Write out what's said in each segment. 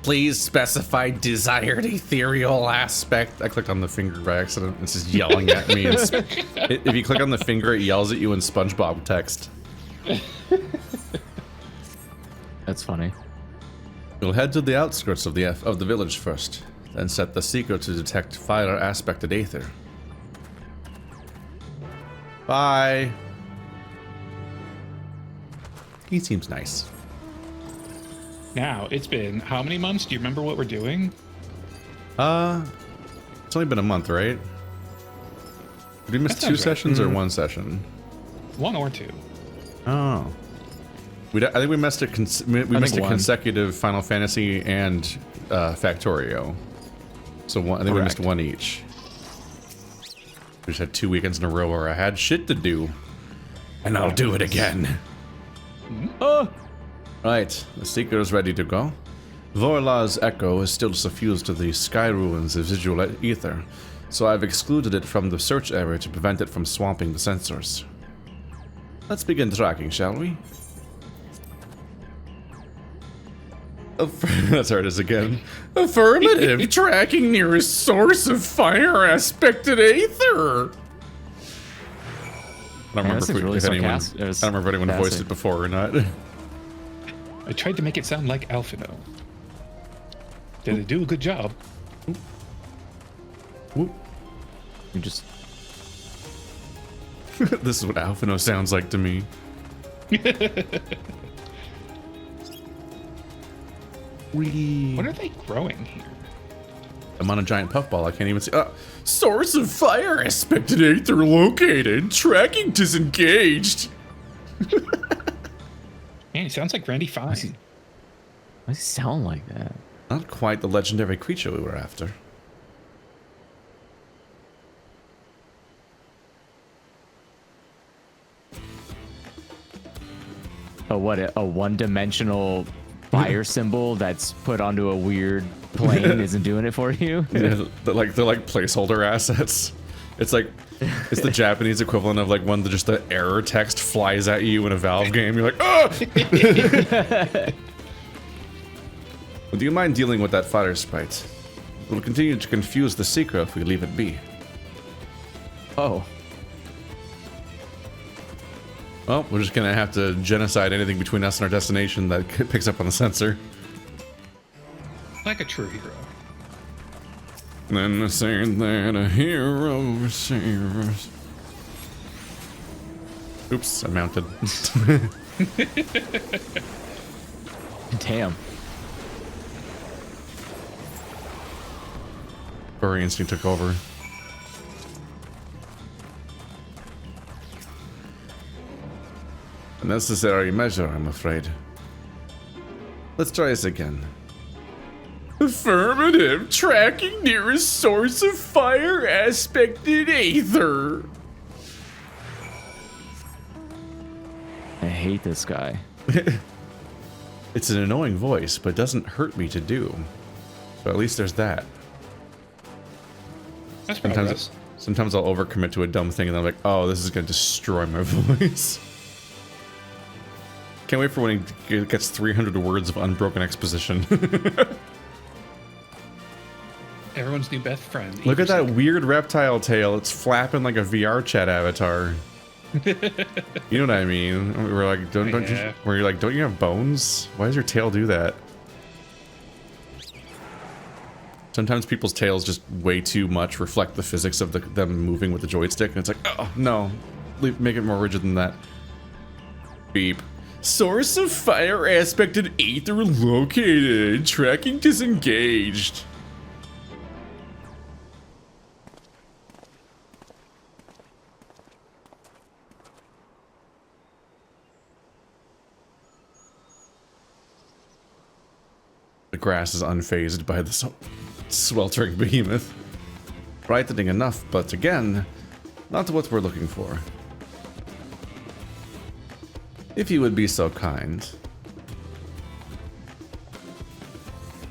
Please specify desired ethereal aspect. I clicked on the finger by accident. It's just yelling at me. If you click on the finger, it yells at you in SpongeBob text. That's funny. We'll head to the outskirts of the village first, then set the seeker to detect fire aspected aether. Bye. He seems nice. Now, it's been how many months? Do you remember what we're doing? It's only been a month, right? Did we miss 2 sessions or 1 session? 1 or 2. Oh. I think we missed a consecutive Final Fantasy and Factorio. So I think we missed 1 each. We just had 2 weekends in a row where I had shit to do. And I'll do it again. Oh! Right, the Seeker is ready to go. Vorlar's echo is still suffused to the Skyruin's visual ether, so I've excluded it from the search area to prevent it from swamping the sensors. Let's begin tracking, shall we? That's how it is again. Affirmative, tracking nearest source of fire aspected aether. I don't remember if anyone voiced it before or not. I tried to make it sound like Alphino. Did they do a good job? Whoop. You just... This is what Alphino sounds like to me. What are they growing here? I'm on a giant puffball. I can't even see. Source of fire aspected aether located. Tracking disengaged. Man, he sounds like Randy Fine. Why does he sound like that? Not quite the legendary creature we were after. Oh, what? A one-dimensional fire symbol that's put onto a weird plane isn't doing it for you? Yeah, they're like placeholder assets. It's like it's the Japanese equivalent of like when just the error text flies at you in a Valve game. You're like, oh! Do you mind dealing with that fire sprite? It will continue to confuse the seeker if we leave it be. Oh. Well, we're just gonna have to genocide anything between us and our destination that picks up on the sensor. Like a true hero. Then they say that a hero saves. Oops, I mounted. Damn. Furry instinct took over. A necessary measure, I'm afraid. Let's try this again. Affirmative, tracking nearest source of fire aspected aether. I hate this guy. It's an annoying voice, but doesn't hurt me to do. So at least there's that. That's progress. Sometimes I'll overcommit to a dumb thing and I'm like, oh, this is gonna destroy my voice. Can't wait for when he gets 300 words of unbroken exposition. Everyone's new best friend. Look at that weird reptile tail. It's flapping like a VR chat avatar. You know what I mean? We're like, where you're like, don't you have bones? Why does your tail do that? Sometimes people's tails just way too much reflect the physics of them moving with the joystick, and it's like, oh no, make it more rigid than that. Beep. Source of fire aspected aether located. Tracking disengaged. The grass is unfazed by the sweltering behemoth. Brightening enough, but again, not what we're looking for. If you would be so kind.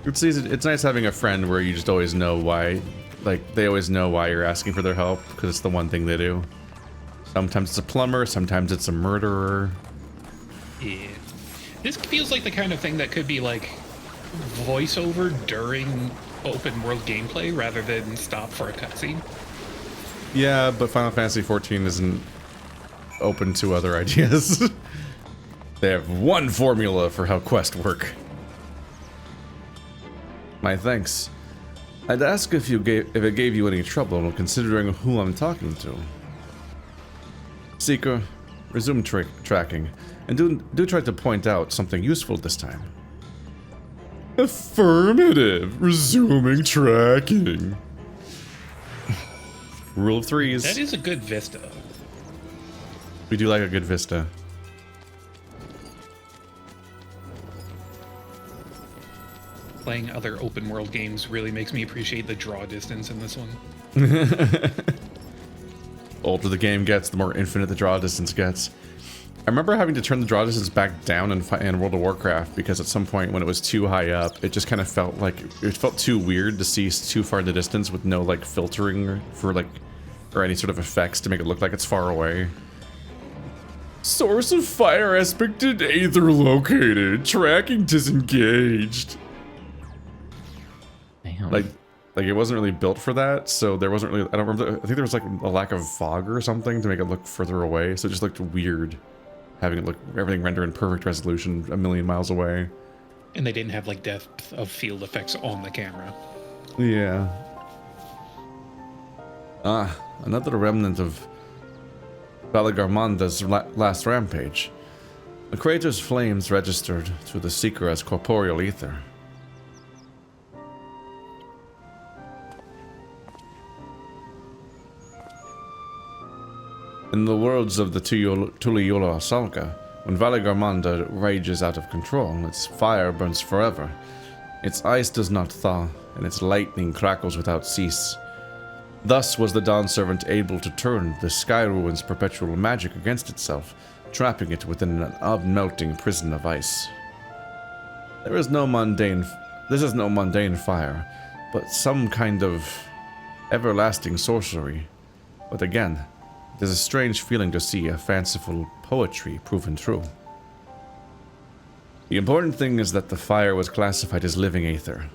It's nice having a friend where you just always know why, like, they always know why you're asking for their help, because it's the one thing they do. Sometimes it's a plumber, sometimes it's a murderer. Yeah. This feels like the kind of thing that could be, like, voiceover during open world gameplay rather than stop for a cutscene. Yeah, but Final Fantasy XIV isn't open to other ideas. They have one formula for how quests work. My thanks. I'd ask if it gave you any trouble considering who I'm talking to. Seeker, resume tracking, and do try to point out something useful this time. Affirmative. Resuming tracking. Rule of threes. That is a good vista. We do like a good vista. Playing other open world games really makes me appreciate the draw distance in this one. Older the game gets, the more infinite the draw distance gets. I remember having to turn the draw distance back down in World of Warcraft because at some point when it was too high up, it just kind of felt like it felt too weird to see too far in the distance with no like filtering for like or any sort of effects to make it look like it's far away. Source of fire aspected aether located. Tracking disengaged. Damn. Like it wasn't really built for that, so there wasn't really, I don't remember, I think there was like a lack of fog or something to make it look further away, so it just looked weird having it look, everything render in perfect resolution a million miles away. And they didn't have like depth of field effects on the camera. Yeah. Ah, another remnant of Valigarmanda's last rampage. The crater's flames registered to the Seeker as corporeal ether. In the words of the Tuliyollal saga, when Valigarmanda rages out of control, its fire burns forever. Its ice does not thaw, and its lightning crackles without cease. Thus was the Dawn Servant able to turn the Skyruin's perpetual magic against itself, trapping it within an unmelting prison of ice. This is no mundane fire, but some kind of everlasting sorcery. But again, it is a strange feeling to see a fanciful poetry proven true. The important thing is that the fire was classified as living aether.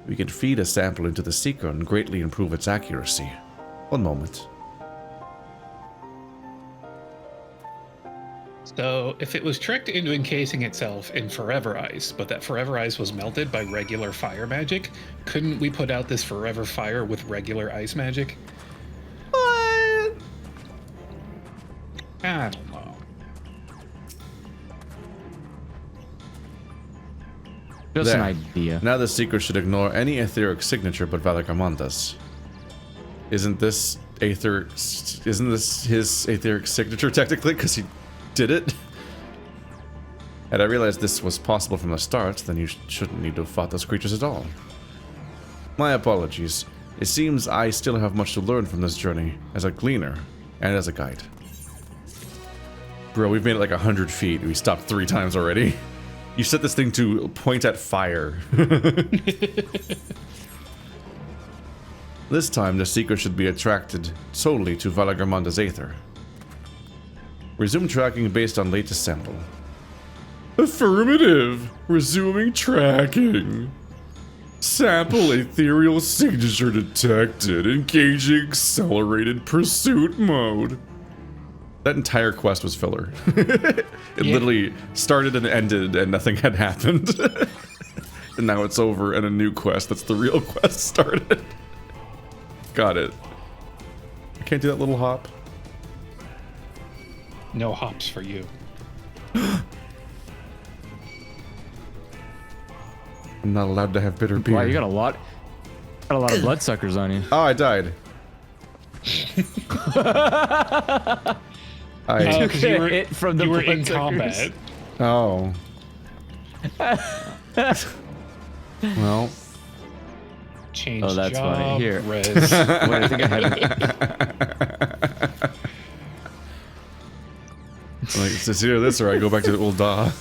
We can feed a sample into the Seeker and greatly improve its accuracy. One moment. So, if it was tricked into encasing itself in forever ice, but that forever ice was melted by regular fire magic, couldn't we put out this forever fire with regular ice magic? What? I don't know. Just an There. idea. Now the Seeker should ignore any etheric signature but Valigarmanda's. Isn't this his etheric signature technically because he did it? Had I realized this was possible from the start, then you shouldn't need to have fought those creatures at all. My apologies. It seems I still have much to learn from this journey as a gleaner and as a guide. Bro, we've made it like 100 feet. We stopped 3 times already. You set this thing to point at fire. This time, the Seeker should be attracted solely to Valigarmanda's aether. Resume tracking based on latest sample. Affirmative! Resuming tracking. Sample ethereal signature detected. Engaging accelerated pursuit mode. That entire quest was filler. It literally started and ended and nothing had happened. And now it's over and a new quest that's the real quest started. Got it. I can't do that little hop. No hops for you. I'm not allowed to have bitter beer. Wow, you got a lot of bloodsuckers on you. Oh, I died. I Because you were, Hit from the you were in bloodsuckers. combat. oh. Well, Change Oh, that's job, funny. Here. res. Wait, I think I had like it's either this or I go back to the old Da.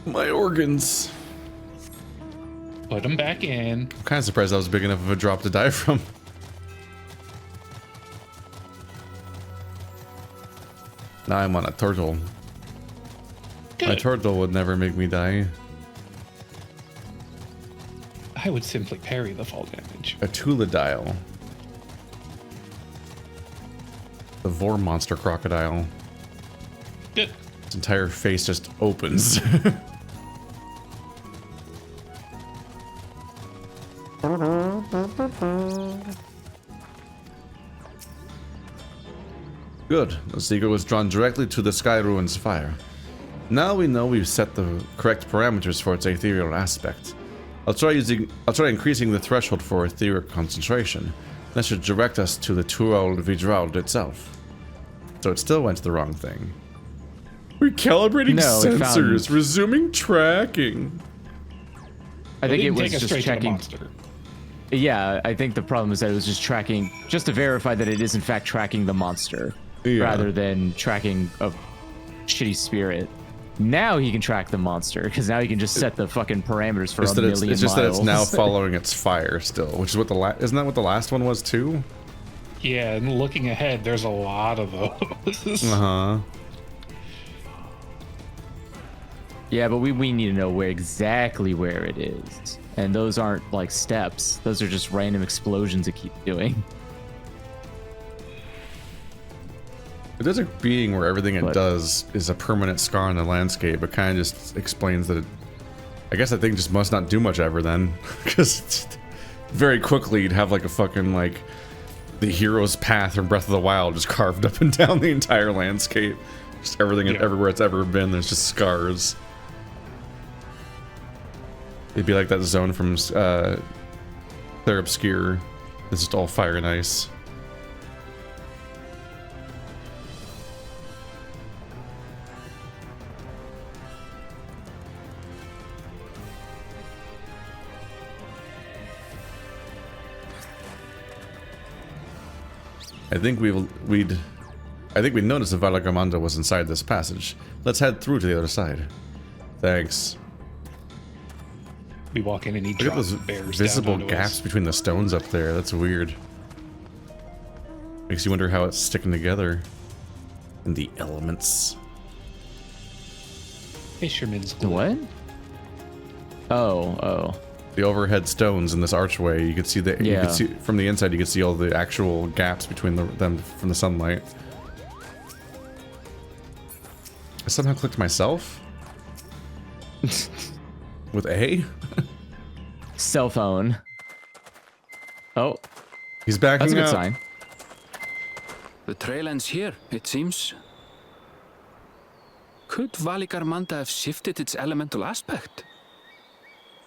My organs. Put them back in. I'm kind of surprised that was big enough of a drop to die from. Now I'm on a turtle. Good. My turtle would never make me die. I would simply parry the fall damage. A Tuliyollal. The Vor monster crocodile. Good. Its entire face just opens. Good. The seeker was drawn directly to the Skyruin's fire. Now we know we've set the correct parameters for its ethereal aspect. I'll try increasing the threshold for etheric concentration. That should direct us to the Tuliyollal itself. So it still went to the wrong thing. Recalibrating sensors, resuming tracking. I think it was take us just straight to the checking. monster. Yeah, I think the problem is that it was just tracking, just to verify that it is in fact tracking the monster, rather than tracking a shitty spirit. Now he can track the monster, because now he can just set the fucking parameters for a million miles. It's just that it's now following its fire still, which is what isn't that what the last one was too? Yeah, and looking ahead, there's a lot of those. Uh-huh. Yeah, but we need to know exactly where it is. And those aren't like steps. Those are just random explosions it keeps doing. There's a being where everything it does is a permanent scar on the landscape. It kind of just explains that I guess that thing just must not do much ever then. Because very quickly you'd have like a fucking like the hero's path from Breath of the Wild just carved up and down the entire landscape. Just everything everywhere it's ever been, there's just scars. It'd be like that zone from Clair Obscure. It's just all fire and ice. I think we noticed that Valigarmanda was inside this passage. Let's head through to the other side. Thanks. We walk in and he Look at those visible gaps between the stones up there. That's weird. Makes you wonder how it's sticking together. And the elements. Fisherman's glue. What? Oh. The overhead stones in this archway, you could see the you could see from the inside. You could see all the actual gaps between them from the sunlight. I somehow clicked myself with A. Cell phone. Oh, he's backing that's a good up. sign. The trail ends here, it seems. Could Valigarmanda have shifted its elemental aspect?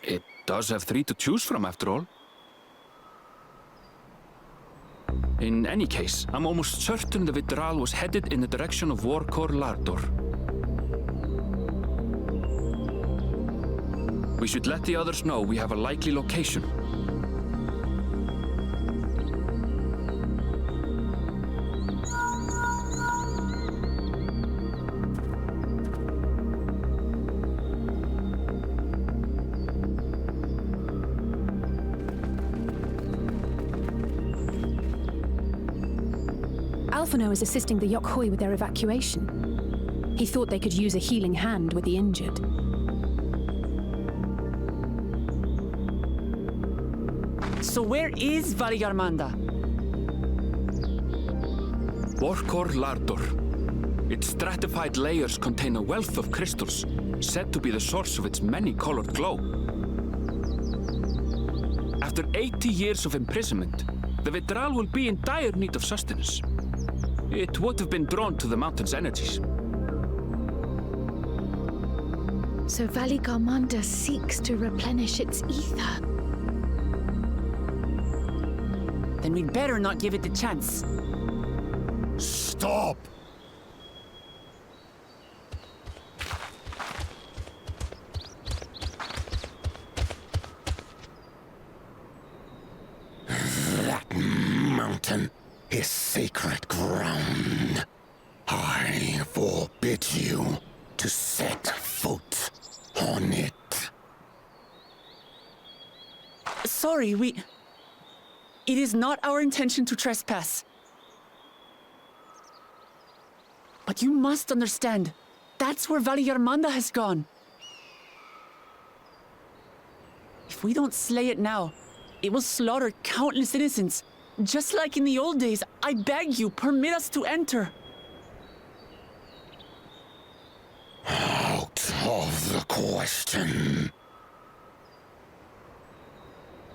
It does have 3 to choose from, after all. In any case, I'm almost certain the Vitral was headed in the direction of Worgor Lar Dor. We should let the others know we have a likely location. Alphino is assisting the Yokhoi with their evacuation. He thought they could use a healing hand with the injured. So where is Valigarmanda? Worgor Lar Dor. Its stratified layers contain a wealth of crystals, said to be the source of its many-colored glow. After 80 years of imprisonment, the Vitral will be in dire need of sustenance. It would have been drawn to the mountain's energies. So Valigarmanda seeks to replenish its ether. Then we'd better not give it the chance. Stop! That mountain is sacred ground. I forbid you to set foot on it. Sorry, It is not our intention to trespass. But you must understand, that's where Valigarmanda has gone. If we don't slay it now, it will slaughter countless innocents. Just like in the old days, I beg you, permit us to enter. Out of the question.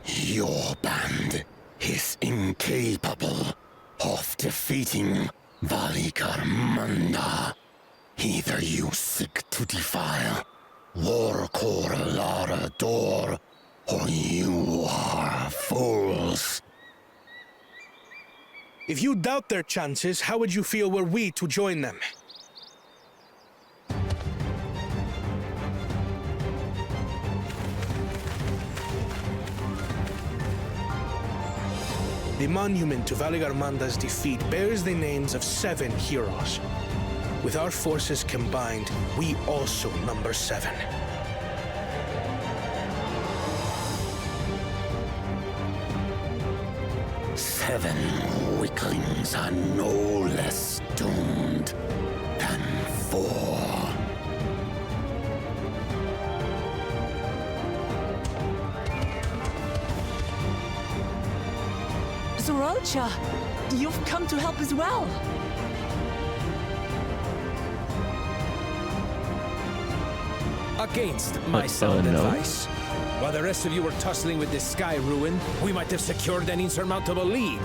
Your band is incapable of defeating Valigarmanda. Either you seek to defile Worgor Lar Dor, or you are fools. If you doubt their chances, how would you feel were we to join them? The monument to Valigarmanda's defeat bears the names of 7 heroes. With our forces combined, we also number 7. Seven weaklings are no less doomed than 4. Zoralcha, you've come to help as well. Against my sound advice. While the rest of you were tussling with this Skyruin, we might have secured an insurmountable lead.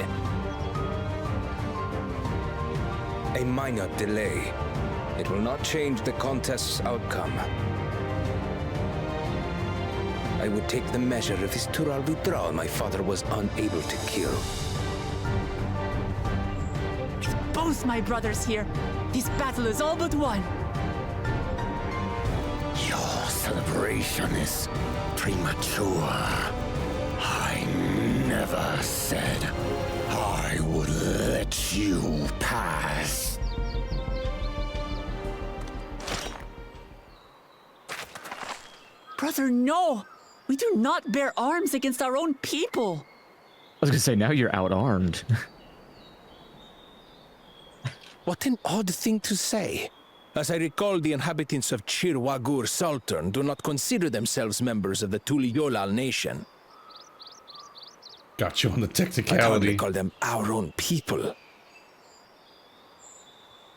A minor delay. It will not change the contest's outcome. I would take the measure of this Tuliyollal my father was unable to kill. With both my brothers here, this battle is all but won. Your celebration is premature. I never said I would let you pass. Brother, no! We do not bear arms against our own people! I was gonna say, now you're out-armed. What an odd thing to say. As I recall, the inhabitants of Worgor Sultan do not consider themselves members of the Tuliyollal nation. Got you on the I'd technicality. hardly call them our own people.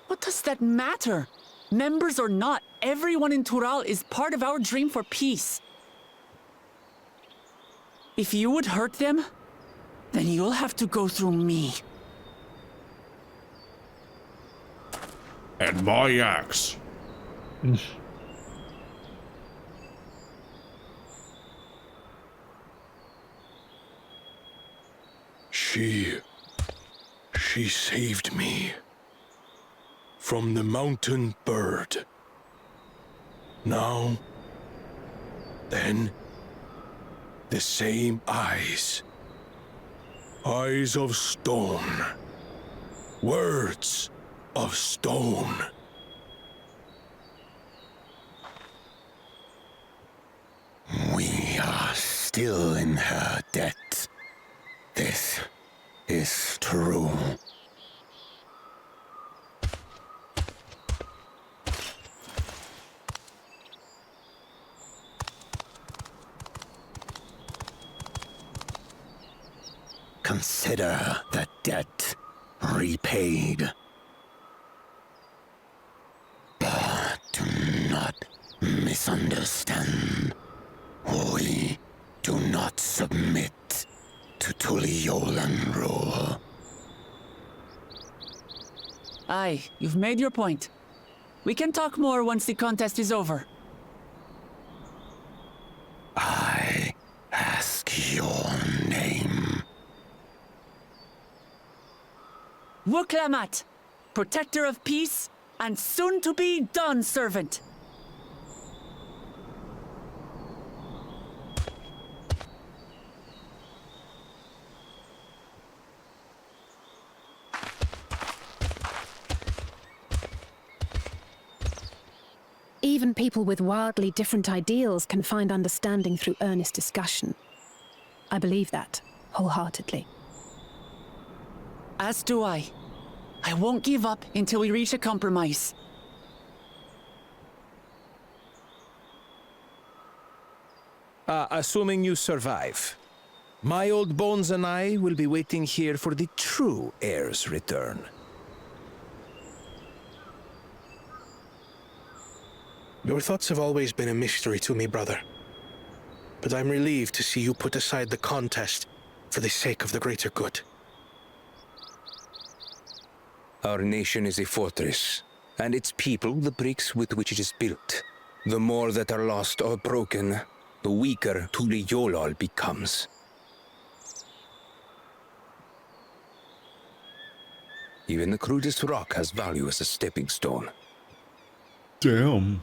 What does that matter? Members or not, everyone in Tural is part of our dream for peace. If you would hurt them, then you'll have to go through me. And my axe. She saved me from the mountain bird. Now, then, the same eyes. Eyes of stone. Words of stone. We are still in her debt. This is true. Consider the debt repaid. But do not misunderstand. We do not submit to Tuliyollal rule. Aye, you've made your point. We can talk more once the contest is over. I ask your name. Wuklamat, protector of peace, and soon-to-be Dawn servant. Even people with wildly different ideals can find understanding through earnest discussion. I believe that, wholeheartedly. As do I. I won't give up until we reach a compromise. Assuming you survive, my old bones and I will be waiting here for the true heir's return. Your thoughts have always been a mystery to me, brother. But I'm relieved to see you put aside the contest for the sake of the greater good. Our nation is a fortress, and its people the bricks with which it is built. The more that are lost or broken, the weaker Tuliyollal becomes. Even the crudest rock has value as a stepping stone. Damn.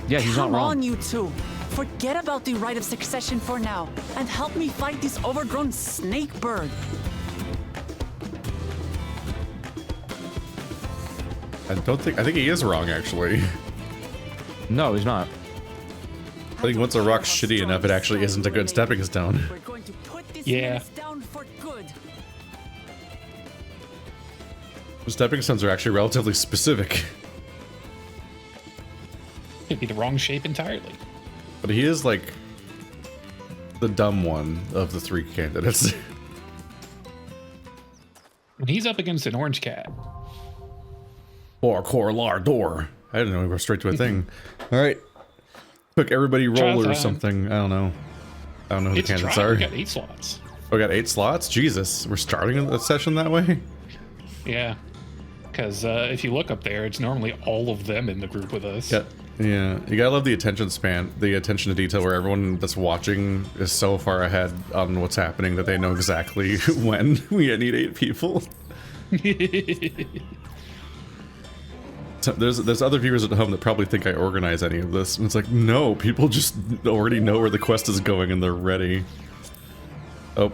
Yeah, he's not Come wrong. on, you two. Forget about the right of succession for now, and help me fight this overgrown snake bird. I think he is wrong, actually. No, he's not. I think once a rock's shitty enough, it actually isn't a good stepping stone. We're going to put this Yeah. mess down for good. Stepping stones are actually relatively specific. Could be the wrong shape entirely. But he is, like, the dumb one of the three candidates. And he's up against an orange cat. Worgor Lar Dor. I didn't know we were straight to a thing. All right. Quick, everybody roll or something. I don't know. I don't know who the candidates are. We got 8 slots. We got 8 slots? Jesus. We're starting the session that way? Yeah. Because if you look up there, it's normally all of them in the group with us. Yeah, you gotta love the attention span, the attention to detail where everyone that's watching is so far ahead on what's happening that they know exactly when we need 8 people. So there's other viewers at home that probably think I organize any of this, and it's like, no, people just already know where the quest is going and they're ready. Oh,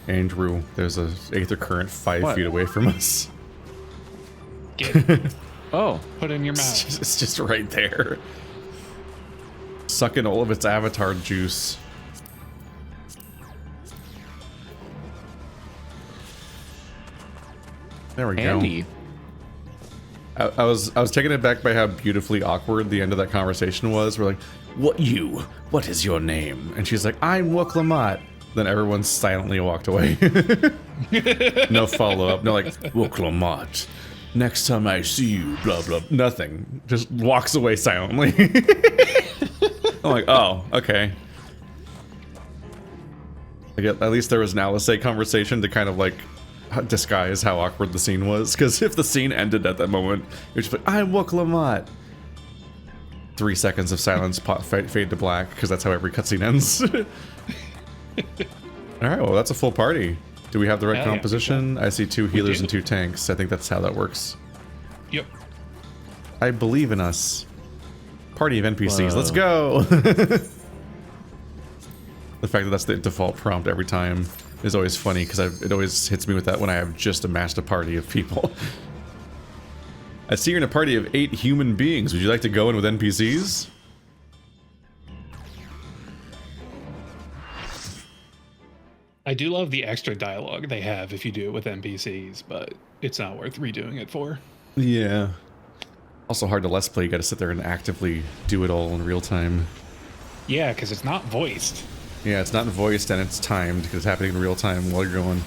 Andrew, there's a Aether current 5 feet away from us. Get it. Oh. Put it in your mouth. It's just right there. Sucking all of its avatar juice. There we Andy. go. I was taken aback by how beautifully awkward the end of that conversation was. We're like, "What you? What is your name?" And she's like, "I'm Worqor Lar." Then everyone silently walked away. No follow up. No like, "Worqor Lar. Next time I see you, blah blah." Nothing. Just walks away silently. I'm like, oh, okay. At least there was an Alice conversation to kind of like disguise how awkward the scene was. Because if the scene ended at that moment, you're just like, "I'm Worqor Lar." 3 seconds of silence, fade to black, because that's how every cutscene ends. All right, well, that's a full party. Do we have the right composition? I see 2 healers and 2 tanks. I think that's how that works. Yep. I believe in us. Party of NPCs. Let's go. The fact that that's the default prompt every time is always funny because it always hits me with that when I have just amassed a party of people. I see you're in a party of 8 human beings. Would you like to go in with NPCs? I do love the extra dialogue they have if you do it with NPCs, but it's not worth redoing it for. Yeah. Also hard to Let's Play. You gotta sit there and actively do it all in real time. Yeah, because it's not voiced. Yeah, it's not voiced and it's timed because it's happening in real time while you're going.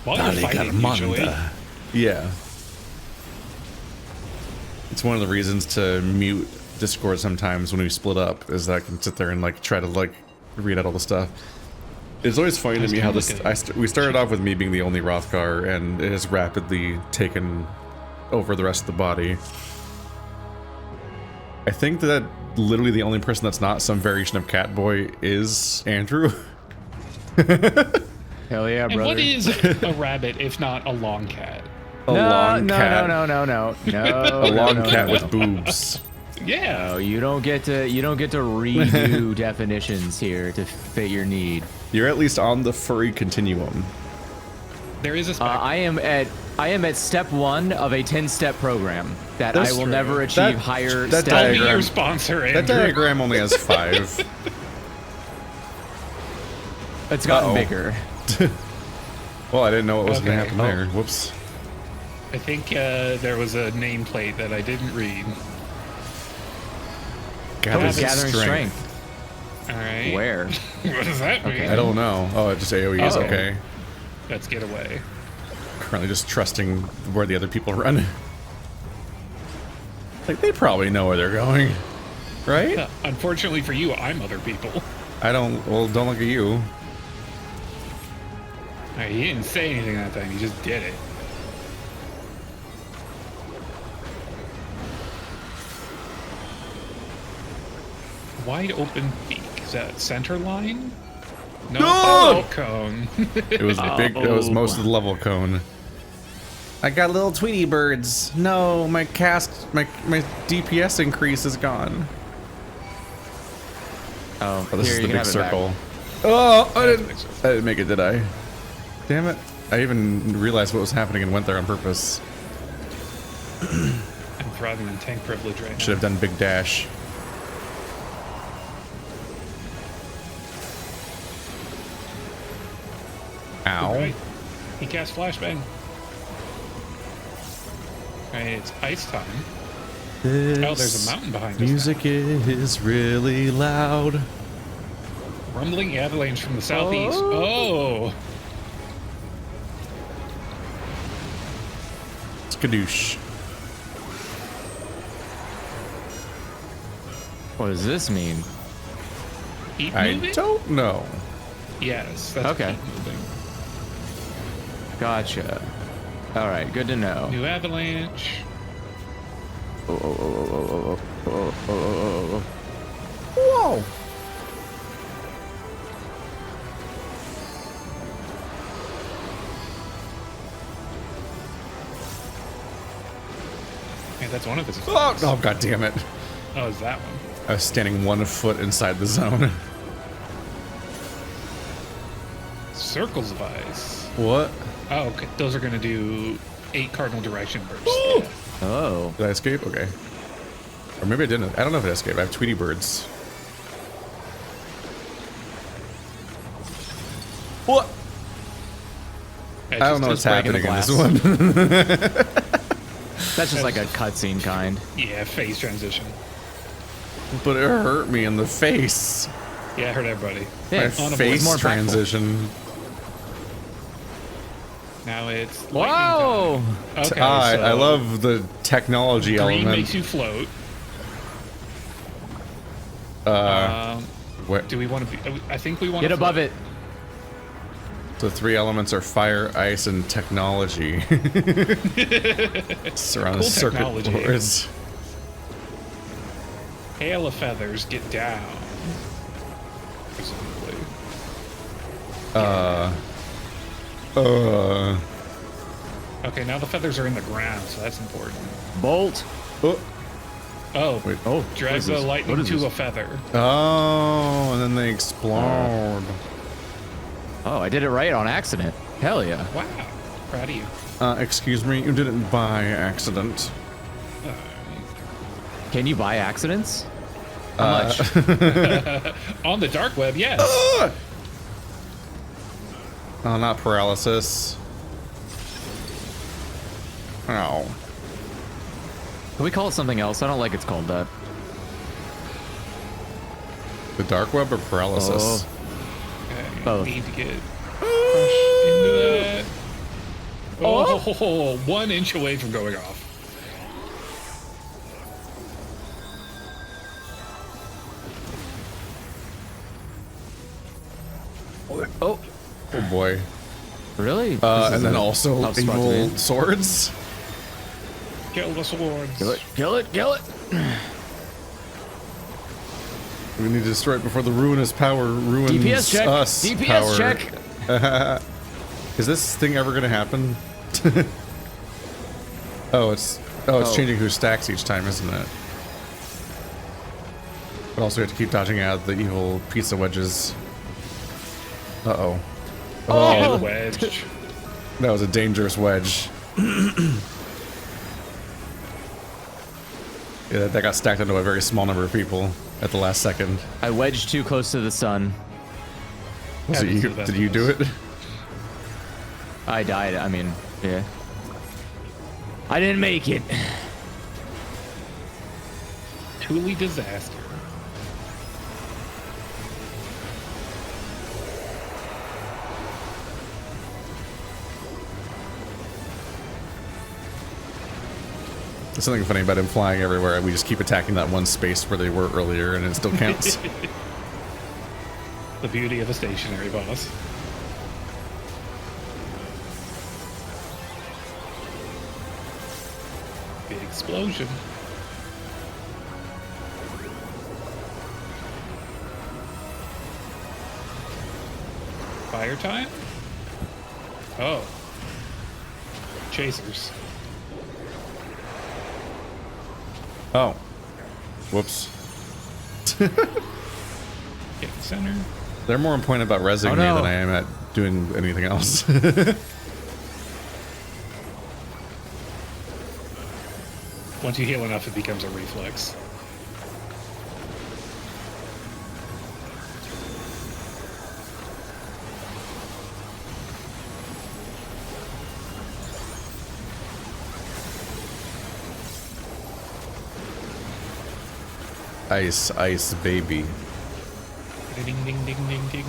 While you're fighting, usually. Yeah. It's one of the reasons to mute Discord sometimes when we split up, is that I can sit there and like try to like read out all the stuff. It's always funny to me how this. We started off with me being the only Hrothgar, and it has rapidly taken over the rest of the body. I think that literally the only person that's not some variation of Catboy is Andrew. Hell yeah, brother. And what is a rabbit if not a long cat? A long cat. No. A long cat with boobs. Yeah. No, you don't get to redo definitions here to fit your need. You're at least on the furry continuum. There is a spectrum. I am at step 1 of a 10-step program that That's I will true. never achieve higher that step. Don't be your sponsor, Andrew. That diagram only has 5. It's gotten bigger. Well, I didn't know what was going to happen Oh. there. Whoops. I think there was a nameplate that I didn't read. Gathering Gathering strength. All right. Where? What does that mean? I don't know. Oh, it just AoEs. Oh. Okay. Let's get away. Currently just trusting where the other people run. Like, they probably know where they're going. Right? Unfortunately for you, I'm other people. I don't... Well, don't look at you. All right, he didn't say anything that time. He just did it. Wide open beak. Is that center line? No. Oh, cone. It was big. It was most of the level cone. I got little Tweety birds. No, my DPS increase is gone. Oh, This here, is you the can big have it back. circle. Oh, I didn't make it, did I? Damn it. I even realized what was happening and went there on purpose. I'm thriving in tank privilege right now. Should have done big dash. Ow. Right. He cast flashbang. Alright, it's ice time. Oh, there's a mountain behind us. Music is really loud. Rumbling avalanche from the southeast. Oh! Skadoosh. What does this mean? Heat I moving? don't know. Yes, that's Okay. heat moving. Gotcha. All right, good to know. New avalanche. Whoa! Yeah, that's one of his Oh, effects. oh, god damn it. Oh, is that one? I was standing 1 foot inside the zone. Circles of ice. What? Oh, okay. Those are going to do 8 cardinal direction bursts. Oh. Did I escape? Okay. Or maybe I didn't. I don't know if I escaped. I have Tweety birds. What? Yeah, I don't know what's just breaking happening the in this glass. one. That's just like a cutscene kind. Yeah, phase transition. But it hurt me in the face. Yeah, I heard everybody. My Yeah, face more impactful. transition. Now it's Whoa! lightning time. Okay, I love the technology green element. makes you float. What? Do we want to be? I think we want Get to above it. The 3 elements are fire, ice, and technology. Surround Cool circuit technology. boards. Hail of feathers, get down. Presumably. Okay, now the feathers are in the ground, so that's important. Bolt. Oh, Wait. Oh, drag what is the this? lightning What is to this? a feather. Oh, and then they explode. Oh, I did it right on accident. Hell yeah. Wow, proud of you. Excuse me, you didn't by accident. Can you buy accidents? How much? On the dark web, yes. Oh, not paralysis. Oh. Can we call it something else? I don't like it's called that. The dark web or paralysis? Okay, Both. need to get pushed into that. Oh, 1 inch away from going off. Oh, Oh boy. really? And then also tough spot to be evil in. swords. Kill the swords. Kill it, kill it, kill it. We need to destroy it before the ruinous power ruins DPS check. us. DPS power. check. Is this thing ever gonna happen? it's changing who stacks each time, isn't it? But also you have to keep dodging out the evil pizza wedges. Uh-oh. Oh, wedge. That was a dangerous wedge. Yeah, that got stacked onto a very small number of people at the last second. I wedged too close to the sun. Was it you? Did you do it? I died. I mean, yeah. I didn't make it. Truly disaster. There's something funny about him flying everywhere. We just keep attacking that one space where they were earlier, and it still counts. The beauty of a stationary boss. Big explosion. Fire time? Oh. Chasers. Oh. Whoops. Get the center. They're more important about rezzing me than I am at doing anything else. Once you heal enough, it becomes a reflex. Ice, ice, baby. Ding, ding, ding, ding, ding.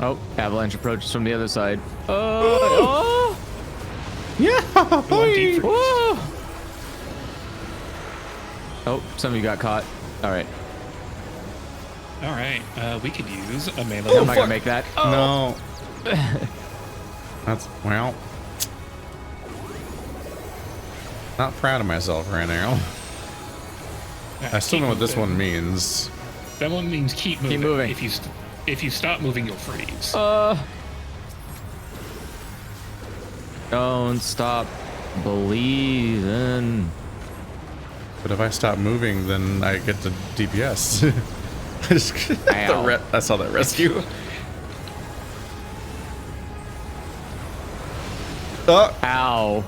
Oh, avalanche approaches from the other side. Oh! Yeah! Oh, some of you got caught. All right. All right, we could use a melee. I'm not gonna make that. No. That's, well. Not proud of myself right now. I still know what this one means. That one means keep moving. Keep moving. If you stop moving, you'll freeze. Don't stop believing. But if I stop moving, then I get the DPS. I saw that rescue. Ow.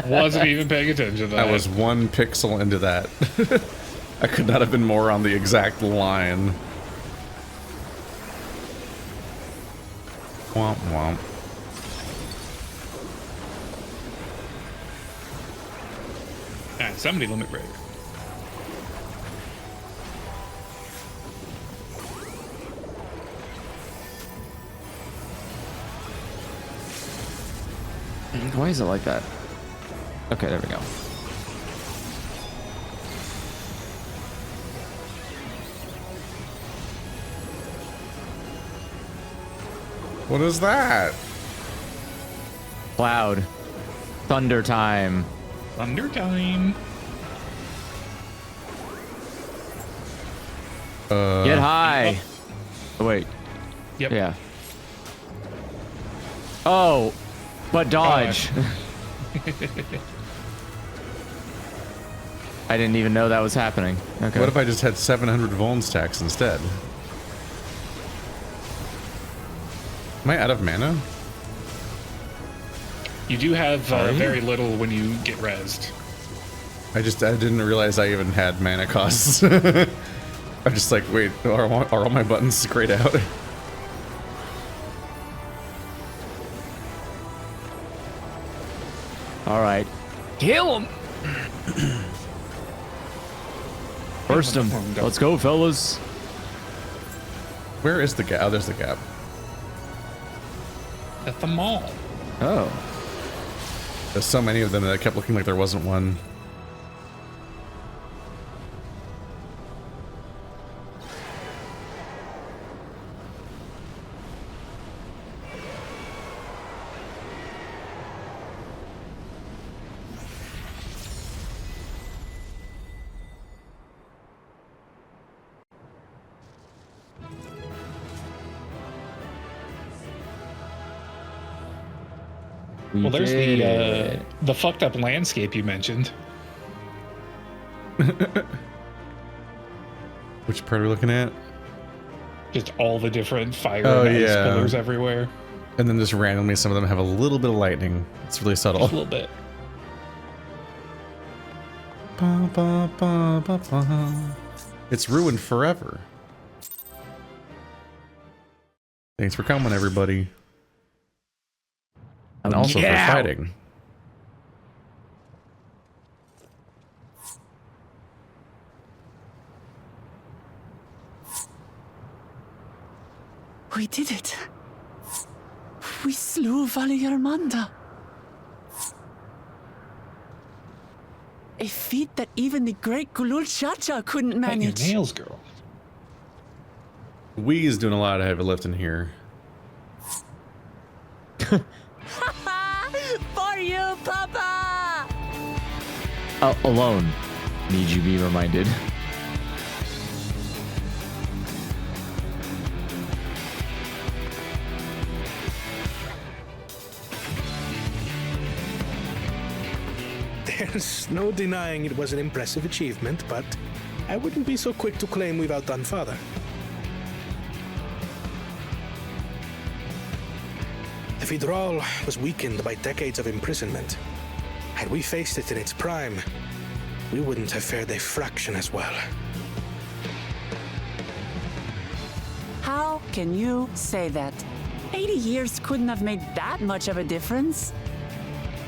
Wasn't even paying attention to that. I was 1 pixel into that. I could not have been more on the exact line. Womp womp. Ah, somebody limit break. Why is it like that? Okay, there we go. What is that? Cloud. Thunder time. Thunder time. Get high. Oh, wait. Yep. Yeah. Oh, but dodge. I didn't even know that was happening. Okay. What if I just had 700 Vuln stacks instead? Am I out of mana? You do have very little when you get rezzed. I didn't realize I even had mana costs. I'm just like, wait, are all my buttons grayed out? All right. Kill him. Burst him. Let's go, fellas. Where is the gap? Oh, there's the gap. At the mall. Oh. There's so many of them that I kept looking like there wasn't one. Well, there's the fucked up landscape you mentioned. Which part are we looking at? Just all the different fire and ice pillars everywhere. And then just randomly, some of them have a little bit of lightning. It's really subtle. Just a little bit. Ba, ba, ba, ba, ba. It's ruined forever. Thanks for coming, everybody. And also for fighting. We did it. We slew Valigarmanda. A feat that even the great Gulul Chacha couldn't manage. Cut your nails, girl. We is doing a lot of heavy lifting here. For you, Papa! Alone, need you be reminded. There's no denying it was an impressive achievement, but I wouldn't be so quick to claim we've outdone Father. The Fidral was weakened by decades of imprisonment. Had we faced it in its prime, we wouldn't have fared a fraction as well. How can you say that? 80 years couldn't have made that much of a difference.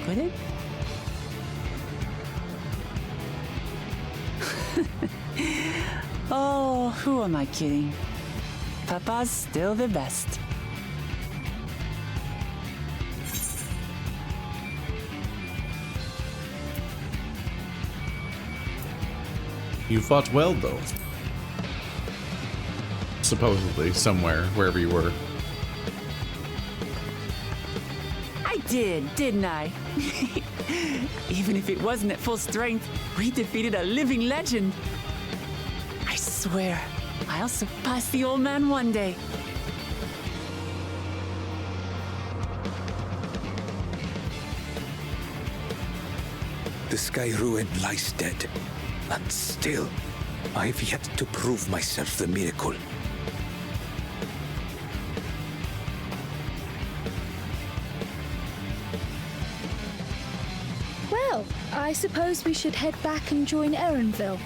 Could it? Oh, who am I kidding? Papa's still the best. You fought well, though. Supposedly, somewhere, wherever you were. I did, didn't I? Even if it wasn't at full strength, we defeated a living legend. I swear, I'll surpass the old man one day. The Skyruin lies dead. And still, I've yet to prove myself the miracle. Well, I suppose we should head back and join Erenville.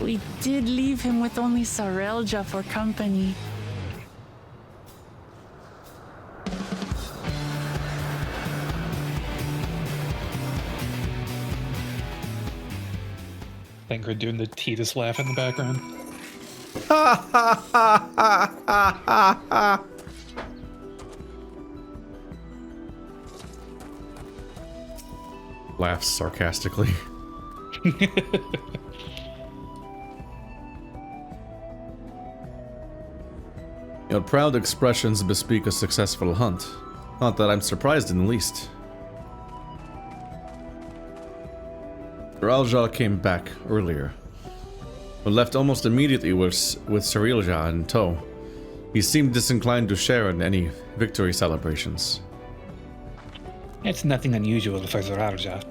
We did leave him with only Sarelja for company. Ingrid doing the Titus laugh in the background. Laughs sarcastically. Your proud expressions bespeak a successful hunt. Not that I'm surprised in the least. Sarelja came back earlier, but left almost immediately with Sarelja in tow. He seemed disinclined to share in any victory celebrations. It's nothing unusual for Sarelja.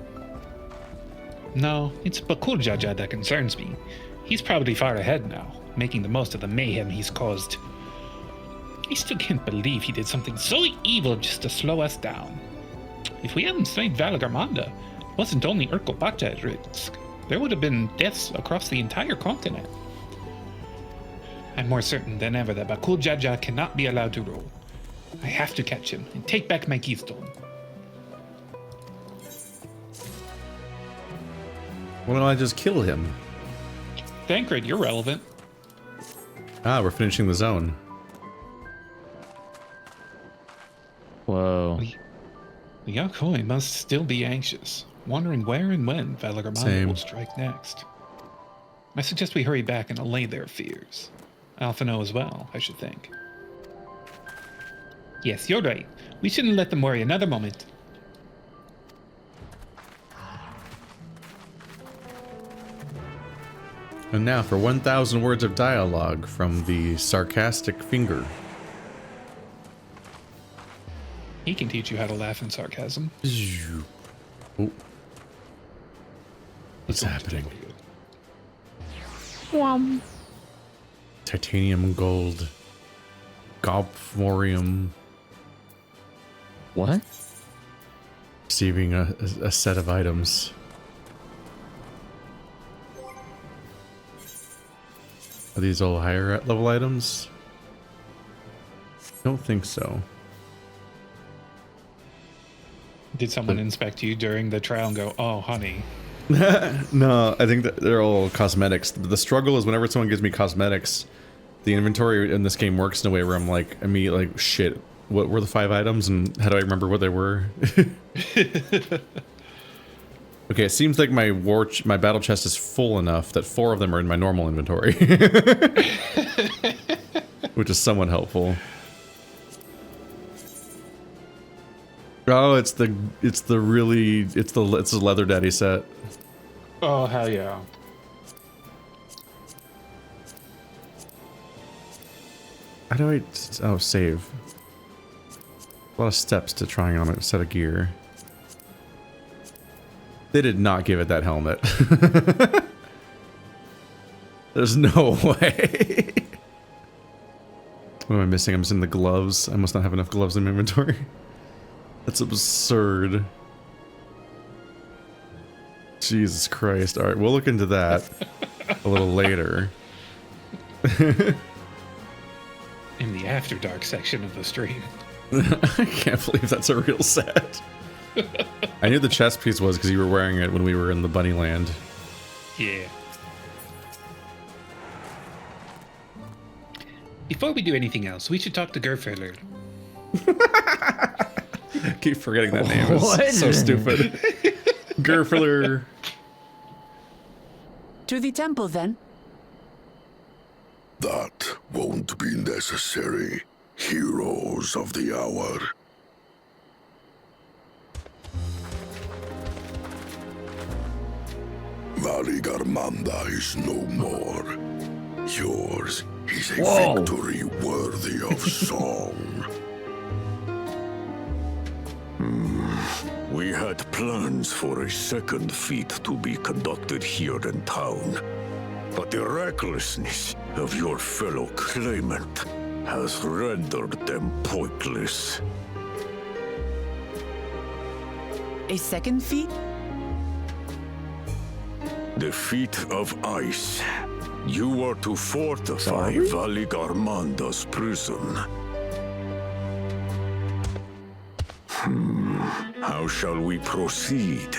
No, it's Bakuljaja that concerns me. He's probably far ahead now, making the most of the mayhem he's caused. I still can't believe he did something so evil just to slow us down. If we hadn't slain Valigarmanda, it wasn't only Urkopacha at risk. There would have been deaths across the entire continent. I'm more certain than ever that Bakuljaja cannot be allowed to rule. I have to catch him and take back my keystone. Why don't I just kill him? Thancred, you're relevant. Ah, we're finishing the zone. Whoa. The Yakhoi must still be anxious, wondering where and when Valigarmanda will strike next. I suggest we hurry back and allay their fears. Alphino as well, I should think. Yes, you're right. We shouldn't let them worry another moment. And now for 1,000 words of dialogue from the sarcastic finger. He can teach you how to laugh in sarcasm. Oh. What's happening? Titanium gold. Golfmorium. What? receiving a set of items. Are these all higher level items? Don't think so. Did someone inspect you during the trial and go, "Oh, honey"? No, I think that they're all cosmetics. The struggle is whenever someone gives me cosmetics, the inventory in this game works in a way where I'm like, immediately like, shit, what were the 5 items and how do I remember what they were? Okay, it seems like my battle chest is full enough that 4 of them are in my normal inventory. Which is somewhat helpful. Oh, it's the leather daddy set. Oh, hell yeah. How do I... Oh, save. A lot of steps to trying on a set of gear. They did not give it that helmet. There's no way. What am I missing? I'm missing the gloves. I must not have enough gloves in my inventory. That's absurd. Jesus Christ. Alright, we'll look into that a little later. In the After Dark section of the stream. I can't believe that's a real set. I knew the chest piece was because you were wearing it when we were in the bunny land. Yeah. Before we do anything else, we should talk to Gerfurler. Keep forgetting that name. It's so stupid. Gerfurler. To the temple, then. That won't be necessary, heroes of the hour. Valigarmanda is no more. Yours is a victory worthy of song. We had plans for a second feat to be conducted here in town, but the recklessness of your fellow claimant has rendered them pointless. A second feat? The feat of ice. You are to fortify Valigarmanda's prison. How shall we proceed,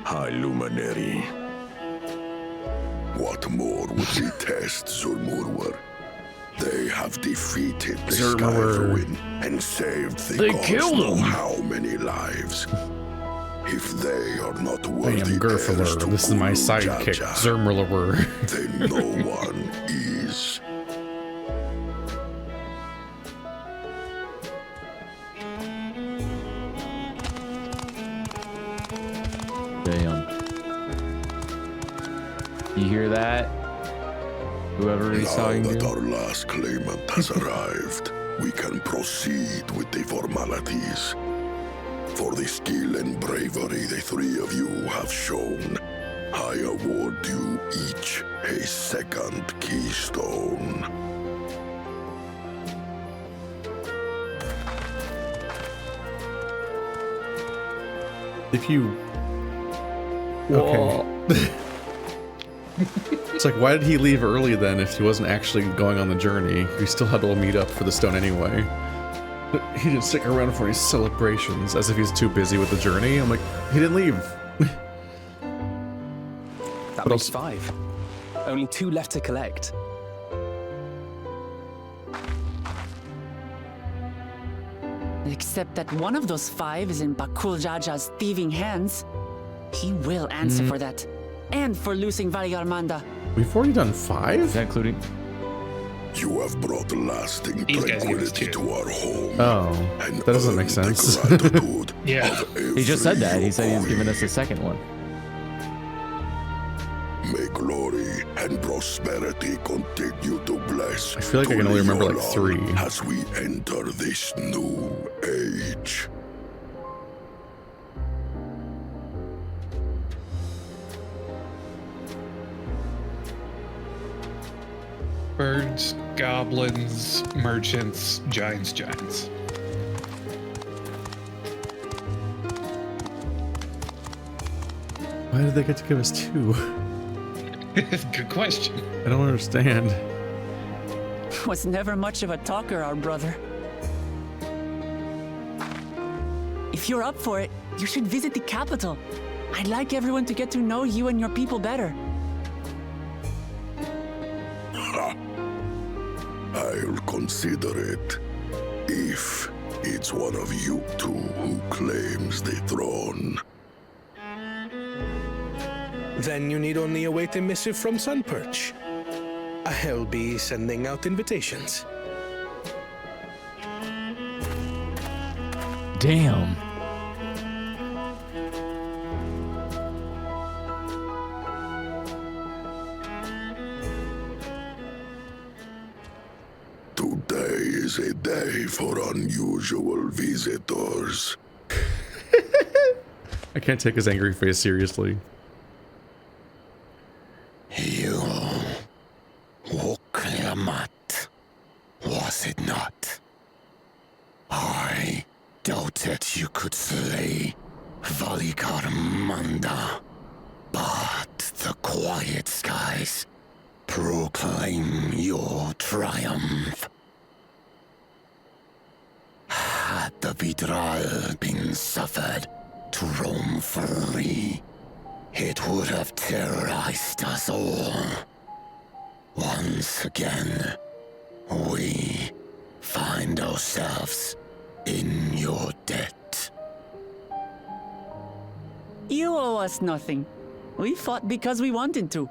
High Luminary? What more would we test, Zurmurwer? They have defeated the Zurmurwer. Skyruin and saved the gods know how many lives. If they are not I worthy am Gerfurler. This is my sidekick, Zurmurwer. then no one is. Damn. You hear that? Whoever is Now talking that to? our last claimant has arrived, we can proceed with the formalities. For the skill and bravery the 3 of you have shown, I award you each a second keystone. If you... Okay. It's like, why did he leave early then if he wasn't actually going on the journey? We still had to meet up for the stone anyway. But he didn't stick around for any celebrations, as if he's too busy with the journey. I'm like, he didn't leave. That makes 5. Only 2 left to collect. Except that one of those 5 is in Bakul Jaja's thieving hands. He will answer for that. And for losing Valigarmanda. We've already done 5? Is that including? You have brought lasting tranquility to our home. Oh, that doesn't make sense. Yeah. He just said that. He said he was giving us a second one. May glory and prosperity continue to bless. I feel like I can only remember like 3. As we enter this new age. Birds, goblins, merchants, giants. Why did they get to give us 2? Good question. I don't understand. Was never much of a talker, our brother. If you're up for it, you should visit the capital. I'd like everyone to get to know you and your people better. I'll consider it. If it's one of you two who claims the throne. Then you need only await a missive from Sunperch. I'll be sending out invitations. Damn. Today is a day for unusual visitors. I can't take his angry face seriously. You Worqor, was it not? I doubted you could slay Valigarmanda, but the quiet skies proclaim your triumph. Had the Vidral been suffered to roam free, it would have terrorized us all. Once again, we find ourselves in your debt. You owe us nothing. We fought because we wanted to.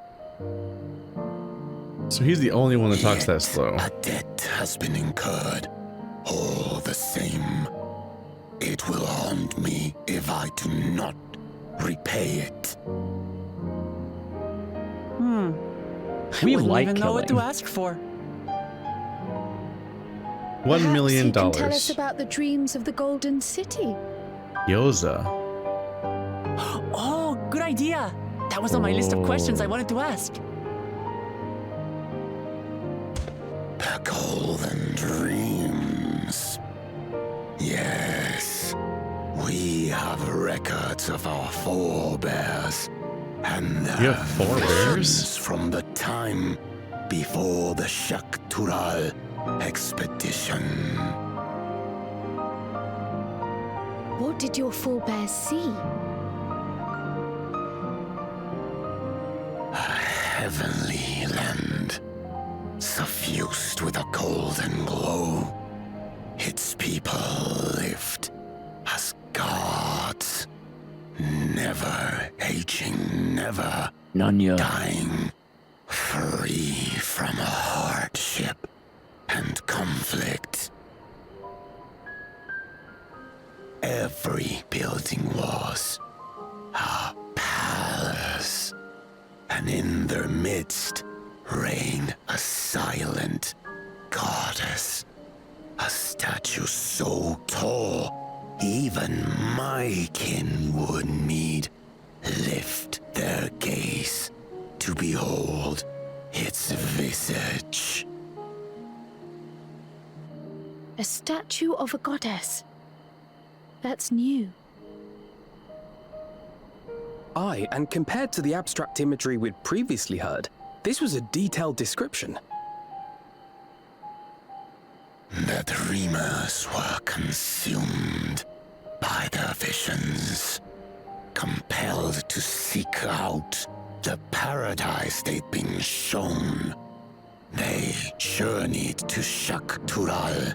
So he's the only one that talks that slow. A debt has been incurred. All the same, it will haunt me if I do not repay it. We Wouldn't like even know what to killing. ask for. $1 million. Perhaps you can tell us about the dreams of the Golden City. Eorzea. Oh, good idea. That was on my list of questions I wanted to ask. The Golden Dreams. Yes, we have records of our forebears and their You have forebears? visions from the time before the Yak T'el expedition. What did your forebears see? A heavenly land, suffused with a golden glow. Its people lived as gods, never aging, never dying, free from hardship and conflict. Every building was a palace, and in their midst reigned a silent goddess. A statue so tall, even my kin would need lift their gaze to behold its visage. A statue of a goddess. That's new. Aye, and compared to the abstract imagery we'd previously heard, this was a detailed description. The dreamers were consumed by their visions, compelled to seek out the paradise they'd been shown. They journeyed to Yak T'el,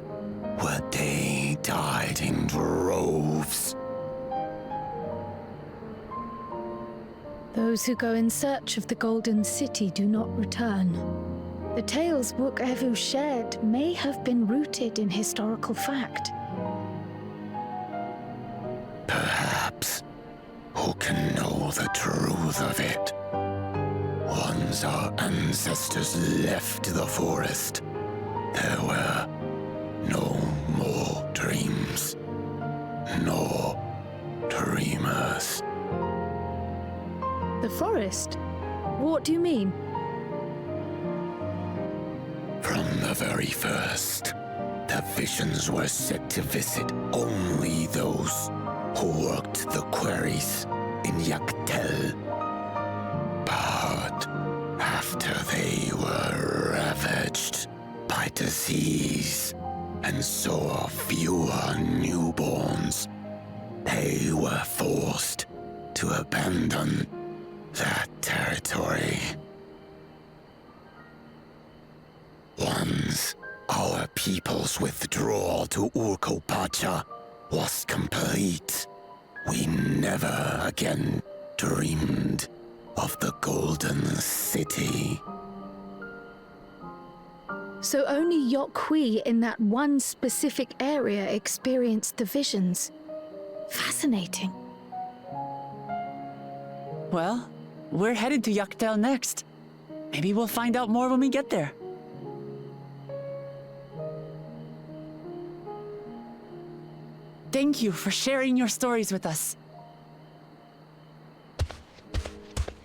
where they died in droves. Those who go in search of the Golden City do not return. The tales Worqor shared may have been rooted in historical fact. Perhaps. Who can know the truth of it? Once our ancestors left the forest, there were no more dreams, no dreamers. The forest? What do you mean? From the very first, the visions were set to visit only those who worked the quarries in Yak T'el They were ravaged by disease, and saw fewer newborns. They were forced to abandon that territory. Once our people's withdrawal to Urkopacha was complete, we never again dreamed of the Golden City. So only Yokhui in that one specific area experienced the visions. Fascinating. Well, we're headed to Yak T'el next. Maybe we'll find out more when we get there. Thank you for sharing your stories with us.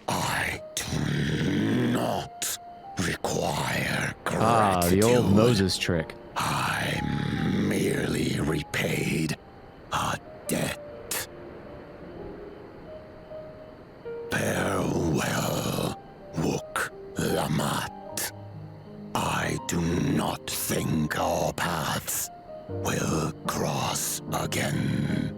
I do not require gratitude. The old Moses trick. I merely repaid a debt. Farewell, Lamat. I do not think our paths will cross again.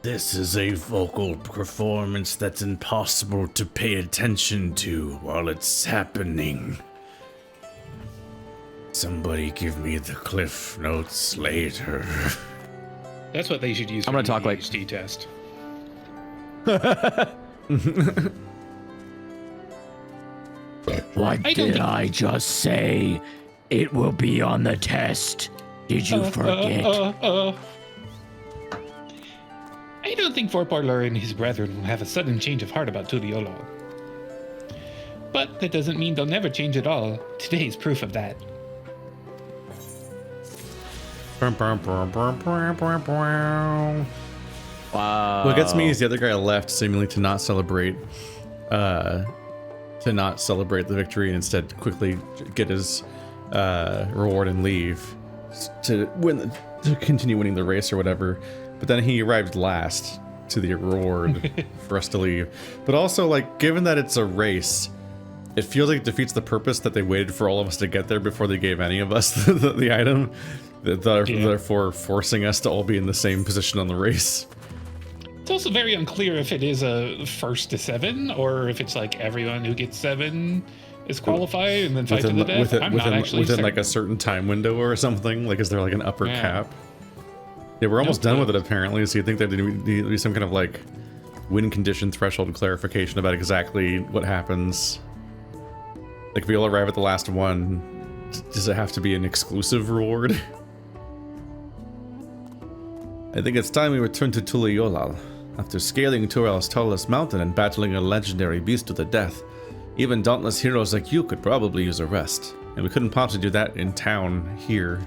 This is a vocal performance that's impossible to pay attention to while it's happening. Somebody give me the cliff notes later. That's what they should use. I'm gonna talk like ADHD test. What did I just say? It will be on the test. Did you forget? I don't think Worqor and his brethren will have a sudden change of heart about Tuliyollal. But that doesn't mean they'll never change at all. Today's proof of that. Wow. What gets me is the other guy left seemingly to not celebrate the victory and instead quickly get his reward and leave to continue winning the race or whatever. But then he arrived last to the reward for us to leave. But also, like, given that it's a race, it feels like it defeats the purpose that they waited for all of us to get there before they gave any of us the item, therefore forcing us to all be in the same position on the race. It's also very unclear if it is a first to 7 or if it's like everyone who gets 7 is qualified and then fight to the death. Within like a certain time window or something. Like, is there like an upper cap? Yeah, we're almost done with it apparently, so you think there'd be some kind of like win condition threshold clarification about exactly what happens. Like, if we all arrive at the last one, does it have to be an exclusive reward? I think it's time we return to Tuliyollal. After scaling Turel's tallest mountain and battling a legendary beast to the death, even dauntless heroes like you could probably use a rest. And we couldn't possibly do that in town here.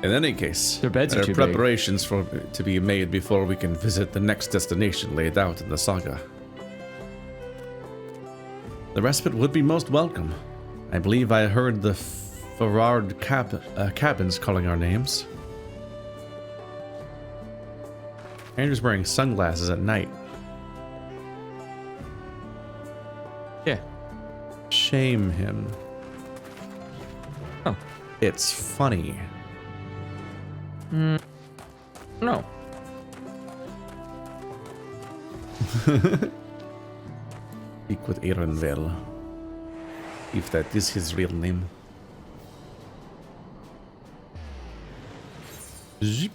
In any case, their beds there are are preparations to be made before we can visit the next destination laid out in the saga. The respite would be most welcome. I believe I heard the Farard cabins calling our names. Andrew's wearing sunglasses at night. Yeah. Shame him. Oh. It's funny. No. Speak with Ehrenvel, if that is his real name. Zip.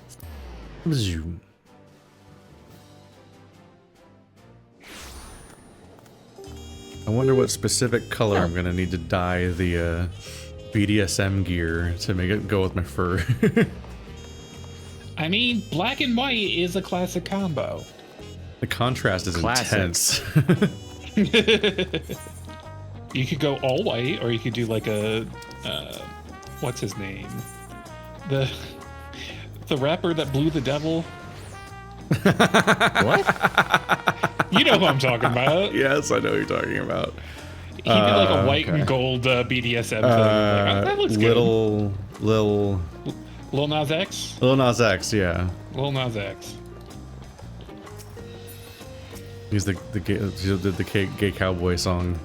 Zoom. I wonder what specific color I'm gonna need to dye the BDSM gear to make it go with my fur. I mean, black and white is a classic combo. The contrast is intense. You could go all white, or you could do like a what's his name? The rapper that blew the devil. What? You know who I'm talking about. Yes, I know who you're talking about. He did like a white and gold BDSM thing. Like, that looks good. Lil Nas X? Lil Nas X, yeah. Lil Nas X. He's the gay cowboy song.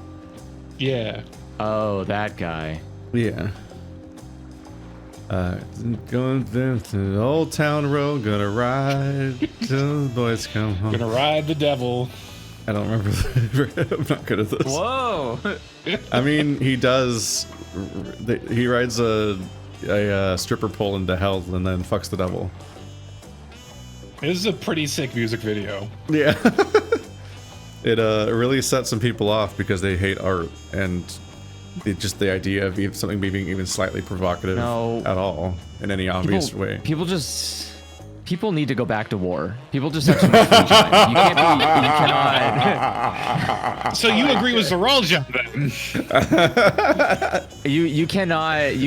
Yeah. Oh, that guy. Yeah. Going to the old town road, gonna ride till the boys come home. Gonna ride the devil. I don't remember. I'm not good at this. Whoa. I mean, he does. He rides a stripper pole into hell and then fucks the devil. This is a pretty sick music video. Yeah. It really set some people off because they hate art and just the idea of something being even slightly provocative at all in any obvious way. People need to go back to war. People just have too much free time. You cannot. So you agree with Zeralja then? You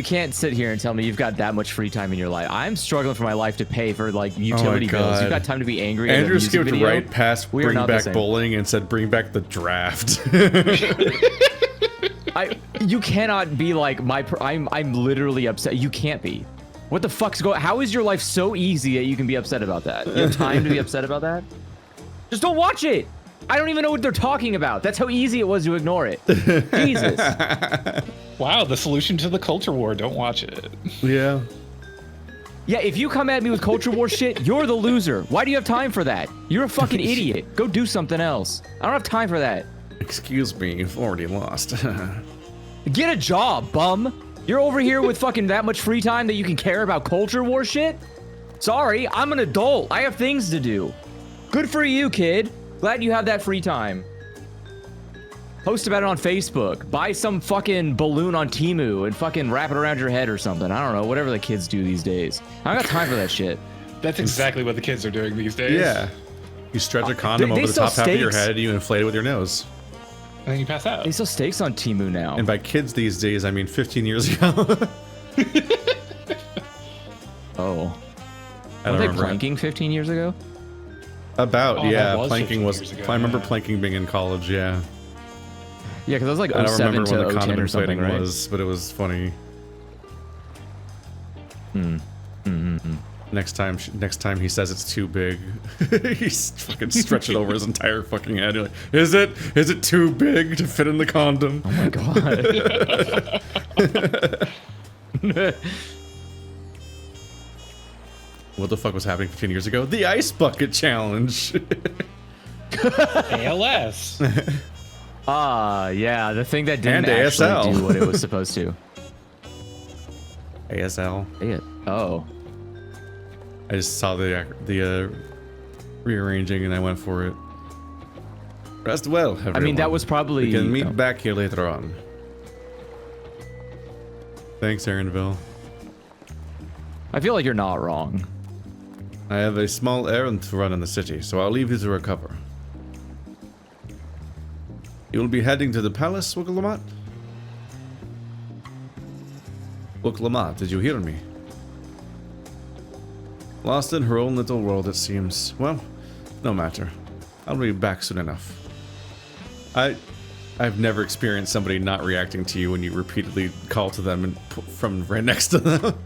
can't sit here and tell me you've got that much free time in your life. I'm struggling for my life to pay for like utility bills. You've got time to be angry. Andrew skipped right past bring back bowling and said bring back the draft. You cannot be like I'm literally upset. You can't be. What the fuck's going? How is your life so easy that you can be upset about that? You have time to be upset about that? Just don't watch it. I don't even know what they're talking about. That's how easy it was to ignore it. Jesus. Wow, the solution to the culture war. Don't watch it. Yeah. Yeah, if you come at me with culture war shit, you're the loser. Why do you have time for that? You're a fucking idiot. Go do something else. I don't have time for that. Excuse me, you've already lost. Get a job, bum. You're over here with fucking that much free time that you can care about culture war shit? Sorry, I'm an adult. I have things to do. Good for you, kid. Glad you have that free time. Post about it on Facebook. Buy some fucking balloon on Temu and fucking wrap it around your head or something. I don't know, whatever the kids do these days. I don't got time for that shit. That's exactly what the kids are doing these days. Yeah. You stretch a condom over the top half of your head and you inflate it with your nose. And then you pass out. They sell steaks on Temu now. And by kids these days, I mean 15 years ago. Oh. I don't Were they remember. planking 15 years ago? About, yeah. Planking was. years ago, I remember yeah. planking being in college, yeah. Yeah, because I was like I don't 07 remember to when the 010 condom or something, inflating right? was, but it was funny. Next time he says it's too big, he's fucking stretch it over his entire fucking head. You're like, is it too big to fit in the condom? Oh my god. What the fuck was happening 15 years ago? The ice bucket challenge. ALS. Yeah, the thing that didn't And actually ASL. do what it was supposed to. ASL. Oh. I just saw the rearranging and I went for it. Rest well, everyone. I mean, that was probably... We can meet back here later on. Thanks, Aaronville. I feel like you're not wrong. I have a small errand to run in the city, so I'll leave you to recover. You'll be heading to the palace, Worgor Lar? Worgor Lar, did you hear me? Lost in her own little world, it seems. Well, no matter. I'll be back soon enough. I've never experienced somebody not reacting to you when you repeatedly call to them and from right next to them.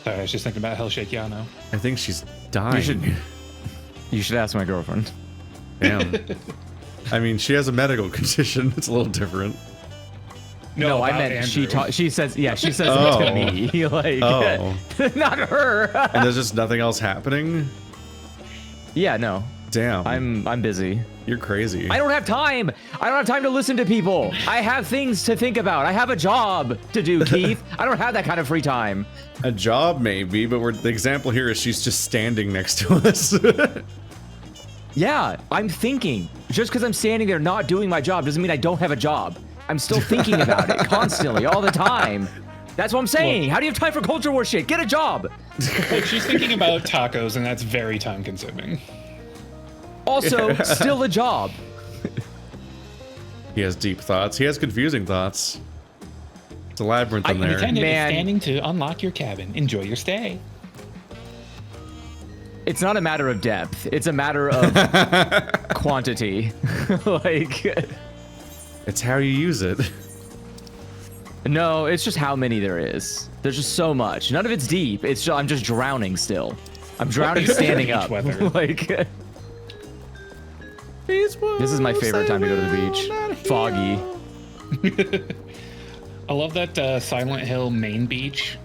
Sorry, I was just thinking about Hellshake Yano. I think she's dying. You should ask my girlfriend. Damn. I mean, she has a medical condition. It's a little different. No, I meant she says it's gonna be like not her. And there's just nothing else happening? Yeah, no. Damn. I'm busy. You're crazy. I don't have time. I don't have time to listen to people. I have things to think about. I have a job to do, Keith. I don't have that kind of free time. A job maybe, but the example here is she's just standing next to us. Yeah, I'm thinking. Just because I'm standing there not doing my job doesn't mean I don't have a job. I'm still thinking about it constantly, all the time. That's what I'm saying. Look, how do you have time for culture war shit? Get a job. Look, she's thinking about tacos, and that's very time consuming. Also, still a job. He has deep thoughts. He has confusing thoughts. It's a labyrinth in there. The attendant is standing to unlock your cabin. Enjoy your stay. It's not a matter of depth. It's a matter of quantity. Like, it's how you use it. No, it's just how many there is. There's just so much. None of it's deep. It's just, I'm just drowning still. I'm drowning standing up. Like, this is my favorite time to go to the beach. Foggy. I love that Silent Hill main beach.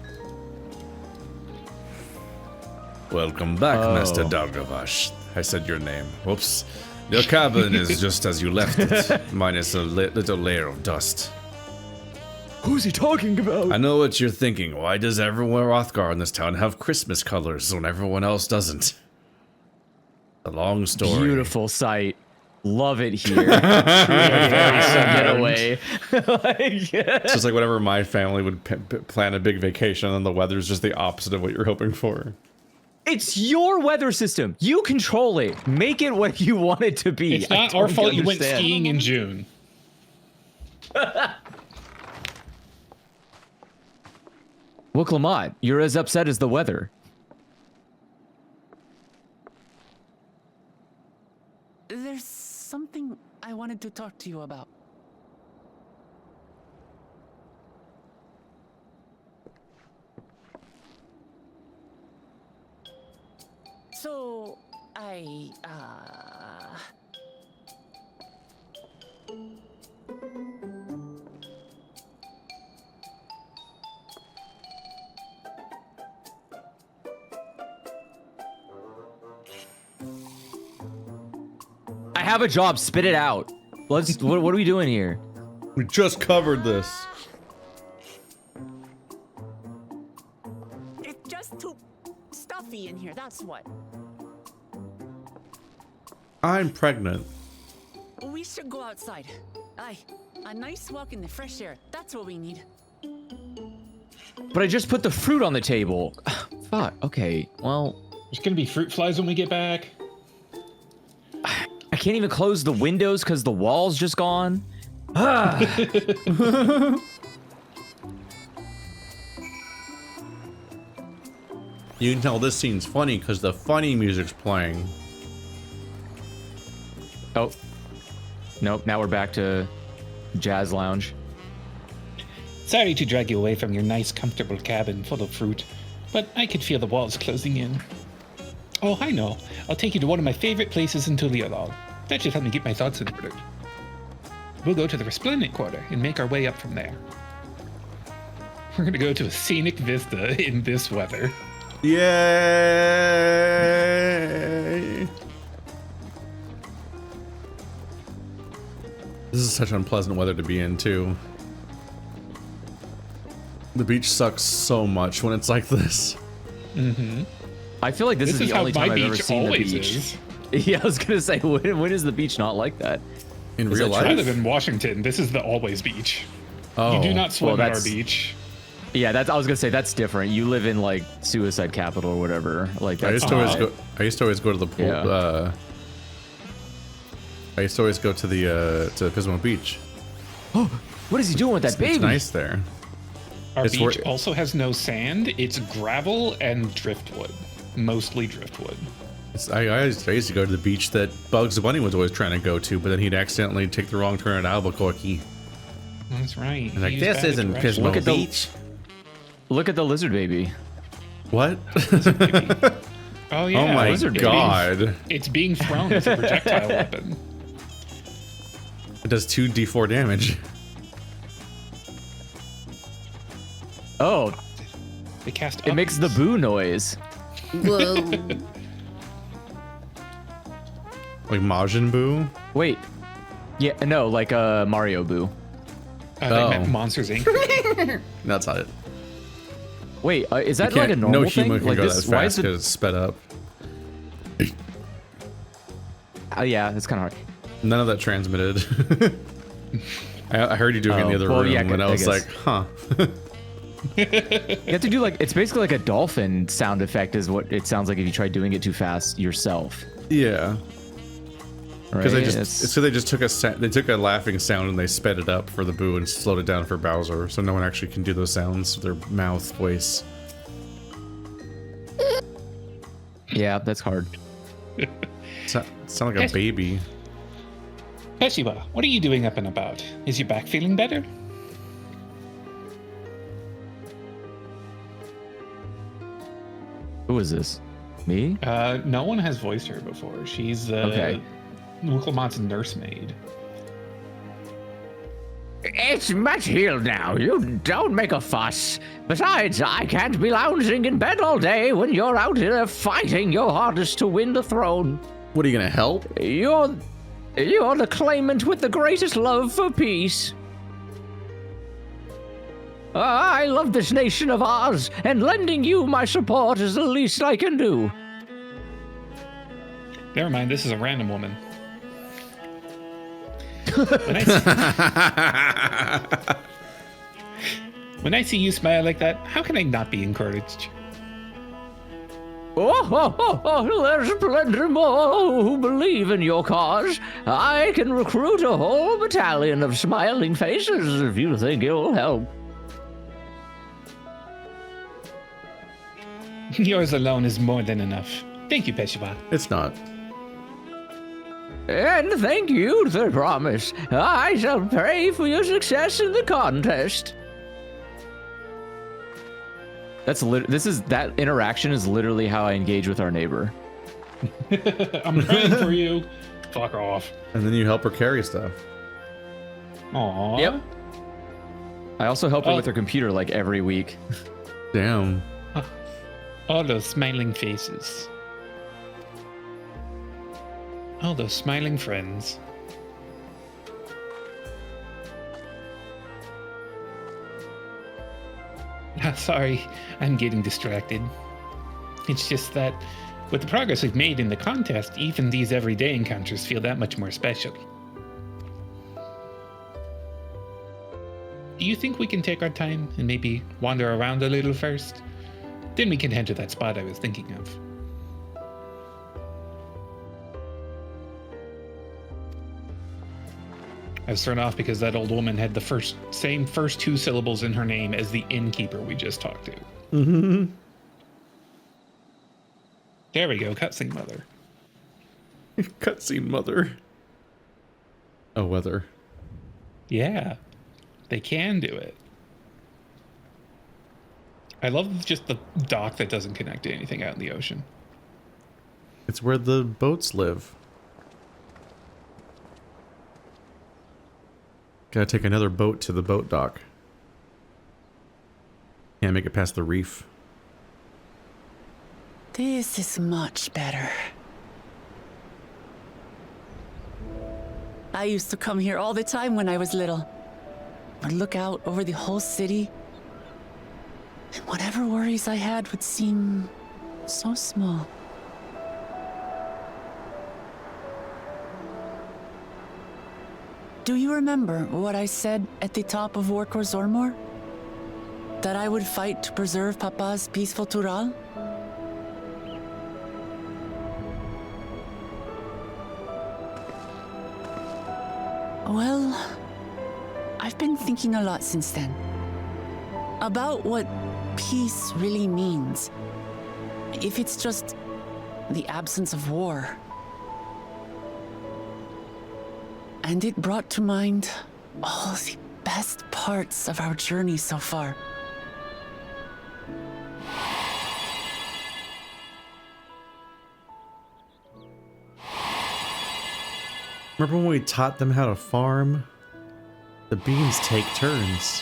Welcome back, Master Dargavash. I said your name. Whoops. Your cabin is just as you left it, minus a little layer of dust. Who's he talking about? I know what you're thinking. Why does everyone Rothgar in this town have Christmas colors when everyone else doesn't? A long story. Beautiful sight. Love it here. Getaway. It's just like whenever my family would plan a big vacation and the weather's just the opposite of what you're hoping for. It's your weather system. You control it. Make it what you want it to be. It's not our fault you went skiing in June. Well, Clamont, you're as upset as the weather. There's something I wanted to talk to you about. So, I have a job. Spit it out. Let's. What are we doing here? We just covered this. it's just too stuffy in here, that's what. I'm pregnant. We should go outside. Aye, a nice walk in the fresh air, that's what we need. But I just put the fruit on the table. Fuck. Okay. Well, there's gonna be fruit flies when we get back. I can't even close the windows because the wall's just gone. You can tell this scene's funny because the funny music's playing. Oh. Nope, now we're back to Jazz Lounge. Sorry to drag you away from your nice, comfortable cabin full of fruit, but I could feel the walls closing in. Oh, I know. I'll take you to one of my favorite places in Tuliyollal. That should help me get my thoughts in order. We'll go to the Resplendent Quarter and make our way up from there. We're gonna go to a scenic vista in this weather. Yay! This is such unpleasant weather to be in, too. The beach sucks so much when it's like this. Mm-hmm. I feel like this is the only time I've ever seen the beach. Yeah, I was gonna say, when is the beach not like that? In real life? I live in Washington. This is the always beach. Oh. You do not swim at our beach. Yeah, I was gonna say that's different. You live in like suicide capital or whatever. Like that's I used to always go to the pool. Yeah. I used to always go to the Pismo Beach. Oh, what is he doing with that baby? It's nice there. Our beach also has no sand. It's gravel and driftwood, mostly driftwood. I used to go to the beach that Bugs Bunny was always trying to go to, but then he'd accidentally take the wrong turn at Albuquerque. That's right. And like, this isn't Pismo Beach. Look at the lizard baby. What? Oh yeah. Oh my god. It's being thrown as a projectile weapon. It does 2d4 damage. Oh. They cast. It makes the boo noise. Whoa. Like Majin Buu? Wait. Yeah, no, like Mario Boo. They meant Monsters Inc. That's not it. Wait, is that like a normal thing? No human can like go this, that fast because it's sped up. Yeah, it's kind of hard. None of that transmitted. I heard you doing it in the other room, and I was like, huh. You have to do like, it's basically like a dolphin sound effect is what it sounds like if you try doing it too fast yourself. Yeah. Because Right? they just took a laughing sound and they sped it up for the Boo and slowed it down for Bowser, so no one actually can do those sounds with their mouth voice. Yeah, that's hard. Sound like a baby. Peshiwa, what are you doing up and about? Is your back feeling better? Who is this? Me? No one has voiced her before. She's Wukelmon's nursemaid. It's much healed now. You don't make a fuss. Besides, I can't be lounging in bed all day when you're out here fighting your hardest to win the throne. What, are you gonna help? You're the claimant with the greatest love for peace. I love this nation of ours, and lending you my support is the least I can do. Never mind, this is a random woman. When I see you smile like that, how can I not be encouraged? There's plenty more who believe in your cause. I can recruit a whole battalion of smiling faces if you think you'll help. Yours alone is more than enough. Thank you, Peshiwa. It's not. And thank you, the promise. I shall pray for your success in the contest. That interaction is literally how I engage with our neighbor. I'm praying for you. Fuck off. And then you help her carry stuff. Aww. Yep. I also help her with her computer like every week. Damn. All those smiling faces. All those smiling friends. Sorry, I'm getting distracted. It's just that with the progress we've made in the contest, even these everyday encounters feel that much more special. Do you think we can take our time and maybe wander around a little first? Then we can head to that spot I was thinking of. I was thrown off because that old woman had the same first two syllables in her name as the innkeeper we just talked to. Mm-hmm. There we go, cutscene mother. Cutscene mother. Oh, weather. Yeah, they can do it. I love just the dock that doesn't connect to anything out in the ocean. It's where the boats live. Gotta take another boat to the boat dock. Can't make it past the reef. This is much better. I used to come here all the time when I was little. Would look out over the whole city, and whatever worries I had would seem so small. Do you remember what I said at the top of Worqor Zormor? That I would fight to preserve Papa's peaceful Tural? Well, I've been thinking a lot since then. About what peace really means. If it's just the absence of war. And it brought to mind all the best parts of our journey so far. Remember when we taught them how to farm? The beans take turns.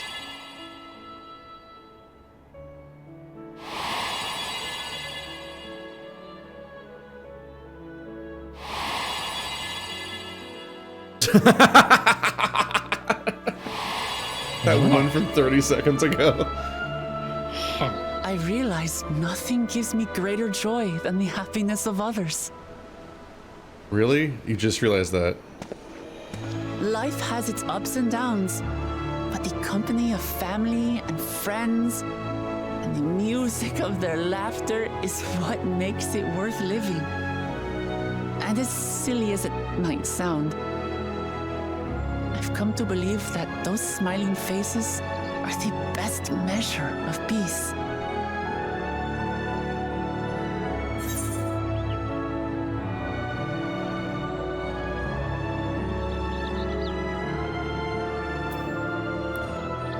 That one from 30 seconds ago. I realize nothing gives me greater joy than the happiness of others. Really? You just realized that? Life has its ups and downs, but the company of family and friends and the music of their laughter is what makes it worth living. And as silly as it might sound, I've come to believe that those smiling faces are the best measure of peace.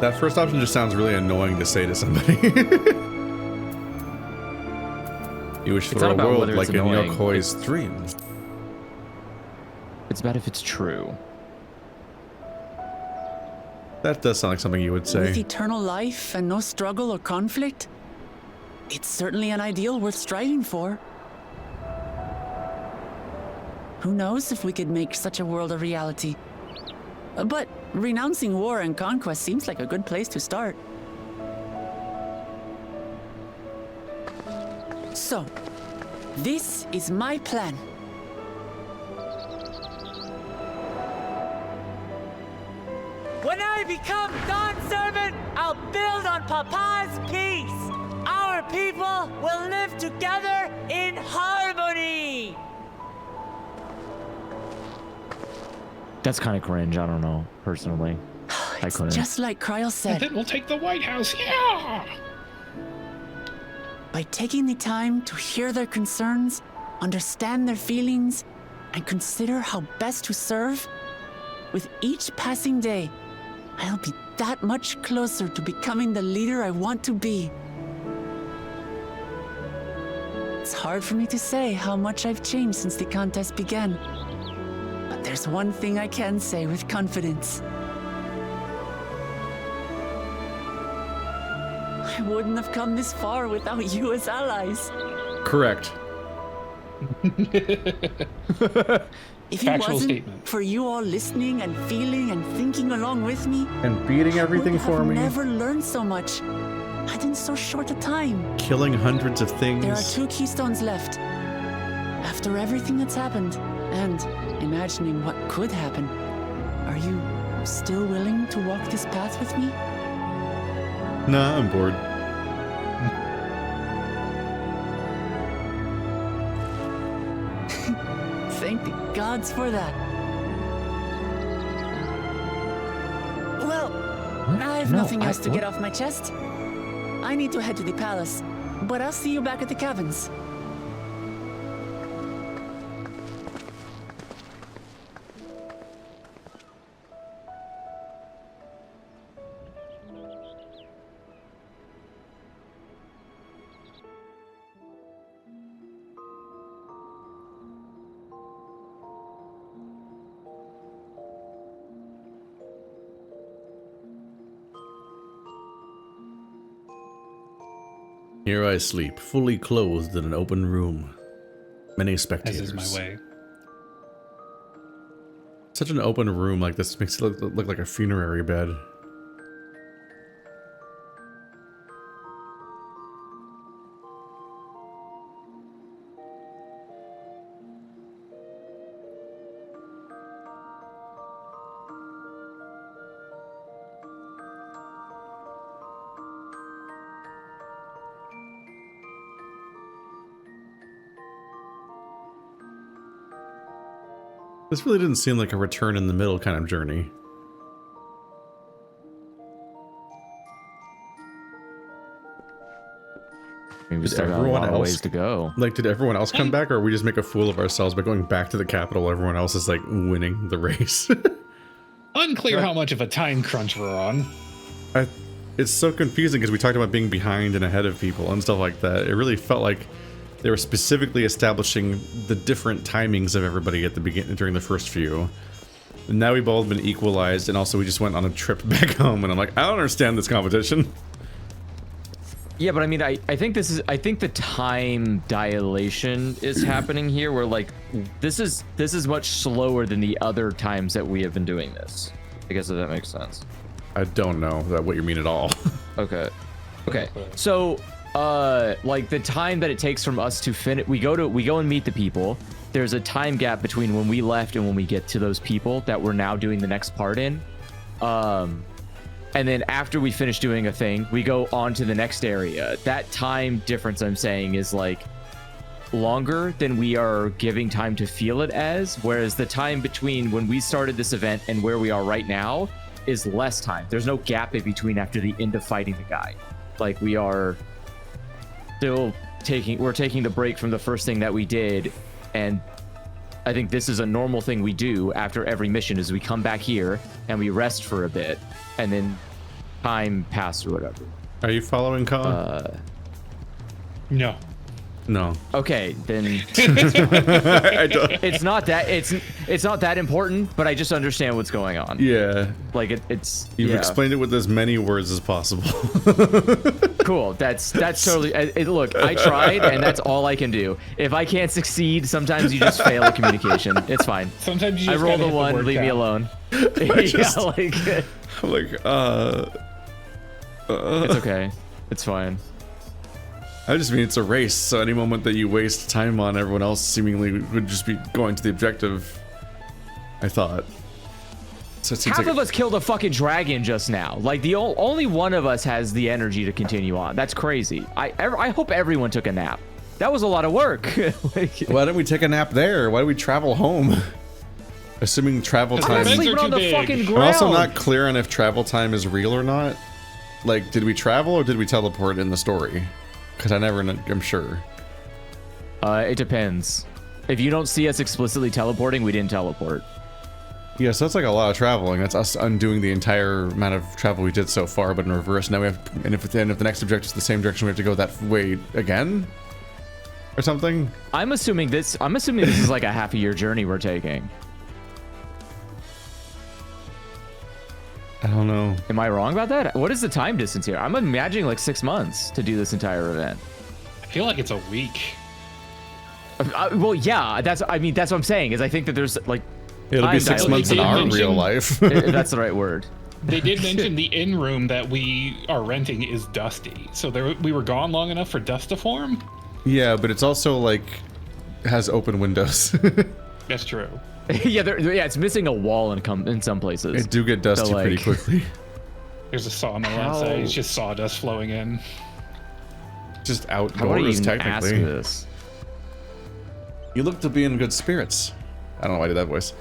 That first option just sounds really annoying to say to somebody. You wish for a world like in Yokoi's dreams. It's about if it's true. That does sound like something you would say. With eternal life and no struggle or conflict, it's certainly an ideal worth striving for. Who knows if we could make such a world a reality? But renouncing war and conquest seems like a good place to start. So, this is my plan. When I become Dawn's servant, I'll build on Papa's peace. Our people will live together in harmony. That's kind of cringe. I don't know, personally. It's just like Kryl said. And then we'll take the White House. Yeah! By taking the time to hear their concerns, understand their feelings, and consider how best to serve, with each passing day, I'll be that much closer to becoming the leader I want to be. It's hard for me to say how much I've changed since the contest began. But there's one thing I can say with confidence. I wouldn't have come this far without you as allies. Correct. If it wasn't for you all listening and feeling and thinking along with me, and beating everything for me, I never learned so much, and in so short a time. Killing hundreds of things. There are 2 keystones left. After everything that's happened, and imagining what could happen, are you still willing to walk this path with me? Nah, I'm bored. Thank the gods for that. Well, I have nothing else to get off my chest. I need to head to the palace, but I'll see you back at the caverns. Here I sleep, fully clothed in an open room. Many spectators. As is my way. Such an open room like this makes it look like a funerary bed. This really didn't seem like a return in the middle kind of journey. Maybe did everyone else ways to go? Like, did everyone else come back, or we just make a fool of ourselves by going back to the capital? Everyone else is like winning the race. Unclear how much of a time crunch we're on. It's so confusing because we talked about being behind and ahead of people and stuff like that. It really felt like they were specifically establishing the different timings of everybody at the beginning during the first few. And now we've all been equalized, and also we just went on a trip back home, and I'm like, I don't understand this competition. Yeah, but I mean, I think this is, I think the time dilation is happening here, where like this is much slower than the other times that we have been doing this. I guess if that makes sense. I don't know what you mean at all. Okay. So like the time that it takes from us to finish, we go and meet the people. There's a time gap between when we left and when we get to those people that we're now doing the next part in. And then after we finish doing a thing, we go on to the next area. That time difference, I'm saying, is like longer than we are giving time to feel it as, whereas the time between when we started this event and where we are right now is less time. There's no gap in between after the end of fighting the guy. Like, we are still taking the break from the first thing that we did, and I think this is a normal thing we do after every mission, is we come back here and we rest for a bit, and then time passed or whatever. Are you following, Colin? No. No. Okay, then I don't. it's not that important, but I just understand what's going on. Yeah. Like it's You've explained it with as many words as possible. Cool. That's totally. Look, I tried, and that's all I can do. If I can't succeed, sometimes you just fail at communication. It's fine. Sometimes you I just rolled gotta a hit the 1. Leave me count. alone. I'm like, It's okay. It's fine. I just mean it's a race, so any moment that you waste time on everyone else seemingly would just be going to the objective, I thought. So it seems Half like of us killed a fucking dragon just now. Like, the only one of us has the energy to continue on. That's crazy. I hope everyone took a nap. That was a lot of work. Why didn't we take a nap there? Why did we travel home? Assuming travel time... I'm sleeping on the fucking ground. I'm also not clear on if travel time is real or not. Like, did we travel or did we teleport in the story? Because I'm sure. It depends. If you don't see us explicitly teleporting, we didn't teleport. Yeah, so that's like a lot of traveling. That's us undoing the entire amount of travel we did so far, but in reverse. Now we have, and if the next objective is the same direction, we have to go that way again, or something. I'm assuming this is like a half-a-year journey we're taking. I don't know. Am I wrong about that? What is the time distance here? I'm imagining like 6 months to do this entire event. I feel like it's a week. Well, yeah, that's what I'm saying, is I think that there's like... It'll be 6 months in our real life. That's the right word. They did mention the inn room that we are renting is dusty. So we were gone long enough for dust to form? Yeah, but it's also like, has open windows. That's true. yeah, it's missing a wall in some places. It do get dusty So, like, pretty quickly. There's a sawmill outside. It's just sawdust flowing in. Just How do I outdoors, even ask technically. this? You look to be in good spirits. I don't know why I did that voice.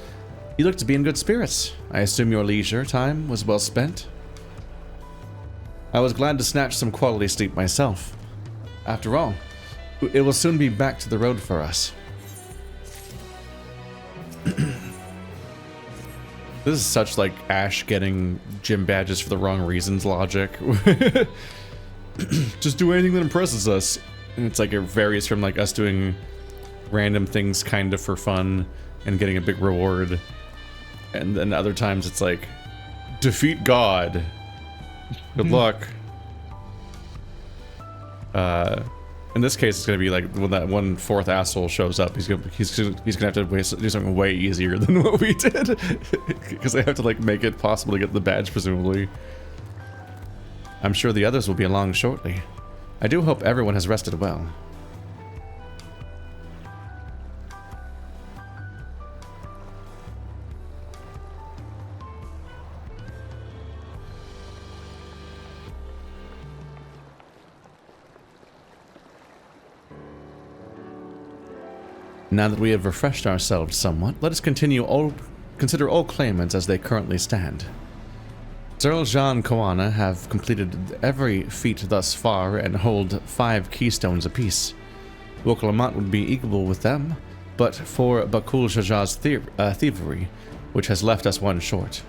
You look to be in good spirits. I assume your leisure time was well spent. I was glad to snatch some quality sleep myself. After all, it will soon be back to the road for us. This is such like Ash getting gym badges for the wrong reasons logic. Just do anything that impresses us. And it's like it varies from like us doing random things kind of for fun and getting a big reward. And then other times it's like, defeat God. Good luck. In this case, it's gonna be like when that 1/4 asshole shows up, he's gonna have to do something way easier than what we did, because they have to like make it possible to get the badge, presumably. I'm sure the others will be along shortly. I do hope everyone has rested well. Now that we have refreshed ourselves somewhat, let us consider all claimants as they currently stand. Zerlja and Koana have completed every feat thus far and hold 5 keystones apiece. Worqor would be equal with them, but for Bakul Shajah's thievery, which has left us 1 short.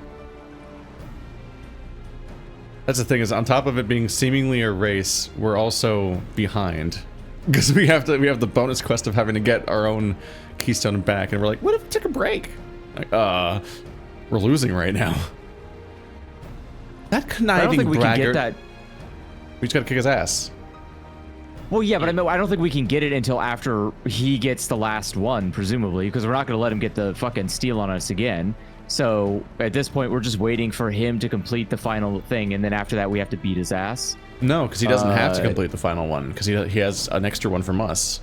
That's the thing, is on top of it being seemingly a race, we're also behind. Because we have the bonus quest of having to get our own keystone back, and we're like, what if we took a break? Like, we're losing right now. That conniving I don't think we can braggart. get that. We just gotta kick his ass. Well, yeah, but I don't think we can get it until after he gets the last one, presumably, because we're not going to let him get the fucking steal on us again. So at this point, we're just waiting for him to complete the final thing, and then after that, we have to beat his ass. No, because he doesn't have to complete the final one, because he has an extra one from us.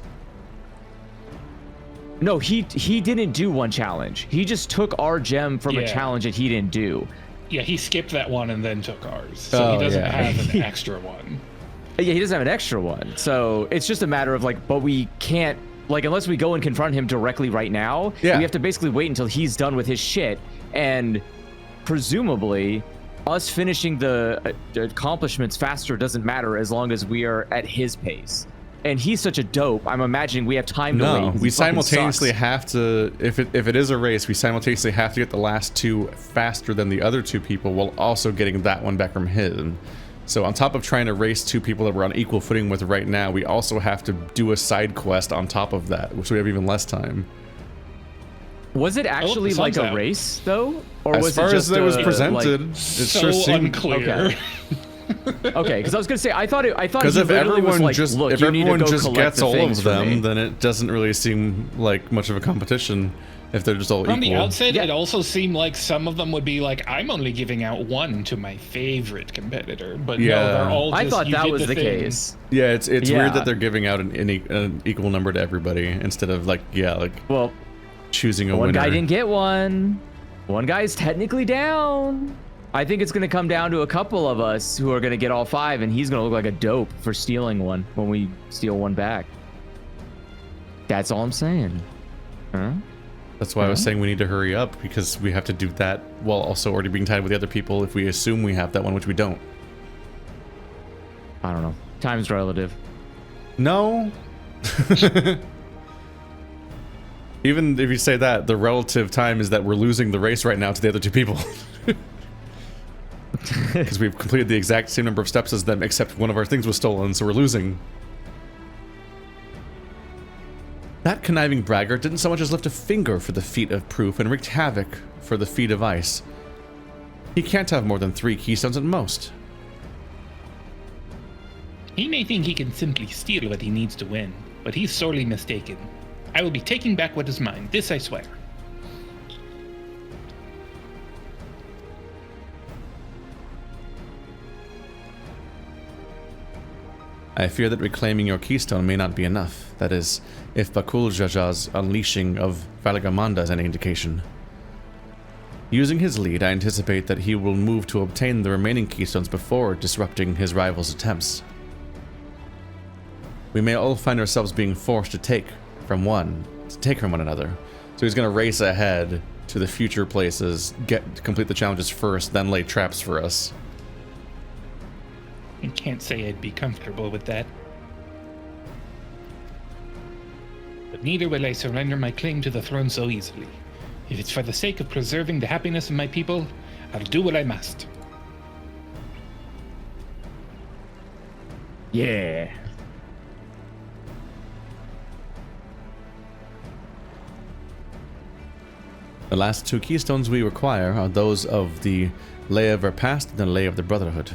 No, he didn't do 1 challenge. He just took our gem from a challenge that he didn't do. Yeah, he skipped that one and then took ours. So he doesn't have an extra one. Yeah, he doesn't have an extra one. So it's just a matter of like, but we can't, like, unless we go and confront him directly right now, we have to basically wait until he's done with his shit. And presumably, us finishing the accomplishments faster doesn't matter as long as we are at his pace. and he's such a dope. I'm imagining we have time to wait. No, we simultaneously have to. If it is a race, we simultaneously have to get the last two faster than the other two people, while also getting that one back from him. So on top of trying to race two people that we're on equal footing with right now, we also have to do a side quest on top of that, which we have even less time. Was it actually like a race though, or as was far it just as it was like, presented? It sure seemed unclear. Okay, because I was gonna say I thought because if everyone like, just look, if you need to everyone go just collect gets the all things of for me. them, then it doesn't really seem like much of a competition if they're just all From equal. the outset, it also seemed like some of them would be like, I'm only giving out one to my favorite competitor, but no, they're all just, I thought you that did was the thing. case. Yeah, it's weird that they're giving out an equal number to everybody instead of like well, choosing a one winner. guy didn't get one. One guy's technically down. I think it's gonna come down to a couple of us who are gonna get all 5, and he's gonna look like a dope for stealing one when we steal one back. That's all I'm saying. Huh? That's why I was saying we need to hurry up, because we have to do that while also already being tied with the other people if we assume we have that one, which we don't. I don't know. Time's relative. No. Even if you say that, the relative time is that we're losing the race right now to the other two people. Because we've completed the exact same number of steps as them, except one of our things was stolen, so we're losing. That conniving braggart didn't so much as lift a finger for the feat of proof and wreaked havoc for the feat of ice. He can't have more than 3 keystones at most. He may think he can simply steal what he needs to win, but he's sorely mistaken. I will be taking back what is mine, this I swear. I fear that reclaiming your keystone may not be enough. That is, if Bakul Jaja's unleashing of Valigarmanda is any indication. Using his lead, I anticipate that he will move to obtain the remaining keystones before disrupting his rival's attempts. We may all find ourselves being forced to take from one another. So he's going to race ahead to the future places, complete the challenges first, then lay traps for us. I can't say I'd be comfortable with that. But neither will I surrender my claim to the throne so easily. If it's for the sake of preserving the happiness of my people, I'll do what I must. Yeah. The last 2 keystones we require are those of the Lay of Repast and the Lay of the Brotherhood.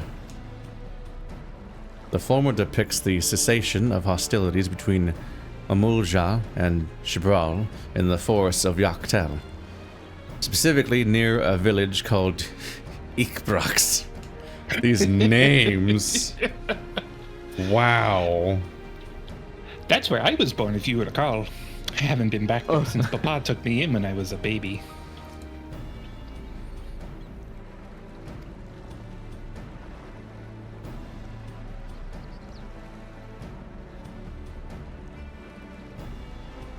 The former depicts the cessation of hostilities between Amulja and Shibral in the forests of Yak T'el, specifically near a village called Ikbrax. These names. Wow. That's where I was born, if you recall. I haven't been back there since Papa took me in when I was a baby.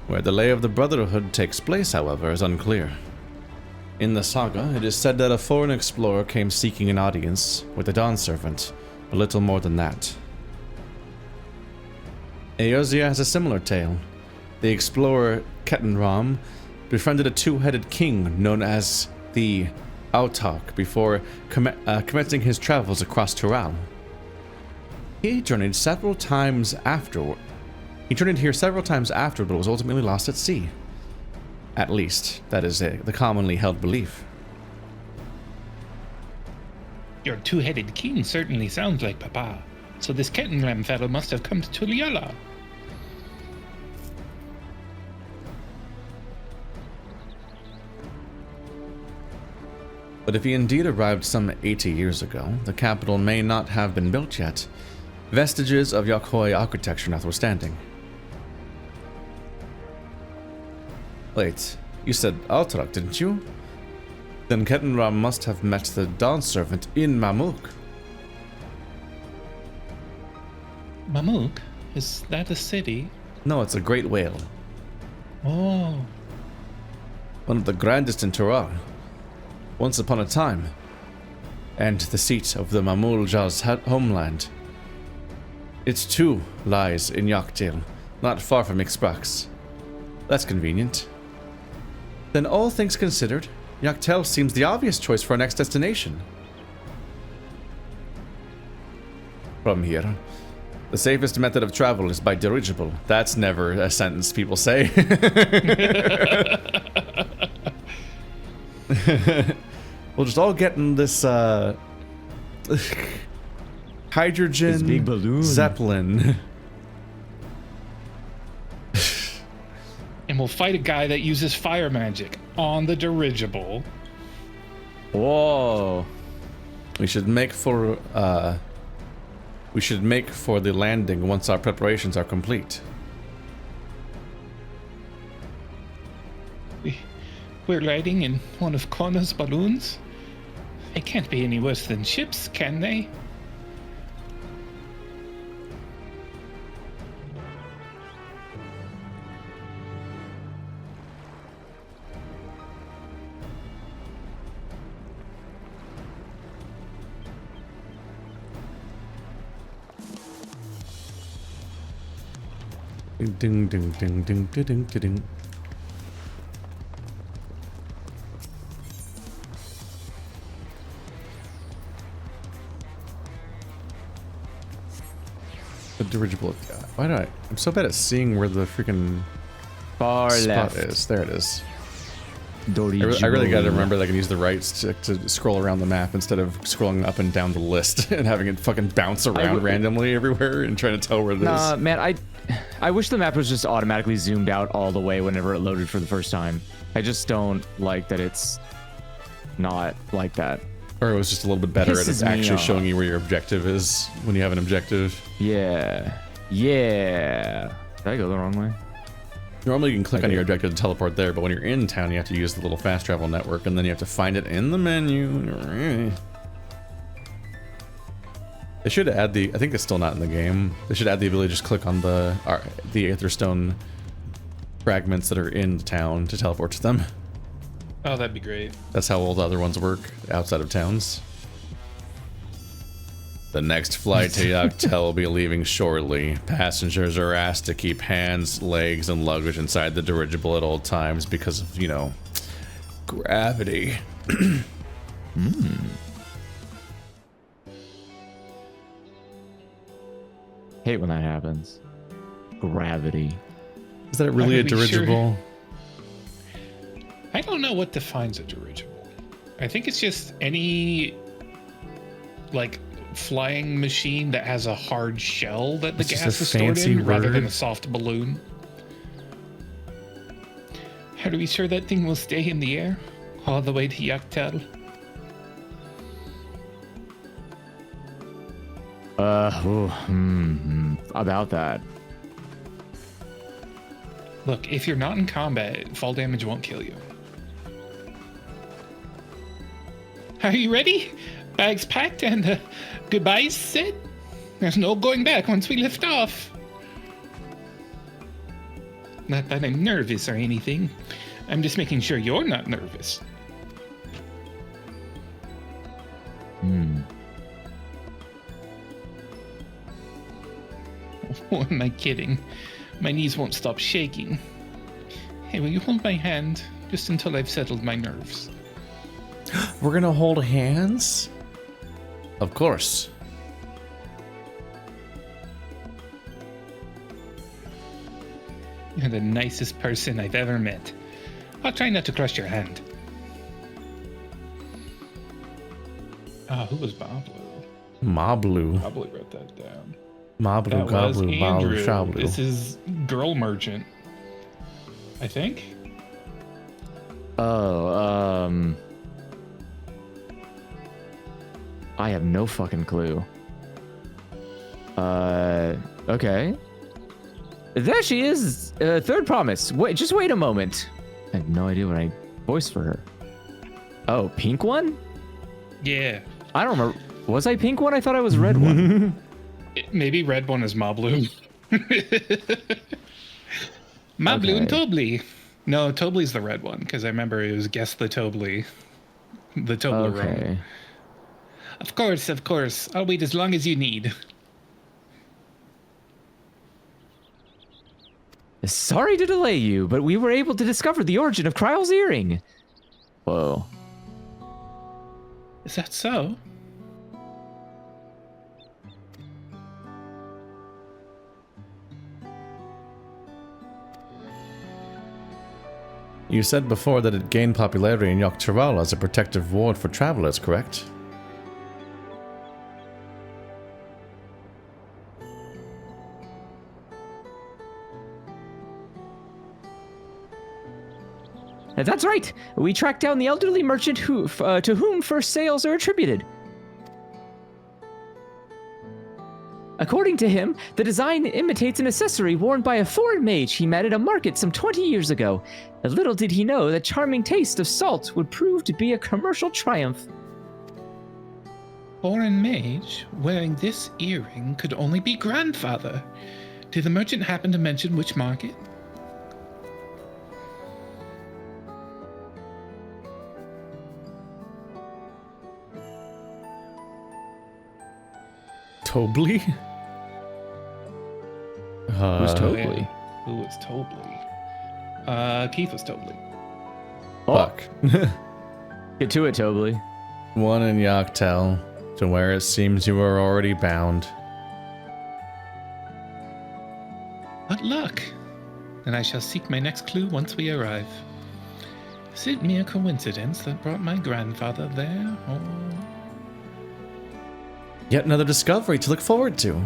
Where the Lay of the Brotherhood takes place, however, is unclear. In the saga, it is said that a foreign explorer came seeking an audience with the Dawn Servant, but little more than that. Eorzea has a similar tale. The explorer Kettenram befriended a 2-headed king known as the Autarch before commencing his travels across Tural. He journeyed here several times afterward, but was ultimately lost at sea. At least, that is the commonly held belief. Your 2-headed king certainly sounds like Papa. So this Kettenram fellow must have come to Tuliyollal. But if he indeed arrived some 80 years ago, the capital may not have been built yet, vestiges of Yakhoi architecture notwithstanding. Wait, you said Altrak, didn't you? Then Kettenram must have met the Dawn Servant in Mamuk. Mamuk? Is that a city? No, it's a great whale. Oh. One of the grandest in Tural. Once upon a time. And the seat of the Mamulja's homeland. Its too lies in Yak T'el, not far from Ixbrax. That's convenient. Then all things considered, Yak T'el seems the obvious choice for our next destination. From here, the safest method of travel is by dirigible. That's never a sentence people say. We'll just all get in this hydrogen this big balloon zeppelin. And we'll fight a guy that uses fire magic on the dirigible. Whoa. We should make for the landing once our preparations are complete. We're riding in one of Konna's balloons? They can't be any worse than ships, can they? Ding ding ding ding ding ding ding. The dirigible. Why do I'm so bad at seeing where the freaking far spot left is. There it is. I really got to remember that I can use the rights to scroll around the map instead of scrolling up and down the list and having it fucking bounce around randomly everywhere and trying to tell where it is. Man, I wish the map was just automatically zoomed out all the way whenever it loaded for the first time. I just don't like that it's not like that. Or it was just a little bit better at actually showing you where your objective is when you have an objective. Yeah. Yeah. Did I go the wrong way? Normally you can click on your objective to teleport there, but when you're in town you have to use the little fast travel network and then you have to find it in the menu. They should add the, I think it's still not in the game, they should add the ability to just click on the Aetherstone fragments that are in town to teleport to them. Oh, that'd be great. That's how all the other ones work outside of towns. The next flight to Yak T'el will be leaving shortly. Passengers are asked to keep hands, legs, and luggage inside the dirigible at all times because of, you know, gravity. Hate when that happens. Gravity. Is that really a dirigible? Sure? I don't know what defines a dirigible. I think it's just any, like, flying machine that has a hard shell that the gas is stored in rather than a soft balloon. How do we sure that thing will stay in the air all the way to Yak T'el? About that. Look, if you're not in combat, fall damage won't kill you. Are you ready? Bags packed and goodbyes said? There's no going back once we lift off. Not that I'm nervous or anything. I'm just making sure you're not nervous. Oh, am I kidding? My knees won't stop shaking. Hey, will you hold my hand just until I've settled my nerves? We're gonna hold hands? Of course. You're the nicest person I've ever met. I'll try not to crush your hand. Who was Bablu? Mablu. Probably wrote that down. Mablu, That was Gablu, Andrew. Balu, Shablu. This is Girl Merchant, I think. I have no fucking clue. Okay. There she is. Third promise. Wait, just wait a moment. I have no idea what I voiced for her. Oh, pink one? Yeah. I don't remember. Was I pink one? I thought I was red one. Maybe red one is Mablu. Mablu and Tobli. No, Tobli's the red one, because I remember it was Guess the Tobli. The Toblerone. Okay. Of course. I'll wait as long as you need. Sorry to delay you, but we were able to discover the origin of Kryle's earring. Whoa. Is that so? You said before that it gained popularity in Yak T'el as a protective ward for travelers, correct? That's right. We tracked down the elderly merchant to whom first sales are attributed. According to him, the design imitates an accessory worn by a foreign mage he met at a market some 20 years ago. Little did he know that charming taste of salt would prove to be a commercial triumph. Foreign mage wearing this earring could only be grandfather. Did the merchant happen to mention which market? Tobly? Who's Tobly? Who was Tobly? Keith was Tobly. Fuck. Get to it, Tobly. One in Yak T'el, to where it seems you are already bound. What luck! And I shall seek my next clue once we arrive. Is it mere coincidence that brought my grandfather there, or... Yet another discovery to look forward to.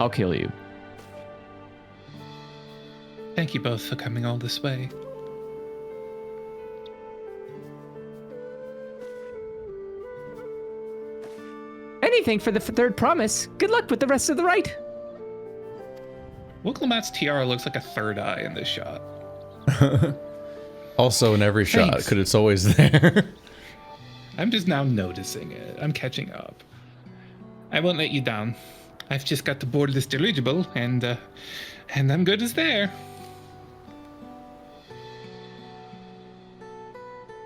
I'll kill you. Thank you both for coming all this way. Anything for the third promise. Good luck with the rest of the rite. Wooklamat's tiara looks like a third eye in this shot. Also in every shot, because it's always there. I'm just now noticing it. I'm catching up. I won't let you down. I've just got to board this dirigible, and I'm good as there.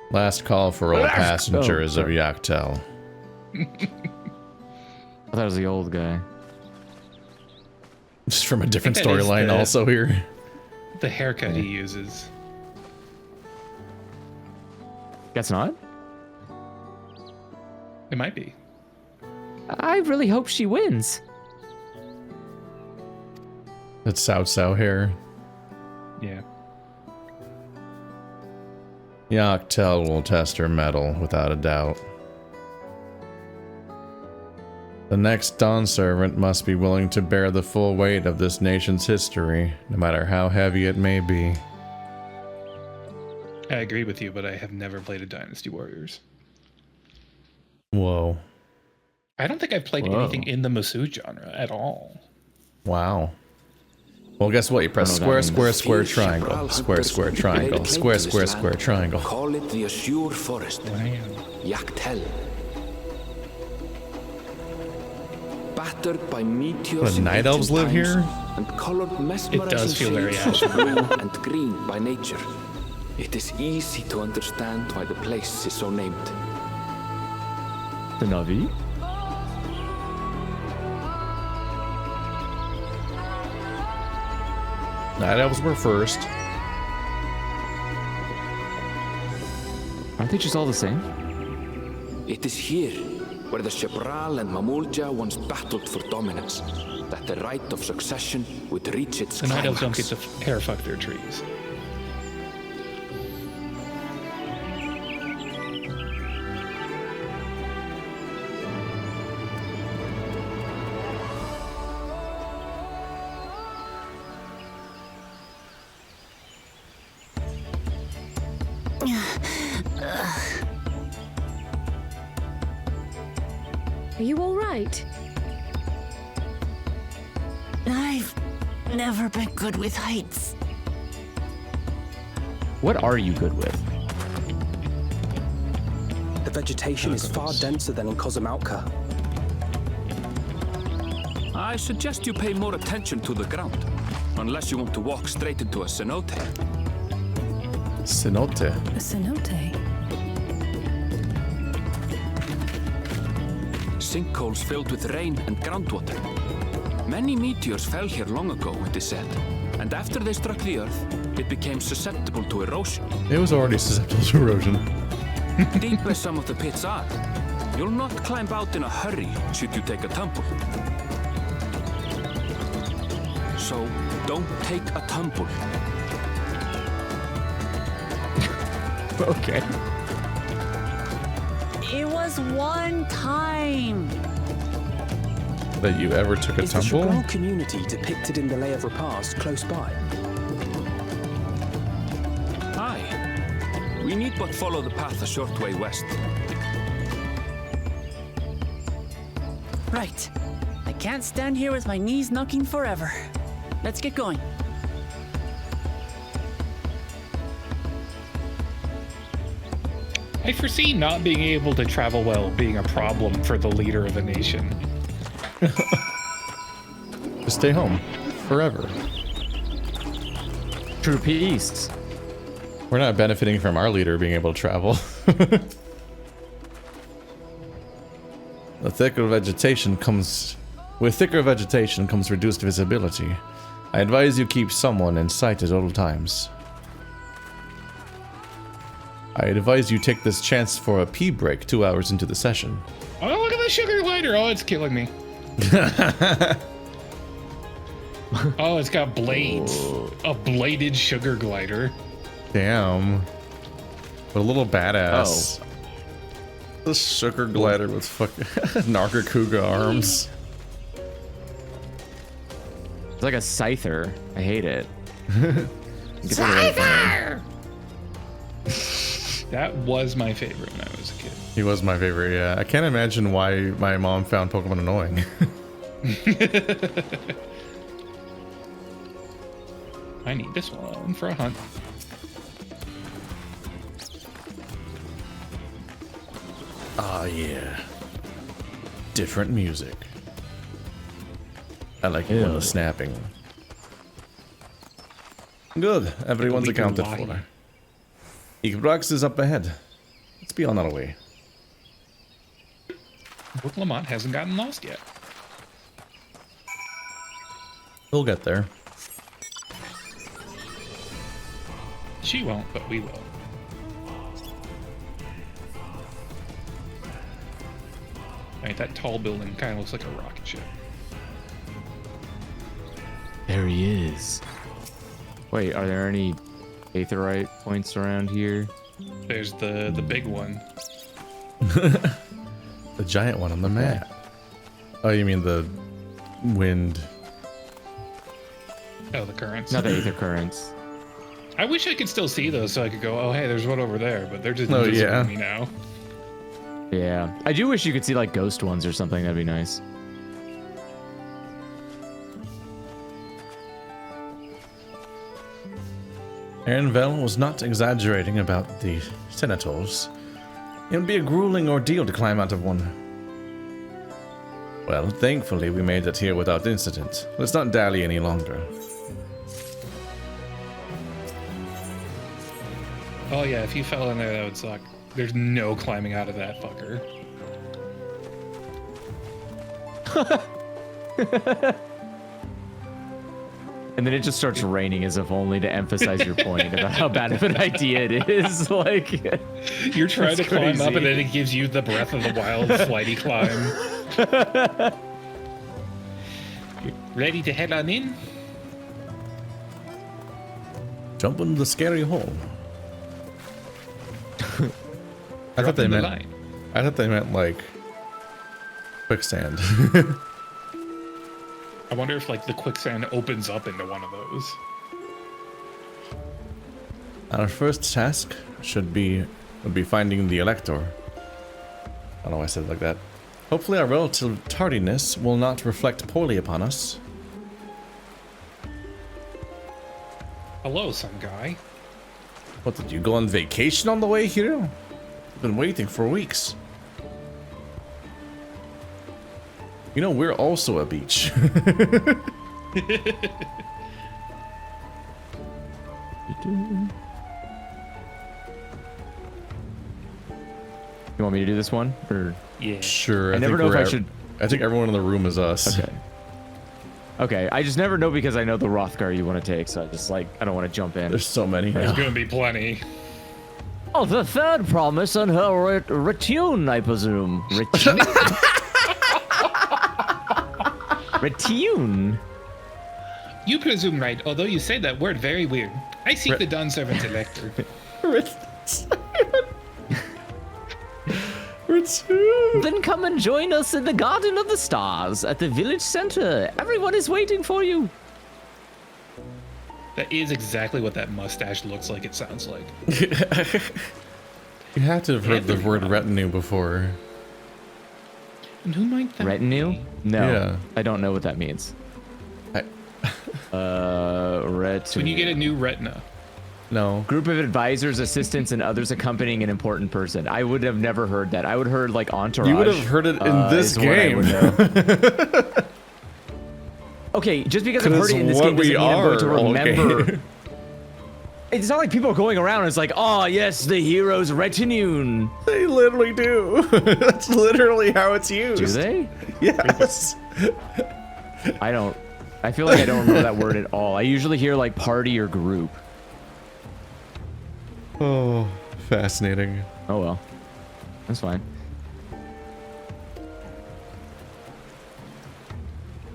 Last call for all passengers of Yak T'el. I thought it was the old guy. Just from a different storyline also here. The haircut he uses. Guess not? It might be. I really hope she wins. That's Sao hair. Yeah. Yak T'el will test her mettle, without a doubt. The next Dawn Servant must be willing to bear the full weight of this nation's history, no matter how heavy it may be. I agree with you, but I have never played a Dynasty Warriors. Whoa. I don't think I've played anything in the Masu genre at all. Wow. Well, guess what? You press square, triangle. Square, triangle. Square, triangle. Call it the Azure Forest. Yak T'el. Battered by meteors. The night elves live here? And colored it does feel very ashy. Blue and green by nature. It is easy to understand why the place is so named. The Navi? Night elves were first. Aren't they just all the same? It is here where the Shebral and Mamulja once battled for dominance, that the right of succession would reach its The night elves don't climax. get to hair fuck their trees. Are you all right? I've never been good with heights. What are you good with? The vegetation is far denser than in Kozamautka. I suggest you pay more attention to the ground, unless you want to walk straight into a cenote. Cenote? A cenote? sinkholes filled with rain and groundwater. Many meteors fell here long ago, it is said, and after they struck the Earth, it became susceptible to erosion. It was already susceptible to erosion. Deep as some of the pits are, you'll not climb out in a hurry should you take a tumble. So, don't take a tumble. Okay. It was one time. That you ever took a Is tumble? the Worgor community depicted in the Lay of Repast close by? Aye. We need but follow the path a short way west. Right. I can't stand here with my knees knocking forever. Let's get going. I foresee not being able to travel well being a problem for the leader of a nation. Just stay home. Forever. True peace. We're not benefiting from our leader being able to travel. With thicker vegetation comes reduced visibility. I advise you keep someone in sight at all times. I advise you take this chance for a pee break 2 hours into the session. Oh, look at the sugar glider. Oh, it's killing me. Oh, it's got blades. A bladed sugar glider. Damn. What a little badass. Oh. The sugar glider with fucking Nargacuga arms. It's like a scyther. I hate it. Scyther! That was my favorite when I was a kid. He was my favorite, yeah. I can't imagine why my mom found Pokemon annoying. I need this one for a hunt. Ah, yeah. Different music. I like it when the snapping. Good. Everyone's accounted for. Igrax is up ahead. Let's be on our way. Brook Lamont hasn't gotten lost yet. We'll get there. She won't, but we will. Alright, that tall building kind of looks like a rocket ship. There he is. Wait, are there any aetherite points around here? There's the big one. The giant one on the map. Oh, you mean the wind? Oh, the currents. Not the aether currents. I wish I could still see those so I could go, oh, hey, there's one over there, but they're just oh, invisible yeah. to me now. Yeah. I do wish you could see like ghost ones or something. That'd be nice. Ernvel was not exaggerating about the senators. It would be a grueling ordeal to climb out of one. Well, thankfully we made it here without incident. Let's not dally any longer. Oh yeah, if you fell in there, that would suck. There's no climbing out of that fucker. And then it just starts raining as if only to emphasize your point about how bad of an idea it is. Like, you're trying to climb up and then it gives you the Breath of the Wild flighty climb. Ready to head on in? Jump into the scary hole. I thought they meant like quicksand. I wonder if like the quicksand opens up into one of those. Our first task would be finding the Elector. I don't know why I said it like that. Hopefully our relative tardiness will not reflect poorly upon us. Hello, some guy. What, did you go on vacation on the way here? I've been waiting for weeks. You know, we're also a beach. You want me to do this one? Or Yeah. Sure. I never know if I should. I think everyone in the room is us. Okay. Okay, I just never know because I know the Hrothgar you want to take, so I just like I don't want to jump in. There's so many. There's gonna be plenty. Oh, the third promise on her retune, I presume. Retune? You presume right, although you say that word very weird. I seek the Dawn Servant's elector. Then come and join us in the Garden of the Stars at the village center. Everyone is waiting for you. That is exactly what that mustache looks like. It sounds like. You have to have heard the word retinue before. And who might that retinue? be? No, Yeah. I don't know what that means. Retinue. When you get a new retina. No. Group of advisors, assistants, and others accompanying an important person. I would have never heard that. I would have heard like entourage. You would have heard it in this game. Okay, just because I've heard it in this game doesn't mean I'm going to remember. It's not like people are going around and it's like, oh yes, the hero's retinue. They literally do. That's literally how it's used. Do they? Yes. I feel like I don't remember that word at all. I usually hear like party or group. Oh, fascinating. Oh well, that's fine.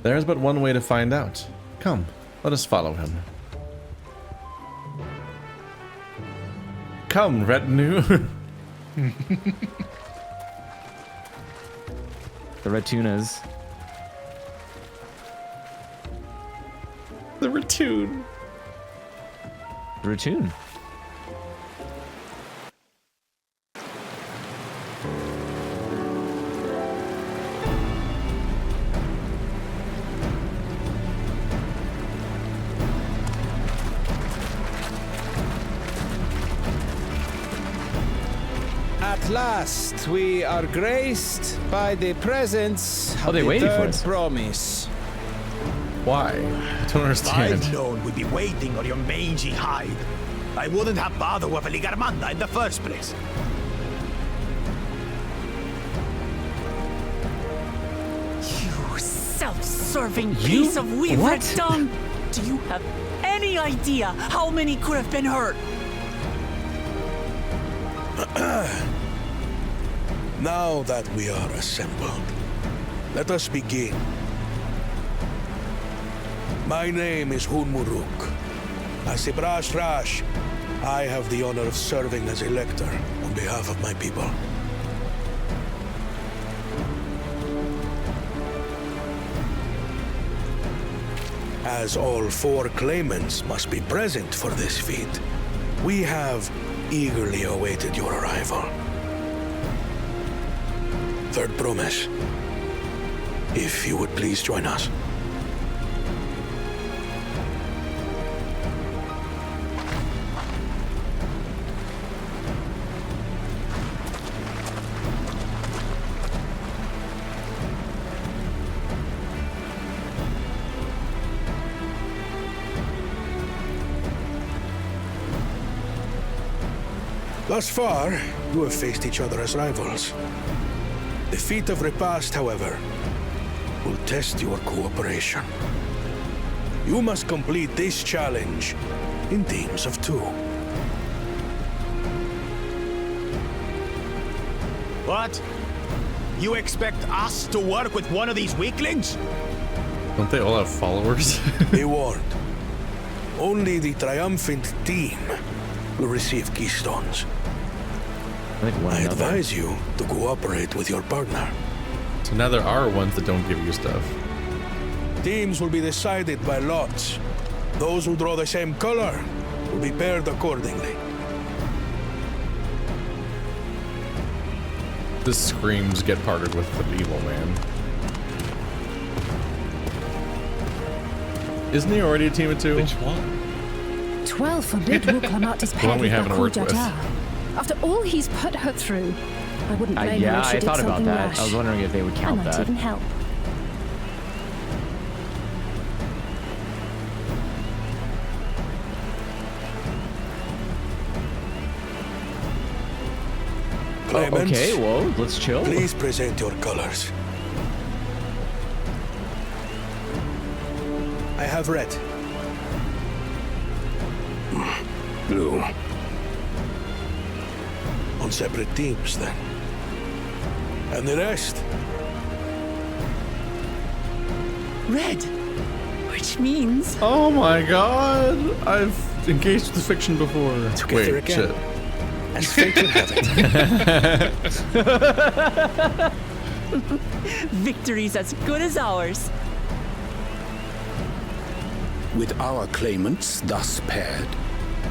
There's but one way to find out. Come, let us follow him. Come, retinue. The retunas. The retune. The retune. At last, we are graced by the presence of they the waiting for third us? promise. Why? I don't understand. I've known we'd be waiting on your mangy hide. I wouldn't have bothered with Valigarmanda in the first place. You self-serving piece of weaver what? dung! Do you have any idea how many could have been hurt? Now that we are assembled, let us begin. My name is Hunmuruk. As Ibrash Rash, I have the honor of serving as elector on behalf of my people. As all four claimants must be present for this feat, we have eagerly awaited your arrival. Third promise. If you would please join us. Thus far, you have faced each other as rivals. The feat of Repast, however, will test your cooperation. You must complete this challenge in teams of 2. What? You expect us to work with one of these weaklings? Don't they all have followers? Be warned. Only the triumphant team will receive keystones. I advise you to cooperate with your partner. So now there are ones that don't give you stuff. Teams will be decided by lots. Those who draw the same color will be paired accordingly. The screams get partnered with the evil man. Isn't he already a team of 2? Which one? 12 forbid Worgor Lar Dor's The paired one we with haven't worked with. After all he's put her through, I wouldn't blame her Yeah, if she I did thought about something that. rash. I was wondering if they would I count might that. even help. claimants. Okay, whoa, let's chill. Please present your colors. I have red. Blue. On separate teams, then. And the rest? Red. Which means... Oh my god! I've engaged with fiction before. Together Wait, again. shit. And fate will have it. Victory's as good as ours. With our claimants thus paired,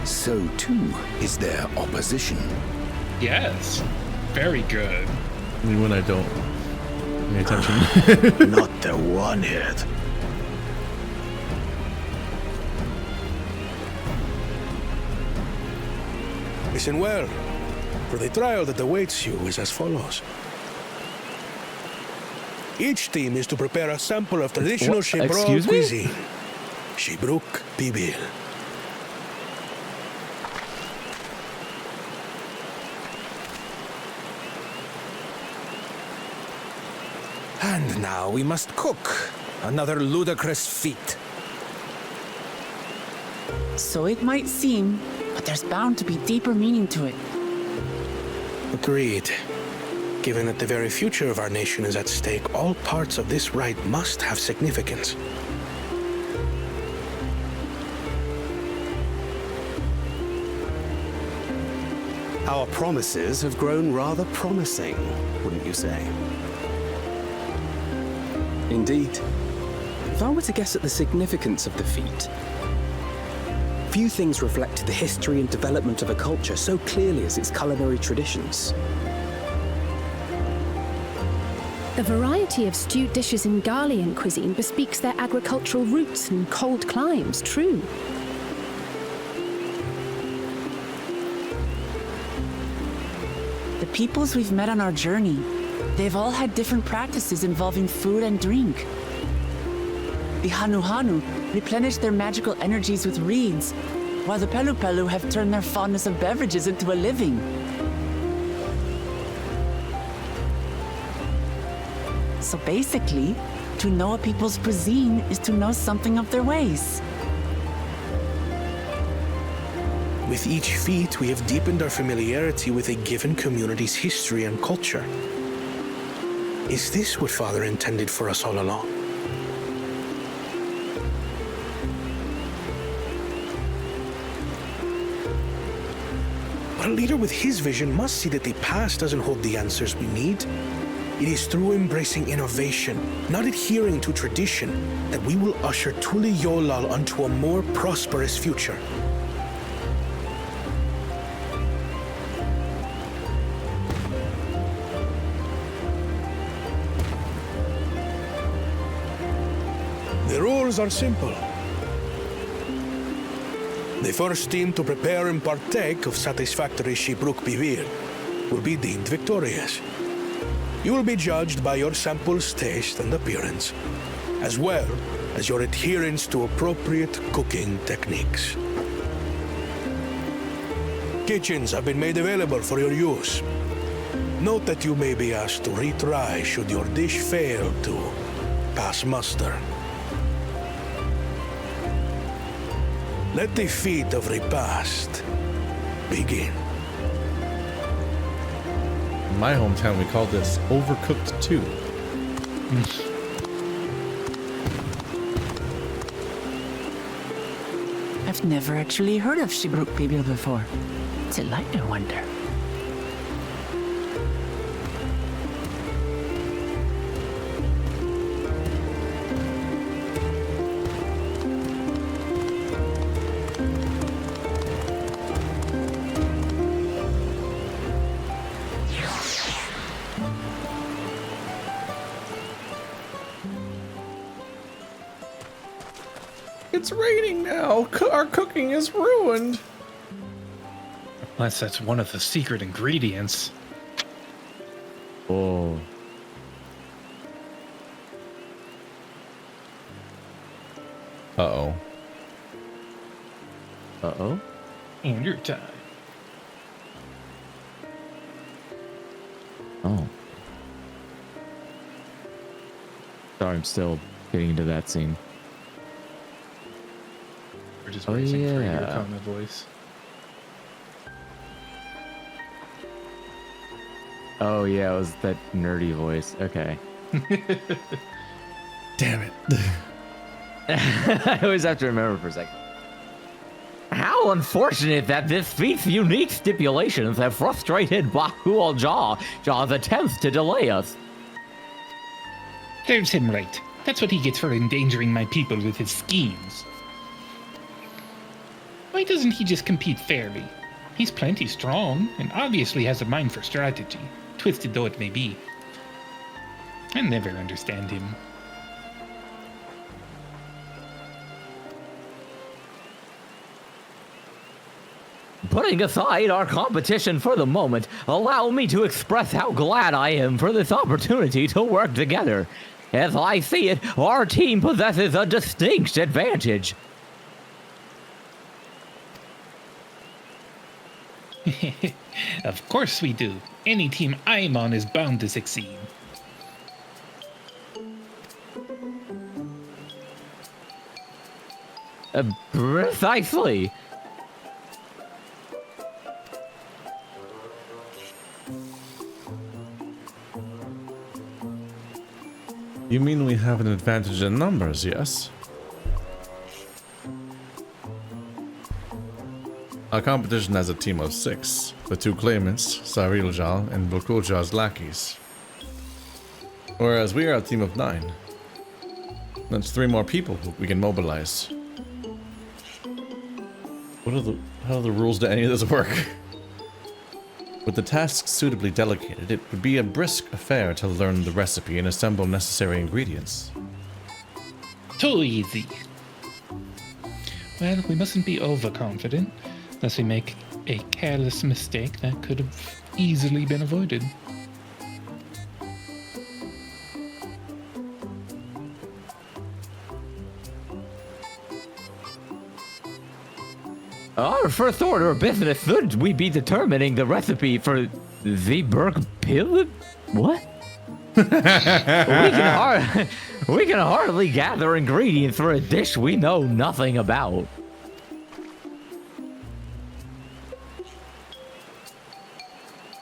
so too is their opposition. Yes. Very good. Only when I don't pay attention. Not the one hit. Listen well, for the trial that awaits you is as follows. Each team is to prepare a sample of traditional Shebrok cuisine. Shebrok Bibil. And now we must cook. Another ludicrous feat. So it might seem, but there's bound to be deeper meaning to it. Agreed. Given that the very future of our nation is at stake, all parts of this rite must have significance. Our promises have grown rather promising, wouldn't you say? Indeed. If I were to guess at the significance of the feat, few things reflect the history and development of a culture so clearly as its culinary traditions. The variety of stewed dishes in Garlean cuisine bespeaks their agricultural roots and cold climes, true. The peoples we've met on our journey, they've all had different practices involving food and drink. The Hanu replenish their magical energies with reeds, while the Pelu have turned their fondness of beverages into a living. So basically, to know a people's cuisine is to know something of their ways. With each feat, we have deepened our familiarity with a given community's history and culture. Is this what Father intended for us all along? But a leader with his vision must see that the past doesn't hold the answers we need. It is through embracing innovation, not adhering to tradition, that we will usher Tuliyollal onto a more prosperous future. The rules are simple. The first team to prepare and partake of satisfactory Shebrok Bivir will be deemed victorious. You will be judged by your sample's taste and appearance, as well as your adherence to appropriate cooking techniques. Kitchens have been made available for your use. Note that you may be asked to retry should your dish fail to pass muster. Let the feat of repast begin. In my hometown, we called this Overcooked 2. I've never actually heard of Shebrok Bibil before. It's a lighter wonder. It's raining now. Our cooking is ruined. Unless that's one of the secret ingredients. Oh. Uh-oh. Uh-oh? On your time. Sorry, I'm still getting into that scene. We're just waiting for your common voice. Oh yeah, it was that nerdy voice. Okay. Damn it. I always have to remember for a second. How unfortunate that this feat's unique stipulations have frustrated Worgor Lar the 10th to delay us. There's him right. That's what he gets for endangering my people with his schemes. Why doesn't he just compete fairly? He's plenty strong, and obviously has a mind for strategy, twisted though it may be. I never understand him. Putting aside our competition for the moment, allow me to express how glad I am for this opportunity to work together. As I see it, our team possesses a distinct advantage. Of course we do. Any team I'm on is bound to succeed. Precisely. You mean we have an advantage in numbers, yes? Our competition has a team of 6, the 2 claimants, Tuliyollal and Worqor's lackeys. Whereas we are a team of 9. That's 3 more people we can mobilize. How do the rules to any of this work? With the tasks suitably delegated, it would be a brisk affair to learn the recipe and assemble necessary ingredients. Too easy. Well, we mustn't be overconfident, lest we make a careless mistake that could have easily been avoided. Our first order of business should we be determining the recipe for the Berg Pill? What? we can hardly gather ingredients for a dish we know nothing about.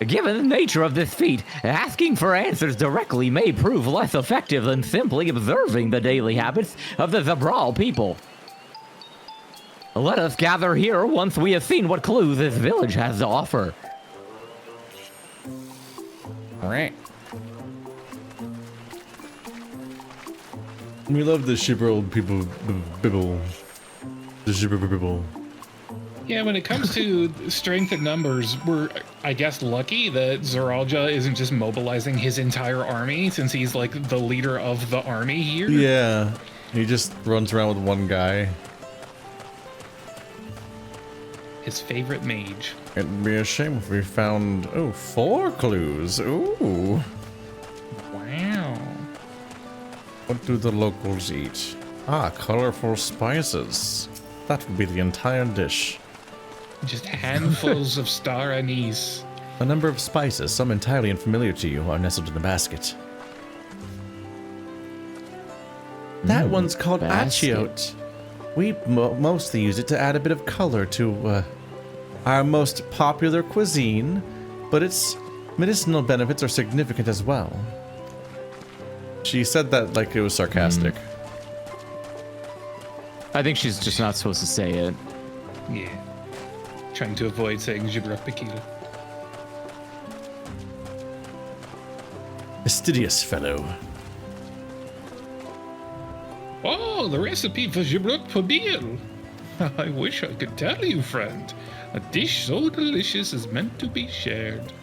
Given the nature of this feat, asking for answers directly may prove less effective than simply observing the daily habits of the Umbral people. Let us gather here once we have seen what clues this village has to offer. We love the shipper people bibble. The shipper bibble. Yeah, when it comes to strength and numbers, we're, I guess, lucky that Zoralja isn't just mobilizing his entire army, since he's like the leader of the army here. Yeah, he just runs around with one guy. His favorite mage. It'd be a shame if we found, 4 clues. Ooh. Wow. What do the locals eat? Ah, colorful spices. That would be the entire dish. Just handfuls of star anise. A number of spices, some entirely unfamiliar to you, are nestled in a basket. That one's called achiote. We mostly use it to add a bit of color to our most popular cuisine, but its medicinal benefits are significant as well. She said that like it was sarcastic. I think she's just not supposed to say it. Yeah. Trying to avoid saying Gibrapikil. Fastidious fellow. Oh, the recipe for Gibrok Pabil. I wish I could tell you, friend. A dish so delicious is meant to be shared.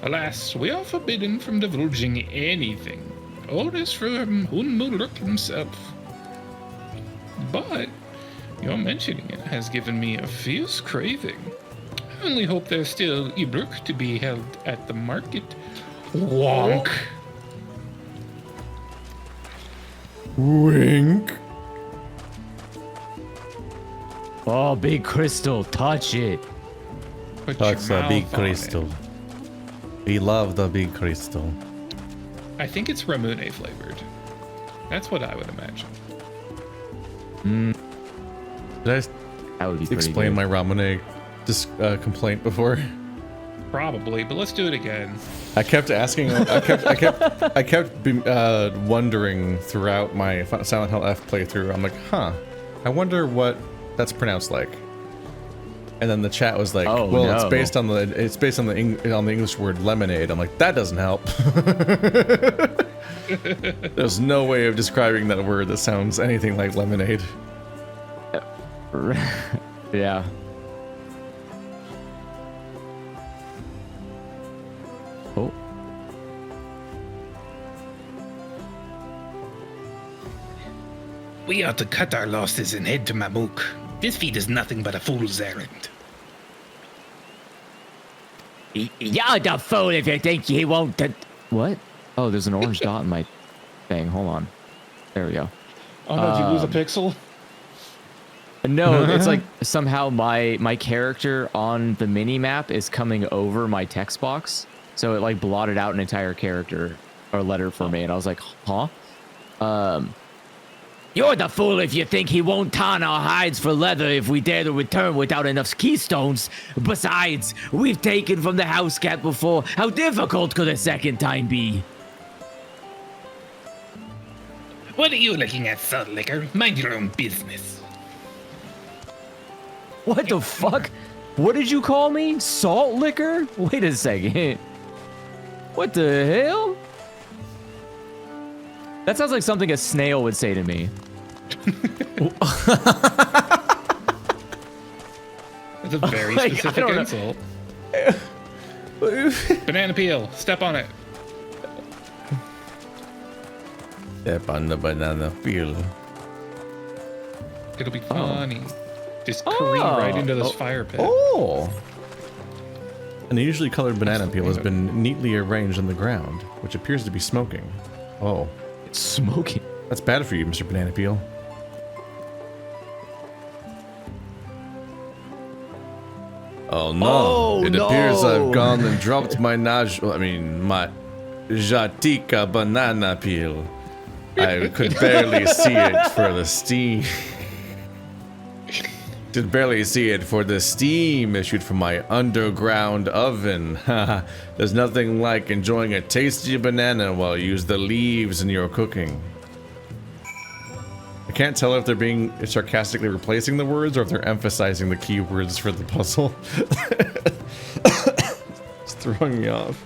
Alas, we are forbidden from divulging anything. All this from Unmuluk himself. But your mentioning it has given me a fierce craving. I only hope there's still Ibruk to be held at the market. Wonk. Wink. Oh, big crystal, touch it. Touch the big crystal. We love the big crystal. I think it's Ramune flavored. That's what I would imagine. Did I explain my ramen complaint before? Probably, but let's do it again. I kept asking. I kept wondering throughout my Silent Hill F playthrough. I'm like, huh? I wonder what that's pronounced like. And then the chat was like, oh, well, no. it's based on the English word lemonade. I'm like, that doesn't help. There's no way of describing that word that sounds anything like lemonade. Yeah. Oh. We ought to cut our losses and head to Mamuk. This feat is nothing but a fool's errand. You're the fool if you think he won't. What? Oh, there's an orange dot in my thing. Hold on. There we go. Oh no, did you lose a pixel? No, it's like somehow my character on the mini map is coming over my text box, so it like blotted out an entire character or letter for me, and I was like, huh? You're the fool if you think he won't tan our hides for leather if we dare to return without enough keystones. Besides, we've taken from the house cat before. How difficult could a second time be? What are you looking at, Salt Liquor? Mind your own business. What the fuck? What did you call me? Salt liquor? Wait a second. What the hell? That sounds like something a snail would say to me. That's a very specific insult. Banana peel. Step on it. Step on the banana peel. It'll be funny. Just careen right into this fire pit. Oh! An unusually colored banana peel has been neatly arranged on the ground, which appears to be smoking. Oh. It's smoking? That's bad for you, Mr. Banana Peel. Oh no! It appears I've gone and dropped my my Jatika banana peel. I could barely see it for the steam. Could barely see it for the steam issued from my underground oven. There's nothing like enjoying a tasty banana while you use the leaves in your cooking. I can't tell if they're being sarcastically replacing the words or if they're emphasizing the key words for the puzzle. It's throwing me off.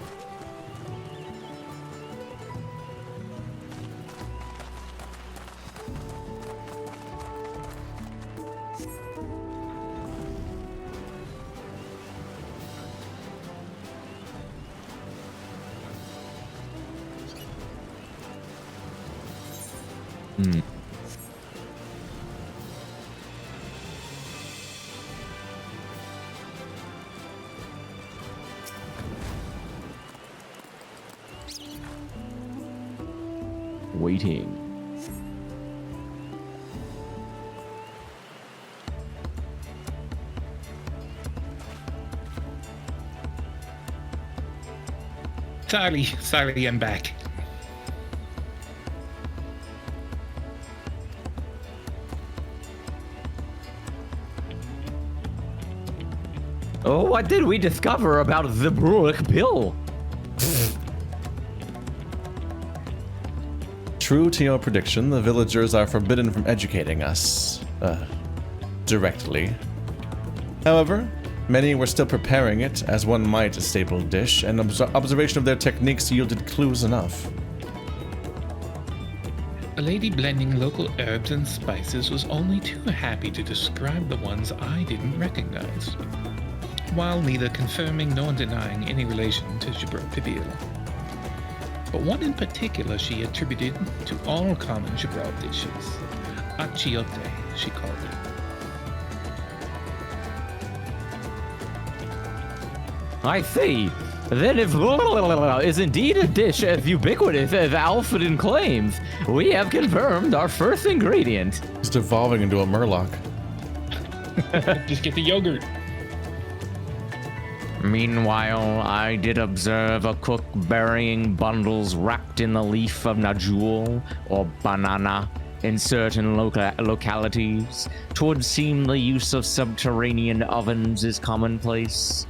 Waiting. Sorry, I'm back. Oh, what did we discover about the Brooke Bill? True to your prediction, the villagers are forbidden from educating us, directly. However, many were still preparing it, as one might a staple dish, and observation of their techniques yielded clues enough. A lady blending local herbs and spices was only too happy to describe the ones I didn't recognize, while neither confirming nor denying any relation to Jabro Pibil. But one in particular she attributed to all common Jabral dishes. Achiote, she called it. I see. Then if is indeed a dish as ubiquitous as Alfred claims, we have confirmed our first ingredient. It's evolving into a Murloc. Just get the yogurt. Meanwhile, I did observe a cook burying bundles wrapped in the leaf of najul or banana in certain localities. Twould seem the use of subterranean ovens is commonplace.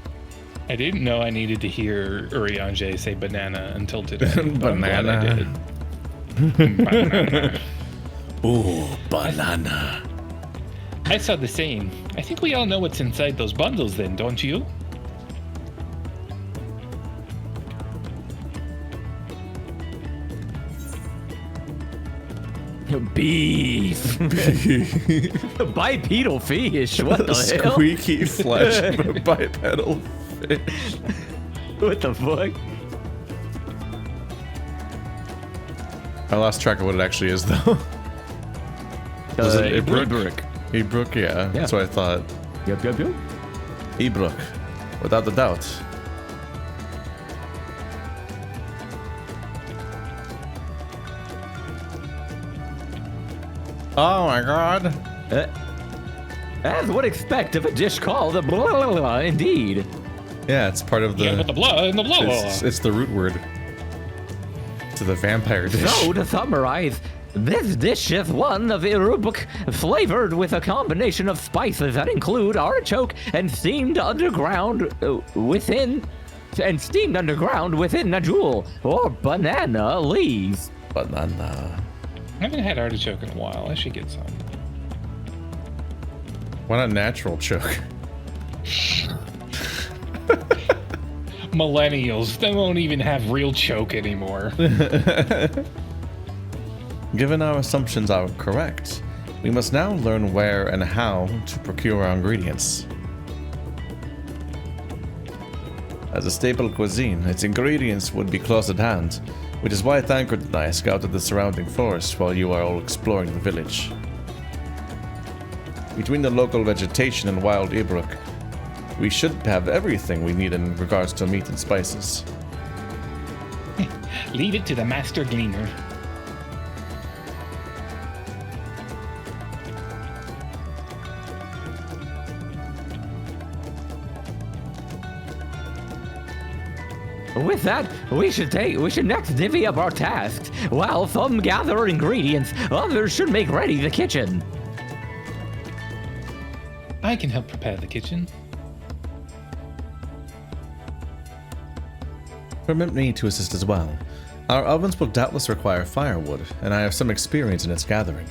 I didn't know I needed to hear Urianger say banana until today. Banana. I did. Banana. Ooh, banana. I saw the same. I think we all know what's inside those bundles then, don't you? Beef. Bipedal fish. What the hell? Squeaky flesh of a bipedal fish. What the fuck? I lost track of what it actually is, though. Was it Ibrook? Ibrook, yeah. That's what I thought. Yep. Ibrook, without a doubt. Oh my god. As would expect of a dish called a blah, blah, blah, indeed. Yeah, it's part of the... Yeah, with the blah and the blah. It's the root word to the vampire dish. So, to summarize, this dish is one of Irubuk flavored with a combination of spices that include artichoke and steamed underground within Najul or banana leaves. Banana. I haven't had artichoke in a while. I should get some. Why not natural choke? Millennials, they won't even have real choke anymore. Given our assumptions are correct, we must now learn where and how to procure our ingredients. As a staple cuisine, its ingredients would be close at hand, which is why Thancred and I scouted the surrounding forest while you are all exploring the village. Between the local vegetation and wild Ibrook, we should have everything we need in regards to meat and spices. Leave it to the master gleaner. With that, we should next divvy up our tasks. While some gather ingredients, others should make ready the kitchen. I can help prepare the kitchen. Permit me to assist as well. Our ovens will doubtless require firewood, and I have some experience in its gathering.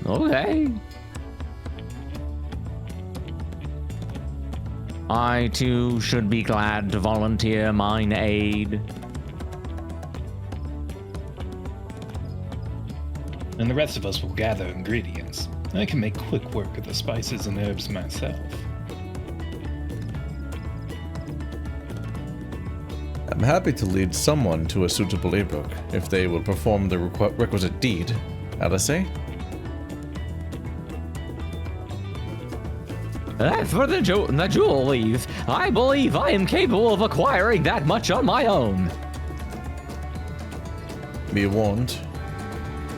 Okay. I too should be glad to volunteer mine aid. And the rest of us will gather ingredients. I can make quick work of the spices and herbs myself. I'm happy to lead someone to a suitable Ibrook, if they will perform the requisite deed. Alice? As for the jewel leaves, I believe I am capable of acquiring that much on my own. Be warned.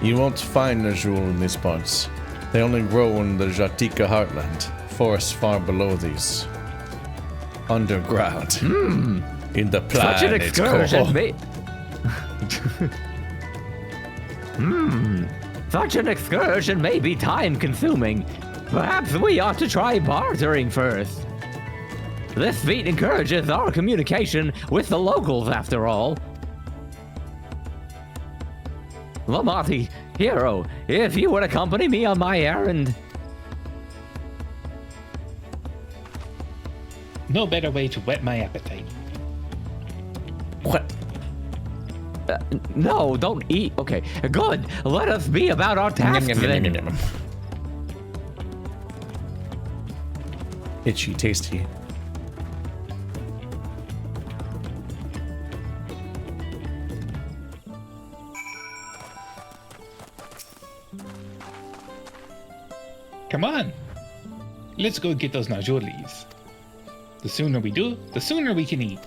You won't find a jewel in these parts. They only grow in the Jatika heartland, forests far below these. Underground. In the planet Such an excursion may... Such an excursion may be time-consuming. Perhaps we ought to try bartering first. This feat encourages our communication with the locals, after all. Lamati, hero, if you would accompany me on my errand. No better way to whet my appetite. What? No, don't eat. Okay, good. Let us be about our task then. Itchy, tasty. Come on. Let's go get those najolis. The sooner we do, the sooner we can eat.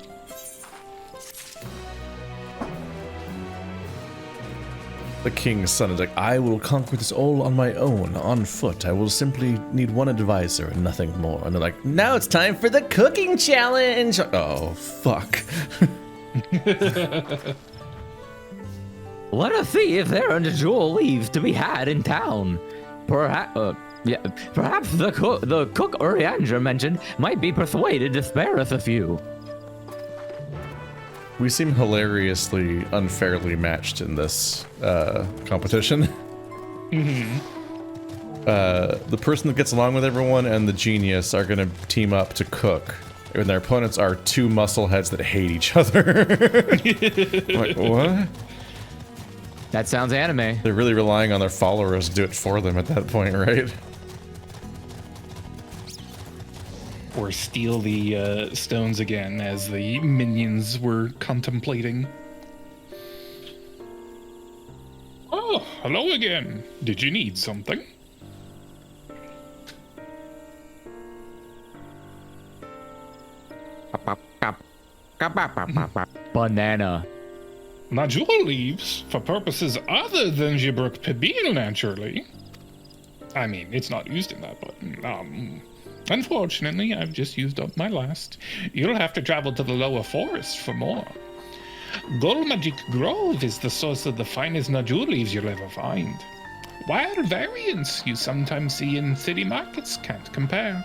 The king's son is like, I will conquer this all on my own, on foot. I will simply need one advisor and nothing more. And they're like, now it's time for the cooking challenge. Oh, fuck. Let us see if there are jewel leaves to be had in town. Perhaps the cook Uriandra mentioned might be persuaded to spare us a few. We seem hilariously unfairly matched in this competition. The person that gets along with everyone and the genius are going to team up to cook. And their opponents are two muscleheads that hate each other. Like, what? That sounds anime. They're really relying on their followers to do it for them at that point, right? Or steal the stones again, as the minions were contemplating. Oh, hello again. Did you need something? Banana. Najul leaves for purposes other than Jibruk Pibil, naturally. I mean, it's not used in that, but unfortunately, I've just used up my last. You'll have to travel to the lower forest for more. Golmagic Grove is the source of the finest Najul leaves you'll ever find. Wild variants you sometimes see in city markets can't compare.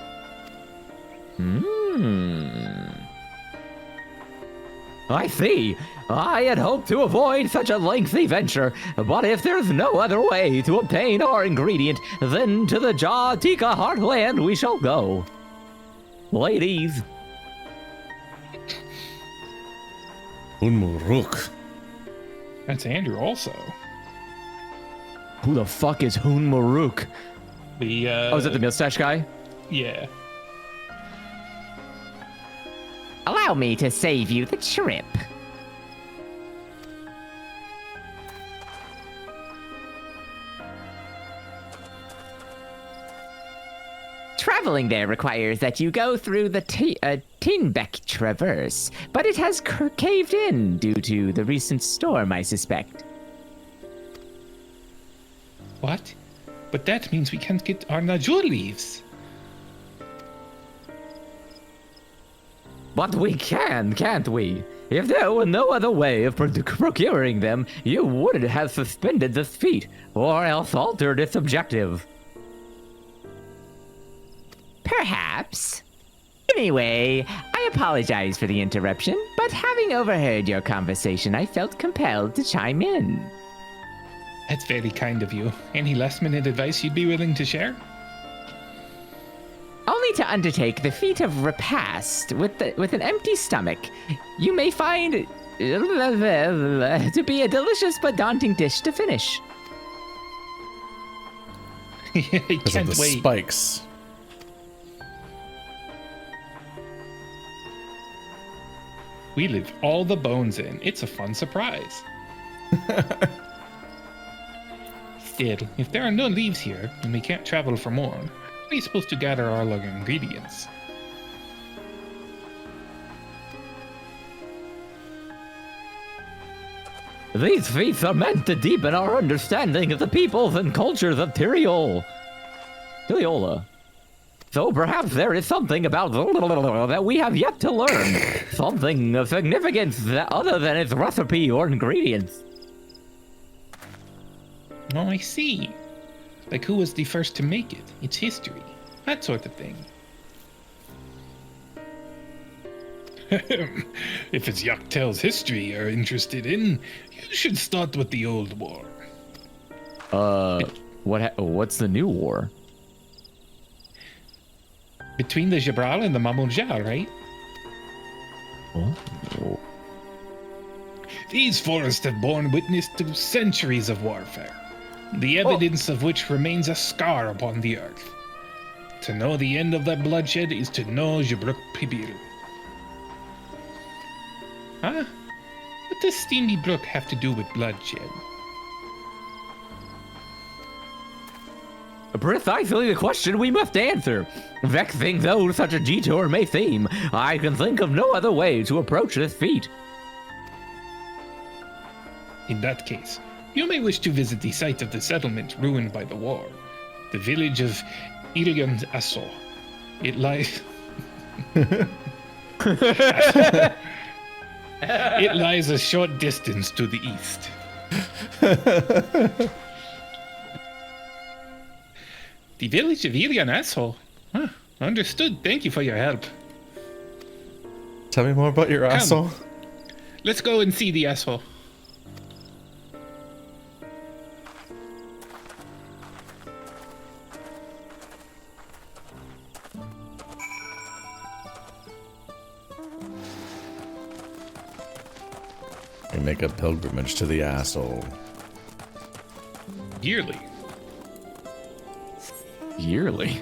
I see. I had hoped to avoid such a lengthy venture, but if there's no other way to obtain our ingredient, then to the Jatika heartland we shall go. Ladies. Hunmuruk. That's Andrew also. Who the fuck is Hunmuruk? Oh, is that the mustache guy? Yeah. Allow me to save you the trip. Traveling there requires that you go through the Tinbeck Traverse, but it has caved in due to the recent storm, I suspect. What? But that means we can't get our Najul leaves. But we can, can't we? If there were no other way of procuring them, you would have suspended this feat, or else altered its objective. Perhaps. Anyway, I apologize for the interruption, but having overheard your conversation, I felt compelled to chime in. That's very kind of you. Any last-minute advice you'd be willing to share? Only to undertake the feat of repast with an empty stomach. You may find to be a delicious but daunting dish to finish. I can't the wait. Spikes. We leave all the bones in. It's a fun surprise. Still, if there are no leaves here and we can't travel for more, how are we supposed to gather our ingredients? These feats are meant to deepen our understanding of the peoples and cultures of Tuliyollal. So perhaps there is something about that we have yet to learn. Something of significance that other than its recipe or ingredients. Oh, I see. Like who was the first to make it, its history, that sort of thing. If it's Yak T'el's history you're interested in, you should start with the old war. What's the new war? Between the Jabral and the Mamouja, right? Oh. These forests have borne witness to centuries of warfare, the evidence of which remains a scar upon the earth. To know the end of that bloodshed is to know Jibruk Pibil. Huh? What does Steamy Brook have to do with bloodshed? Precisely the question we must answer. Vexing though such a detour may seem, I can think of no other way to approach this feat. In that case, You may wish to visit the site of the settlement ruined by the war, the village of Ilian Asso. It lies... It lies a short distance to the east. The village of Ilian Asso? Huh, understood. Thank you for your help. Tell me more about your asshole. Let's go and see the asshole. We make a pilgrimage to the asshole. Yearly. Yearly?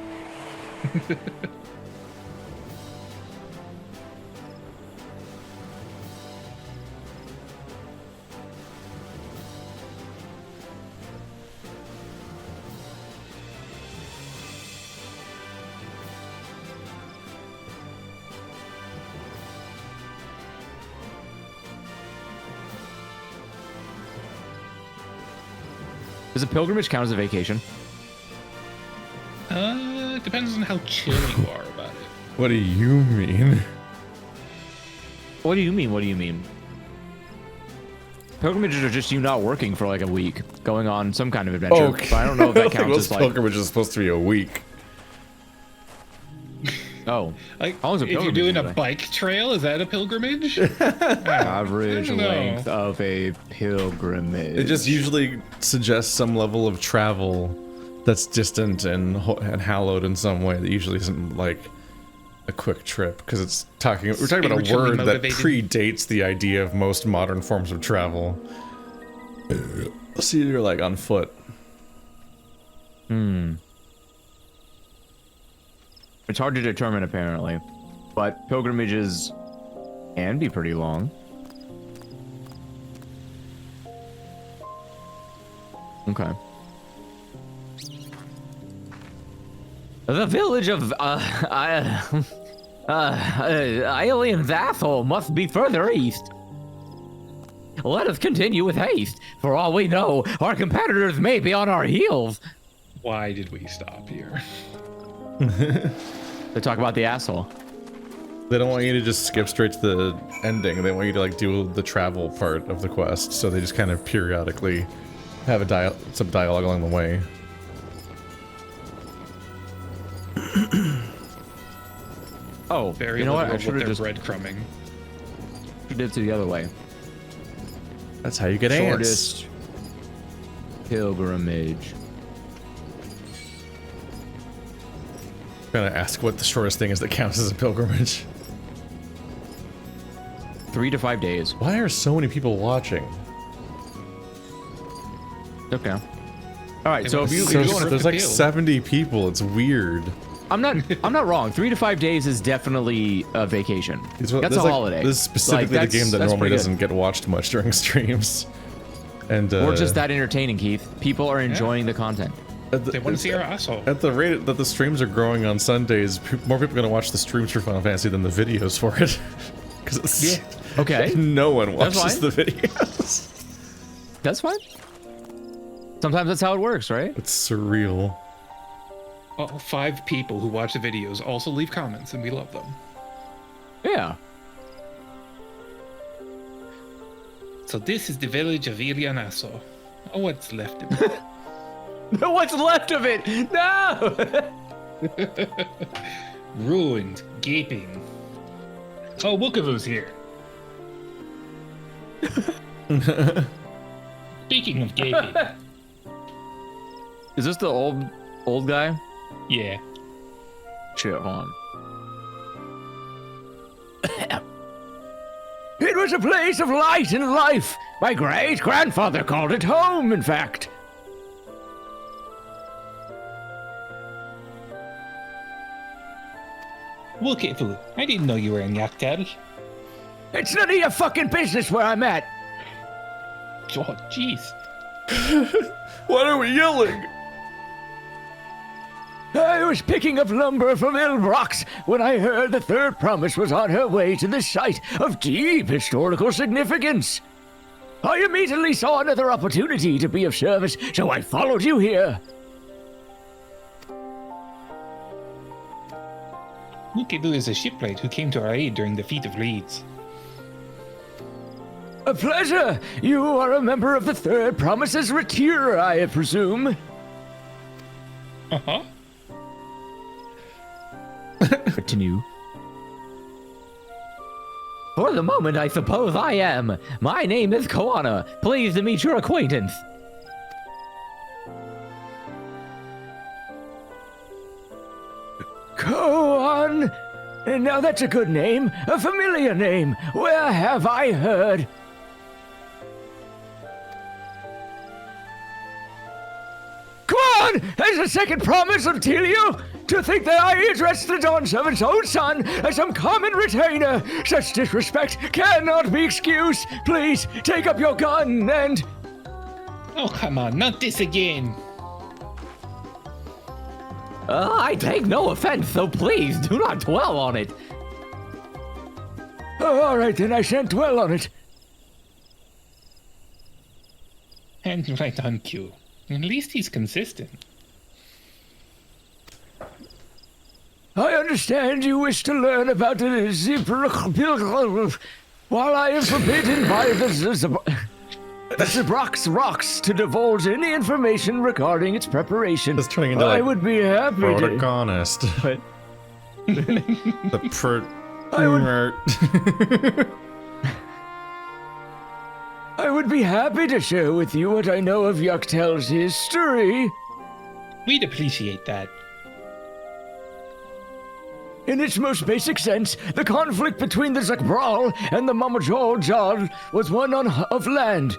Does a pilgrimage count as a vacation? It depends on how chill you are about it. What do you mean? What do you mean? What do you mean? Pilgrimages are just you not working for like a week, going on some kind of adventure. Okay. But I don't know if that counts as like... pilgrimage is supposed to be a week. Oh. Like, if you're doing a bike trail, is that a pilgrimage? Average length of a pilgrimage. It just usually suggests some level of travel that's distant and hallowed in some way that usually isn't like a quick trip, because we're talking about a word that predates the idea of most modern forms of travel. So you're like on foot. It's hard to determine apparently, but pilgrimages can be pretty long. Okay. The village of Ilian Asso must be further east. Let us continue with haste. For all we know, our competitors may be on our heels. Why did we stop here? They talk about the asshole. They don't want you to just skip straight to the ending. They want you to like do the travel part of the quest. So they just kind of periodically have some dialogue along the way. Oh, very you know what? I should should have just breadcrumbing. did it the other way. That's how you get shortest ants. Pilgrimage. I'm gonna ask what the shortest thing is that counts as a pilgrimage. 3 to 5 days. Why are so many people watching? Okay. All right. So if you there's like 70 people. It's weird. I'm not wrong. 3 to 5 days is definitely a vacation. That's a like, holiday. This is specifically like, the game that normally doesn't get watched much during streams. And or just that entertaining, Keith. People are enjoying the content. They want to see our asshole. At the rate that the streams are growing on Sundays, more people are gonna watch the streams for Final Fantasy than the videos for it. Because okay, no one watches the videos. That's fine. Sometimes that's how it works, right? It's surreal. All 5 people who watch the videos also leave comments, and we love them. Yeah. So this is the village of Ilian Asso. Oh, what's left of it? What's left of it? No! Ruined, gaping. Oh, Wookavu's here. Speaking of gaping. Is this the old guy? Yeah. Shit, hold on. It was a place of light and life. My great-grandfather called it home, in fact. Wookavu, I didn't know you were in Yak T'el. It's none of your fucking business where I'm at. Oh, jeez. Why are we yelling? I was picking up lumber from Ilbrox when I heard the third promise was on her way to the site of deep historical significance. I immediately saw another opportunity to be of service, so I followed you here. Mukidu is a shipwright who came to our aid during the Feat of Reeds. A pleasure. You are a member of the Third Promises Retire, I presume. Uh-huh. Continue. For the moment, I suppose I am. My name is Koana. Pleased to meet your acquaintance. Koan. Now that's a good name. A familiar name. Where have I heard? Koan has a second promise of Tilio. To think that I address the Dawn Servant's own son as some common retainer. Such disrespect cannot be excused. Please, take up your gun and... Oh, come on, not this again. I take no offense, so please do not dwell on it. All right, then I shan't dwell on it. And right on cue. At least he's consistent. I understand you wish to learn about the while I am forbidden by the Zabrox rocks to divulge any information regarding its preparation. It's turning into I would be happy to... honest. But... I would be happy to share with you what I know of Yak T'el's history. We'd appreciate that. In its most basic sense, the conflict between the Zakbral and the Mamojal was one of land.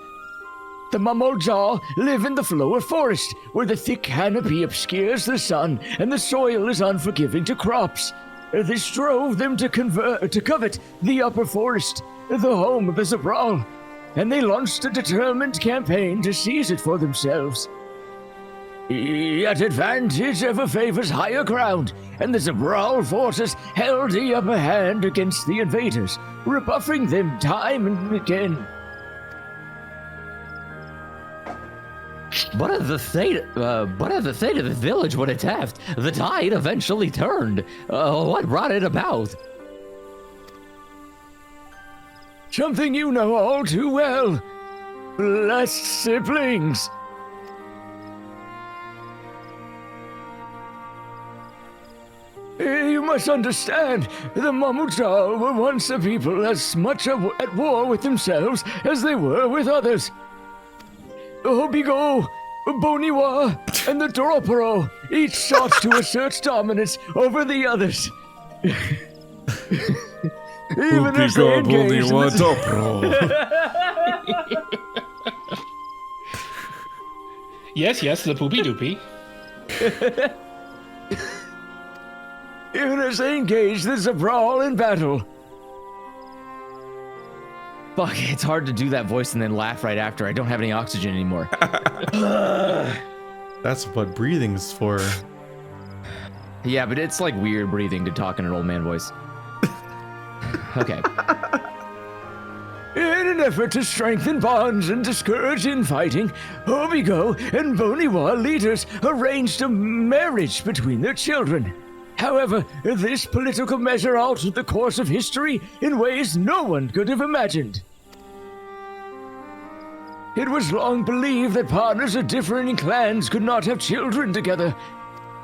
The Mamojal live in the lower forest, where the thick canopy obscures the sun and the soil is unforgiving to crops. This drove them to covet the upper forest, the home of the Zabral, and they launched a determined campaign to seize it for themselves. Yet advantage ever favors higher ground, and the Zabral forces held the upper hand against the invaders, rebuffing them time and again. What is the state of the village when attacked? The tide eventually turned. What brought it about? Something you know all too well. Lost siblings. You must understand, the Mamojal were once a people as much at war with themselves as they were with others. Hobigo, Boniwa, and the Doroporo each sought to assert dominance over the others. Even as they engaged in Yes, the poopy doopy. Even as they engaged the Zabral in battle. Fuck, it's hard to do that voice and then laugh right after. I don't have any oxygen anymore. That's what breathing's for. Yeah, but it's like weird breathing to talk in an old man voice. Okay. In an effort to strengthen bonds and discourage infighting, Hobigo and Boniwa leaders arranged a marriage between their children. However, this political measure altered the course of history in ways no one could have imagined. It was long believed that partners of differing clans could not have children together.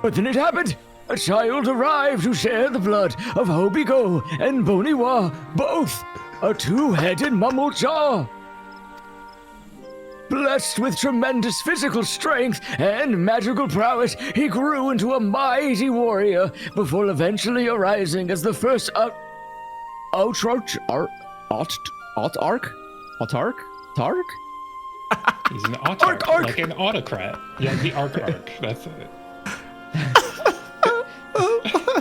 But then it happened. A child arrived who shared the blood of Hobigo and Boniwa, both a two-headed Mamojal. Blessed with tremendous physical strength and magical prowess, he grew into a mighty warrior before eventually arising as the first autarch. He's an autarch, like an autocrat. Yeah, the arc. That's it.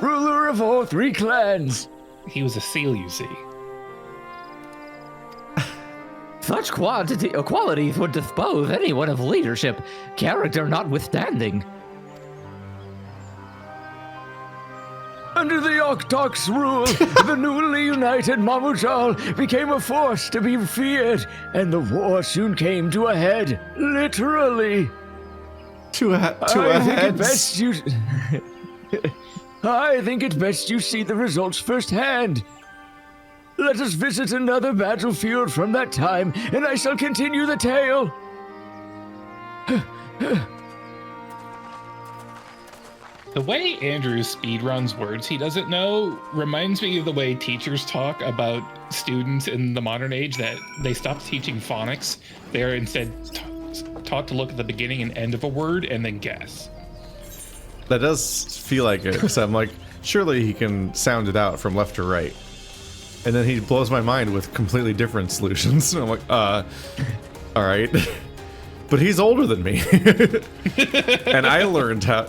Ruler of all three clans. He was a seal, you see. Such qualities would dispose anyone of leadership, character notwithstanding. Under the Oktok's rule, the newly united Mamutal became a force to be feared, and the war soon came to a head, literally. I think it's best you see the results firsthand. Let us visit another battlefield from that time, and I shall continue the tale. The way Andrew speedruns words he doesn't know reminds me of the way teachers talk about students in the modern age, that they stopped teaching phonics. They are instead taught to look at the beginning and end of a word and then guess. That does feel like it, because I'm like, surely he can sound it out from left to right. And then he blows my mind with completely different solutions. And I'm like, all right. But he's older than me. And I learned how...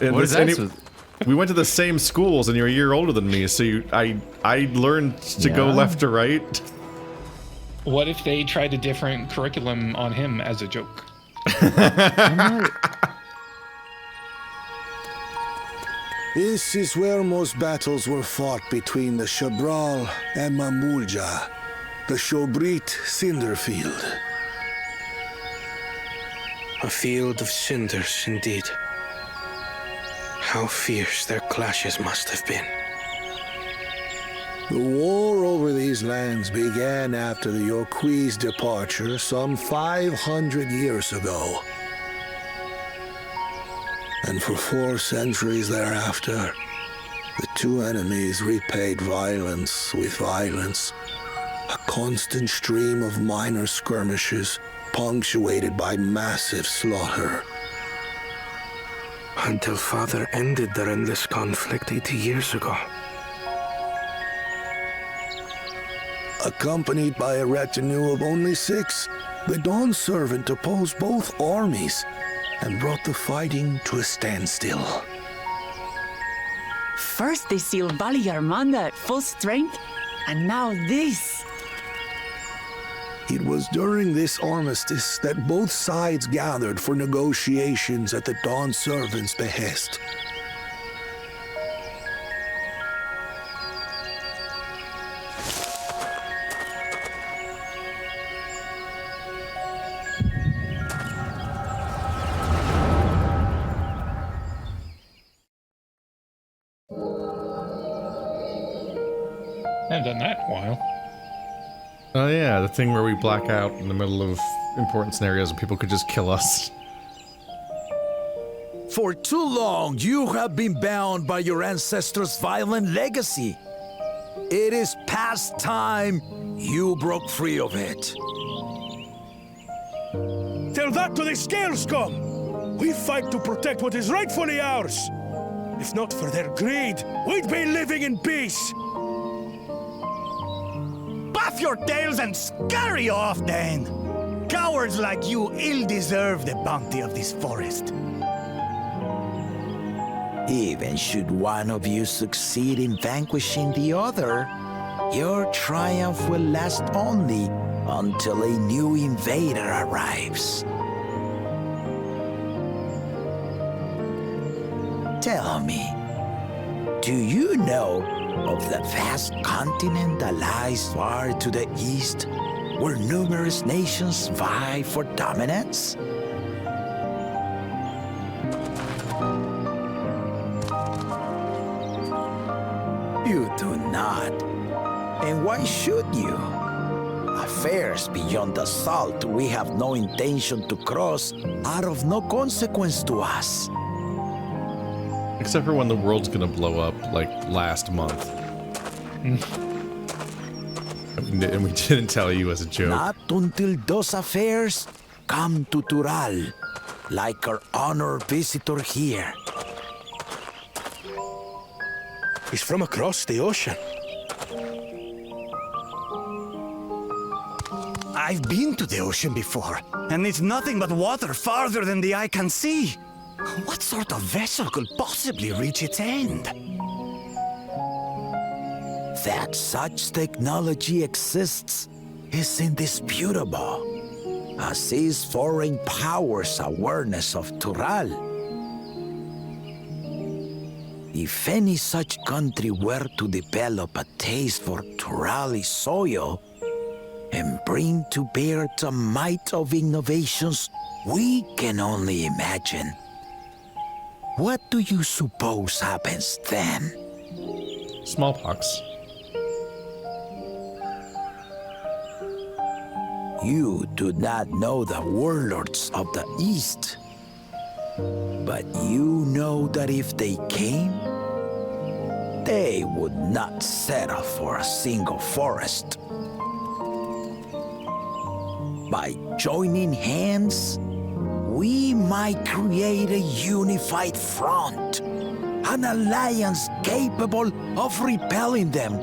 We went to the same schools, and you're a year older than me, so I learned to go left to right. What if they tried a different curriculum on him as a joke? This is where most battles were fought between the Shabral and Mamulja, the Shobrit Cinder Field. A field of cinders, indeed. How fierce their clashes must have been. The war over these lands began after the Yokui's departure some 500 years ago. And for 4 centuries thereafter, the two enemies repaid violence with violence, a constant stream of minor skirmishes punctuated by massive slaughter. Until Father ended their endless conflict 80 years ago. Accompanied by a retinue of only 6, the Dawn Servant opposed both armies and brought the fighting to a standstill. First they sealed Valigarmanda at full strength, and now this. It was during this armistice that both sides gathered for negotiations at the Dawn Servant's behest. I haven't done that in a while. Oh yeah, the thing where we black out in the middle of important scenarios and people could just kill us. For too long, you have been bound by your ancestors' violent legacy. It is past time you broke free of it. Tell that to the Scale Scum! We fight to protect what is rightfully ours. If not for their greed, we'd be living in peace. Buff your tails and scurry off, then! Cowards like you ill-deserve the bounty of this forest. Even should one of you succeed in vanquishing the other, your triumph will last only until a new invader arrives. Tell me, do you know of the vast continent that lies far to the east, where numerous nations vie for dominance? You do not. And why should you? Affairs beyond the salt we have no intention to cross are of no consequence to us. Except for when the world's gonna blow up, like last month. And we didn't tell you as a joke. Not until those affairs come to Tural, like our honored visitor here. He's from across the ocean. I've been to the ocean before, and it's nothing but water farther than the eye can see. What sort of vessel could possibly reach its end? That such technology exists is indisputable, as is foreign powers' awareness of Tural. If any such country were to develop a taste for Turali soil and bring to bear the might of innovations we can only imagine, what do you suppose happens then? Smallpox. You do not know the warlords of the East, but you know that if they came, they would not settle for a single forest. By joining hands, we might create a unified front, an alliance capable of repelling them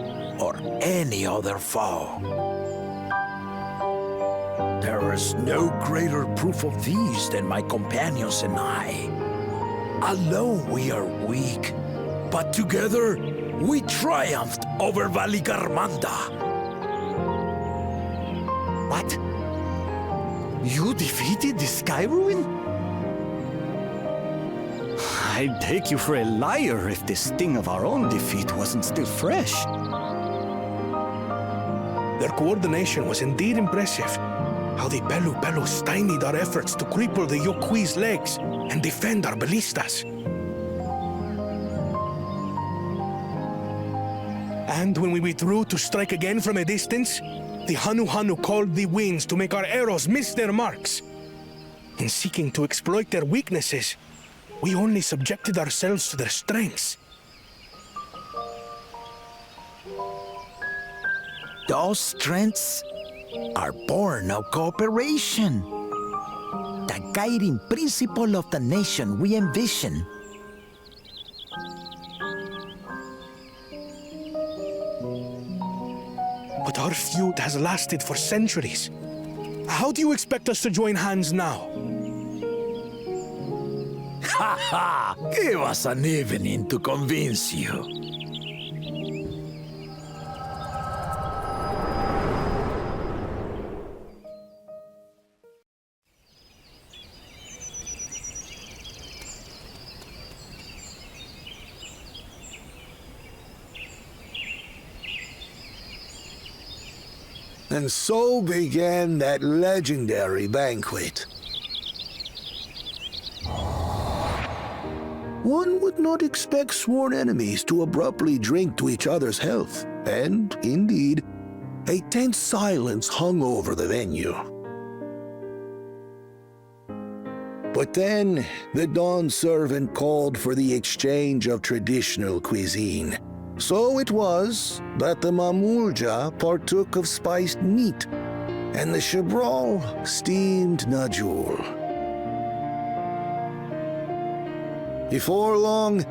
or any other foe. There is no greater proof of these than my companions and I. Alone we are weak, but together we triumphed over Valigarmanda. What? You defeated the Skyruin? I'd take you for a liar if the sting of our own defeat wasn't still fresh. Their coordination was indeed impressive. How they Pelu stymied our efforts to cripple the Yokui's legs and defend our ballistas. And when we withdrew to strike again from a distance, the Hanu called the winds to make our arrows miss their marks. In seeking to exploit their weaknesses, we only subjected ourselves to their strengths. Those strengths are born of cooperation. The guiding principle of the nation we envision. But our feud has lasted for centuries. How do you expect us to join hands now? Ha ha! Give us an evening to convince you. And so began that legendary banquet. One would not expect sworn enemies to abruptly drink to each other's health, and, indeed, a tense silence hung over the venue. But then, the Dawn Servant called for the exchange of traditional cuisine. So it was that the Mamulja partook of spiced meat, and the Chebral steamed najul. Before long,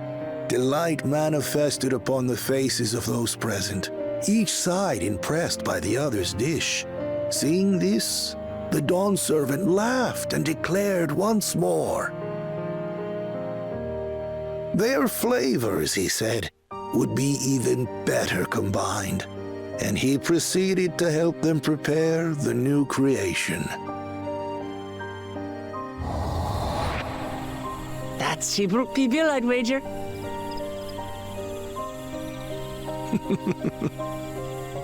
delight manifested upon the faces of those present, each side impressed by the other's dish. Seeing this, the Dawn Servant laughed and declared once more. Their flavors, he said, would be even better combined, and he proceeded to help them prepare the new creation. That's Shibruk Pibil, I'd wager.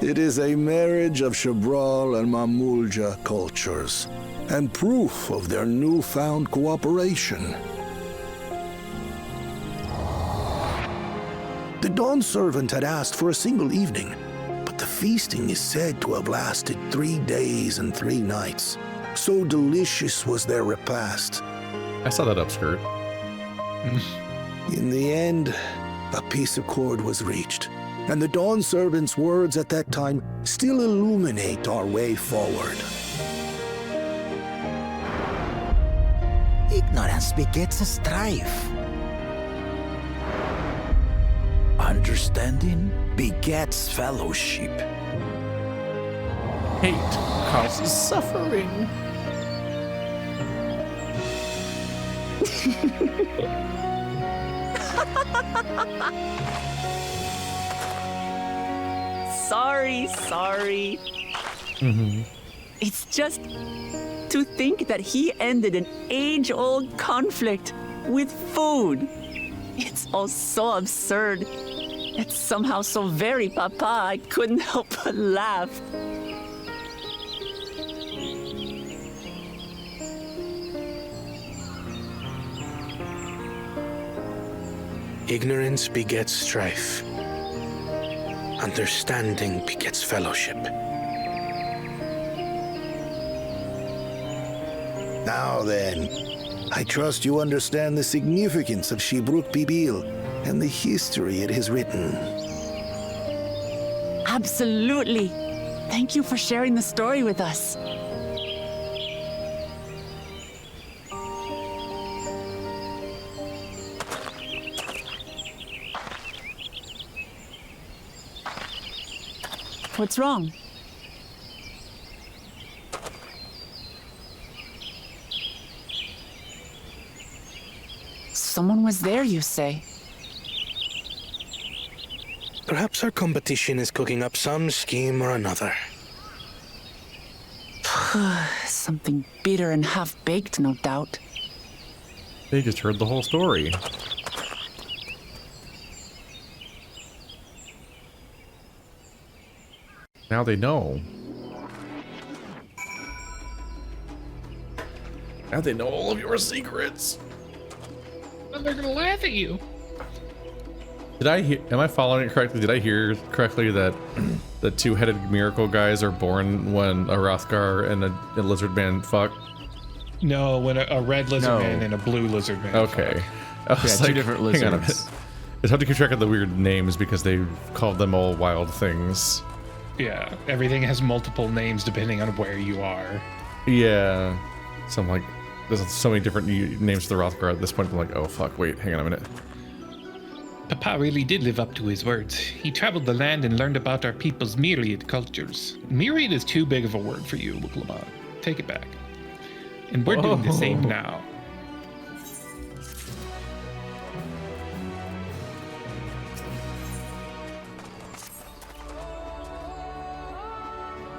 It is a marriage of Chebral and Mamulja cultures, and proof of their newfound cooperation. The Dawn Servant had asked for a single evening, but the feasting is said to have lasted 3 days and 3 nights. So delicious was their repast. I saw that upskirt. In the end, a peace accord was reached, and the Dawn Servant's words at that time still illuminate our way forward. Ignorance begets strife. Understanding begets fellowship. Hate causes suffering. Sorry. It's just to think that he ended an age-old conflict with food. It's all so absurd. It's somehow so very Papa, I couldn't help but laugh. Ignorance begets strife. Understanding begets fellowship. Now then, I trust you understand the significance of Shibruk Bibil and the history it has written. Absolutely. Thank you for sharing the story with us. What's wrong? Someone was there, you say? Perhaps our competition is cooking up some scheme or another. Something bitter and half-baked, no doubt. They just heard the whole story. Now they know. Now they know all of your secrets. And they're gonna laugh at you. Did I hear, am I following it correctly? Did I hear correctly that the two-headed miracle guys are born when a Hrothgar and a lizard man fuck? No, when a red lizard man and a blue lizard man. Okay. I was two different hang on a minute. lizards. It's hard to keep track of the weird names because they called them all wild things. Yeah, everything has multiple names depending on where you are. Yeah. So I'm like, there's so many different names to the Hrothgar at this point. I'm like, oh fuck, wait, hang on a minute. Papa really did live up to his words. He traveled the land and learned about our people's myriad cultures. Myriad is too big of a word for you, Worgor. Take it back. And we're doing the same now.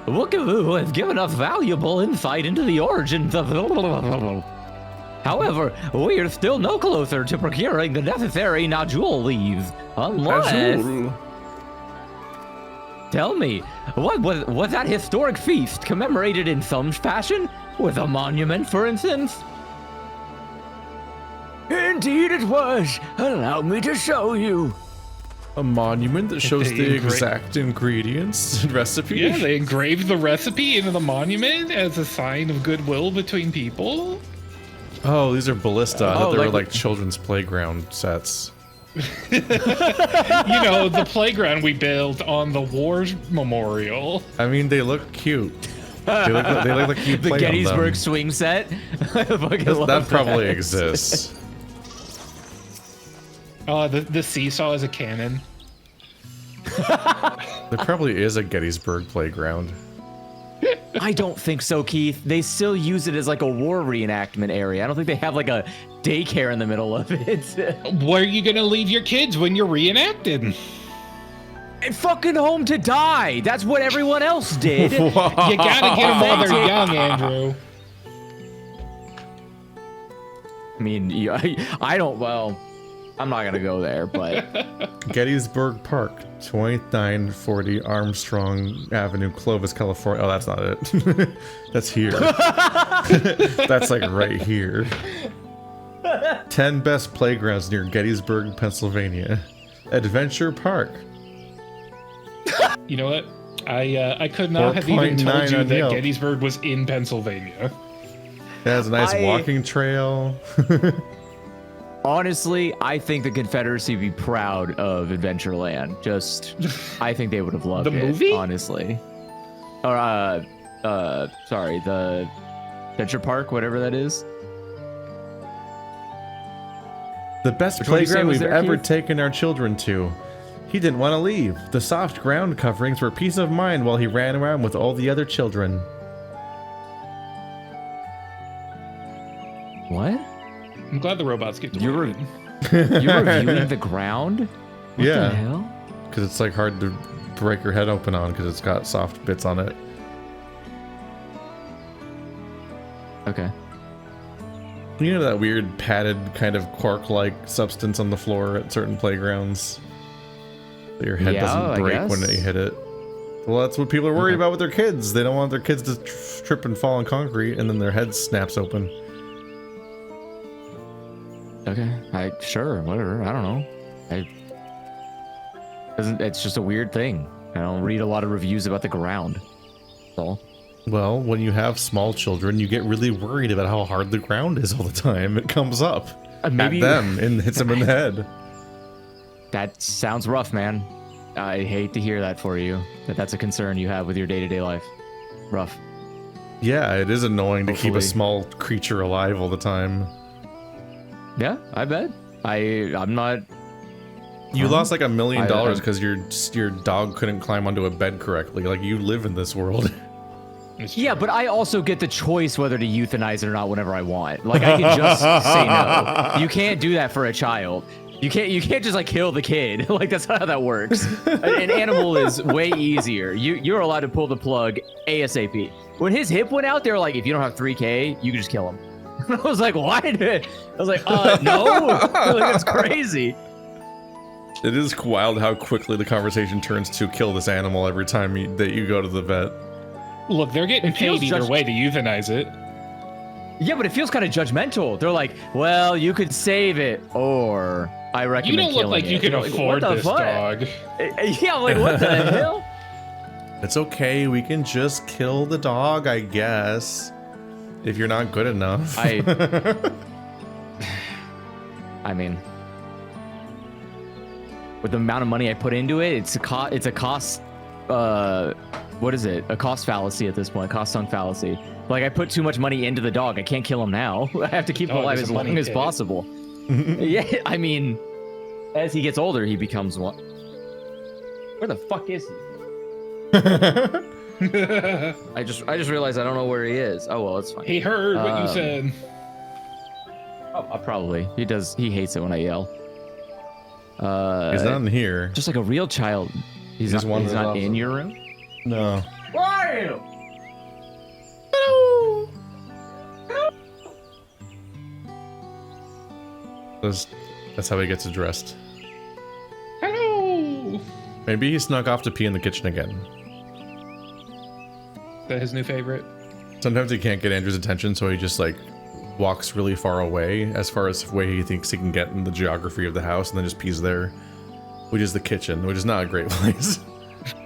Wookaroo has given us valuable insight into the origins of the... However, we are still no closer to procuring the necessary Najul leaves, unless... Najul? Tell me, what was that historic feast commemorated in some fashion? With a monument, for instance? Indeed it was. Allow me to show you. A monument that shows the exact ingredients and recipe? Yeah, they engraved the recipe into the monument as a sign of goodwill between people. Oh, these are ballista. I thought they were like children's playground sets. You know, the playground we built on the war memorial. I mean, they look cute. They look like you The play Gettysburg on them. swing set. That probably exists. Oh, the seesaw is a cannon. There probably is a Gettysburg playground. I don't think so, Keith. They still use it as like a war reenactment area. I don't think they have like a daycare in the middle of it. Where are you gonna leave your kids when you're reenacting? Fucking home to die. That's what everyone else did. You gotta get them while they're young, Andrew. I mean, I don't, well, I'm not gonna go there, but... Gettysburg Park, 2940 Armstrong Avenue, Clovis, California. Oh, that's not it. That's here. That's like right here. 10 best playgrounds near Gettysburg, Pennsylvania. Adventure Park. You know what? I could not have even told you that Gettysburg was in Pennsylvania. It has a nice walking trail. Honestly, I think the Confederacy would be proud of Adventureland. I think they would have loved The it. movie? Honestly. Or, sorry, the Adventure Park, whatever that is. The best Which one did you say playground was we've there, ever Keith? taken our children to. He didn't want to leave. The soft ground coverings were peace of mind while he ran around with all the other children. What? I'm glad the robots get to You're work. You're reviewing the ground? What Yeah. the hell? Because it's like hard to break your head open on because it's got soft bits on it. Okay. You know that weird padded kind of quark-like substance on the floor at certain playgrounds? That your head doesn't break when you hit it. Well, that's what people are worried about with their kids. They don't want their kids to trip and fall on concrete, and then their head snaps open. Okay, sure, whatever. I don't know. It's just a weird thing. I don't read a lot of reviews about the ground. That's all. Well, when you have small children, you get really worried about how hard the ground is all the time. It comes up maybe at them and hits them in the head. That sounds rough, man. I hate to hear that for you. That's a concern you have with your day-to-day life. Rough. Yeah, it is annoying to keep a small creature alive all the time. Yeah, I bet. I'm not... You lost like $1 million because your dog couldn't climb onto a bed correctly. Like, you live in this world. Yeah, but I also get the choice whether to euthanize it or not whenever I want. Like, I can just say no. You can't do that for a child. You can't just like kill the kid. Like, that's not how that works. An animal is way easier. You're allowed to pull the plug ASAP. When his hip went out, they were like, if you don't have 3K, you can just kill him. I was like, why did it? I was like, no. Like, it's crazy. It is wild how quickly the conversation turns to kill this animal every time that you go to the vet. Look, they're getting paid either way to euthanize it. Yeah, but it feels kind of judgmental. They're like, well, you could save it, or I recommend killing it. You don't look like you can afford this dog. Yeah, I'm like, what the hell? It's okay, we can just kill the dog, I guess. If you're not good enough. I mean, with the amount of money I put into it, it's a cost, what is it? A cost fallacy at this point, cost sunk fallacy. Like, I put too much money into the dog. I can't kill him now. I have to keep him alive as long as possible. Yeah, I mean, as he gets older, he becomes one. Where the fuck is he? I just realized I don't know where he is. Oh well, it's fine. He heard what you said. Oh, probably. He hates it when I yell. He's not in here. Just like a real child. He's not in your room? No. Where are you? That's how he gets addressed. Hello. Maybe he snuck off to pee in the kitchen again. Is that his new favorite? Sometimes he can't get Andrew's attention, so he just like walks really far away, as far as way he thinks he can get in the geography of the house, and then just pees there, which is the kitchen, which is not a great place.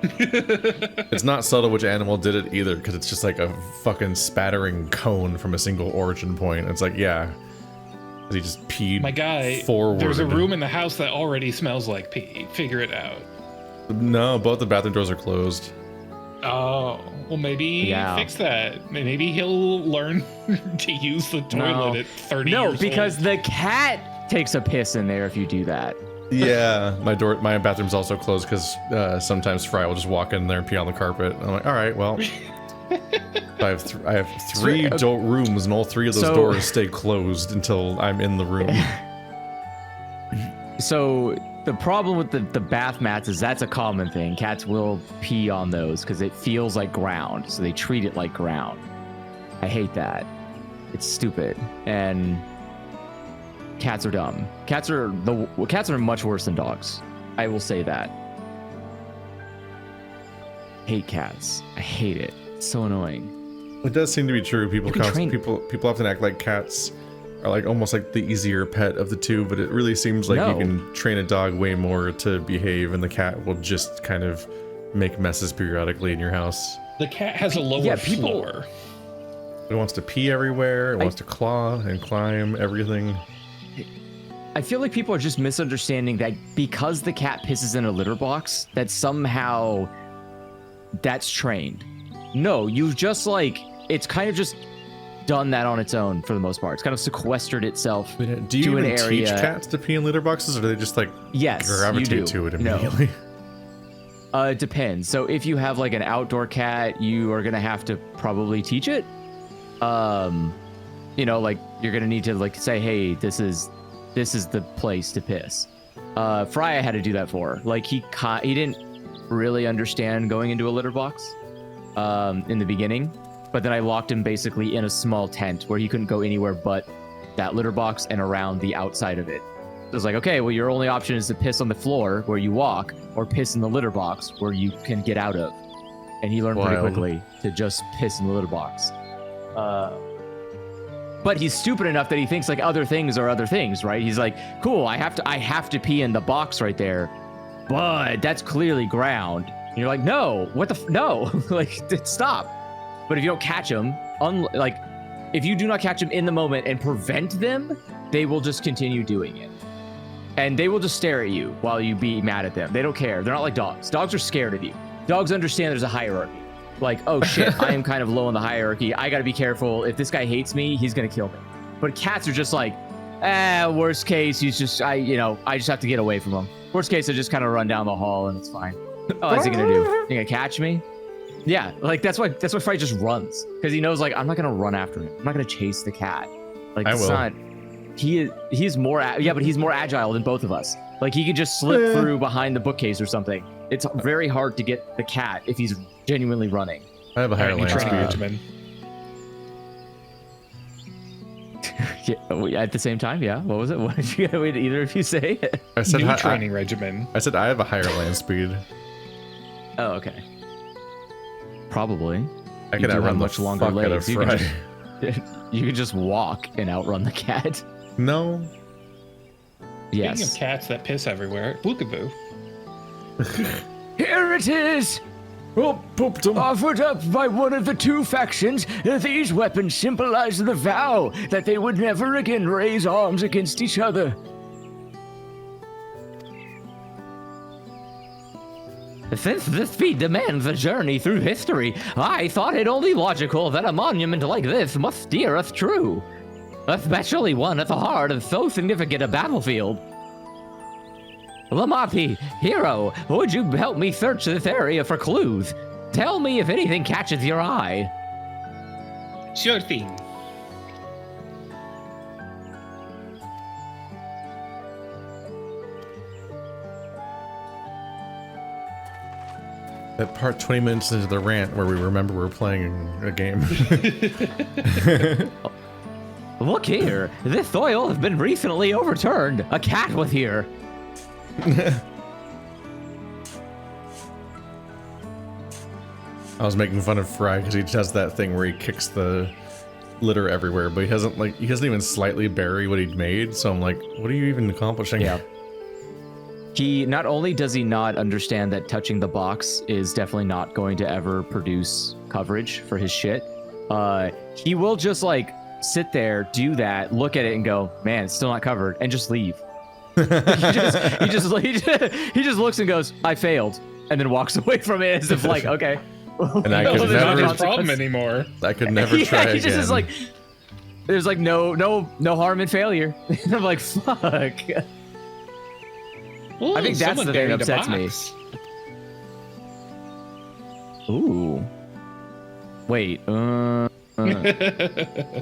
It's not subtle which animal did it either, because it's just like a fucking spattering cone from a single origin point. It's like, yeah, he just peed. My guy, forward. There's a room in the house that already smells like pee. Figure it out. No, both the bathroom doors are closed. Oh, well, maybe fix that. Maybe he'll learn to use the toilet at 30 years old. No, because the cat takes a piss in there if you do that. Yeah, my bathroom's also closed because sometimes Fry will just walk in there and pee on the carpet. I'm like, all right, well, I have three rooms, and all three of those doors stay closed until I'm in the room. So the problem with the bath mats is that's a common thing. Cats will pee on those because it feels like ground, so they treat it like ground. I hate that. It's stupid, and cats are dumb. Cats are much worse than dogs. I will say that. Hate cats. I hate it. It's so annoying. It does seem to be true. People often act like cats are like almost like the easier pet of the two, but it really seems like you can train a dog way more to behave, and the cat will just kind of make messes periodically in your house. The cat has a lower floor. It wants to pee everywhere. It wants to claw and climb everything. I feel like people are just misunderstanding that because the cat pisses in a litter box, that somehow that's trained. No, you've just it's kind of just done that on its own for the most part. It's kind of sequestered itself do you to an even area. Teach cats to pee in litter boxes, or do they just gravitate to it immediately? No. It depends. So if you have like an outdoor cat, you are gonna have to probably teach it. You're gonna need to say, hey, this is the place to piss. Fry, I had to do that for. He didn't really understand going into a litter box in the beginning, but then I locked him basically in a small tent where he couldn't go anywhere but that litter box and around the outside of it. So it's like, okay, well, your only option is to piss on the floor where you walk, or piss in the litter box where you can get out of. And he learned pretty quickly to just piss in the litter box. But he's stupid enough that he thinks like other things are other things, right? He's like, cool, I have to pee in the box right there, but that's clearly ground. And you're like, no, no, like, stop. But if you don't catch them, if you do not catch them in the moment and prevent them, they will just continue doing it. And they will just stare at you while you be mad at them. They don't care. They're not like dogs. Dogs are scared of you. Dogs understand there's a hierarchy. Like, oh shit, I am kind of low on the hierarchy. I gotta be careful. If this guy hates me, he's gonna kill me. But cats are just like, worst case, I just have to get away from him. Worst case, I just kind of run down the hall and it's fine. Oh, what's he gonna do? He gonna catch me? Yeah, like that's why Fight just runs. Because he knows, like, I'm not gonna run after him. I'm not gonna chase the cat. Like, it's not. He's more, but he's more agile than both of us. Like, he can just slip through behind the bookcase or something. It's very hard to get the cat if he's genuinely running. I have a higher land speed. Yeah, at the same time, yeah. What was it? What did either of you say? I said new training regimen. I said I have a higher land speed. Oh, okay. Probably. I could outrun much longer legs. You can just walk and outrun the cat. No. Yes. Speaking of cats that piss everywhere, Bookaboo. Here it is! Offered up by one of the two factions, these weapons symbolize the vow that they would never again raise arms against each other. Since this feat demands a journey through history, I thought it only logical that a monument like this must steer us true. Especially one at the heart of so significant a battlefield. Lamati, hero, would you help me search this area for clues? Tell me if anything catches your eye. Sure thing. That part 20 minutes into the rant where we remember we're playing a game. Look here, this soil has been recently overturned. A cat was here. I was making fun of Fry because he does that thing where he kicks the litter everywhere, but he doesn't even slightly bury what he'd made. So I'm like, what are you even accomplishing? Yeah. He not only does he not understand that touching the box is definitely not going to ever produce coverage for his shit. He will just like sit there, do that, look at it, and go, "Man, it's still not covered," and just leave. he just looks and goes, "I failed," and then walks away from it as if like, okay. And I could never not his problem anymore. I could never try again. He just is like, there's like no harm in failure. And I'm like, fuck. Ooh, I think that's the thing that upsets me. Ooh. Wait. The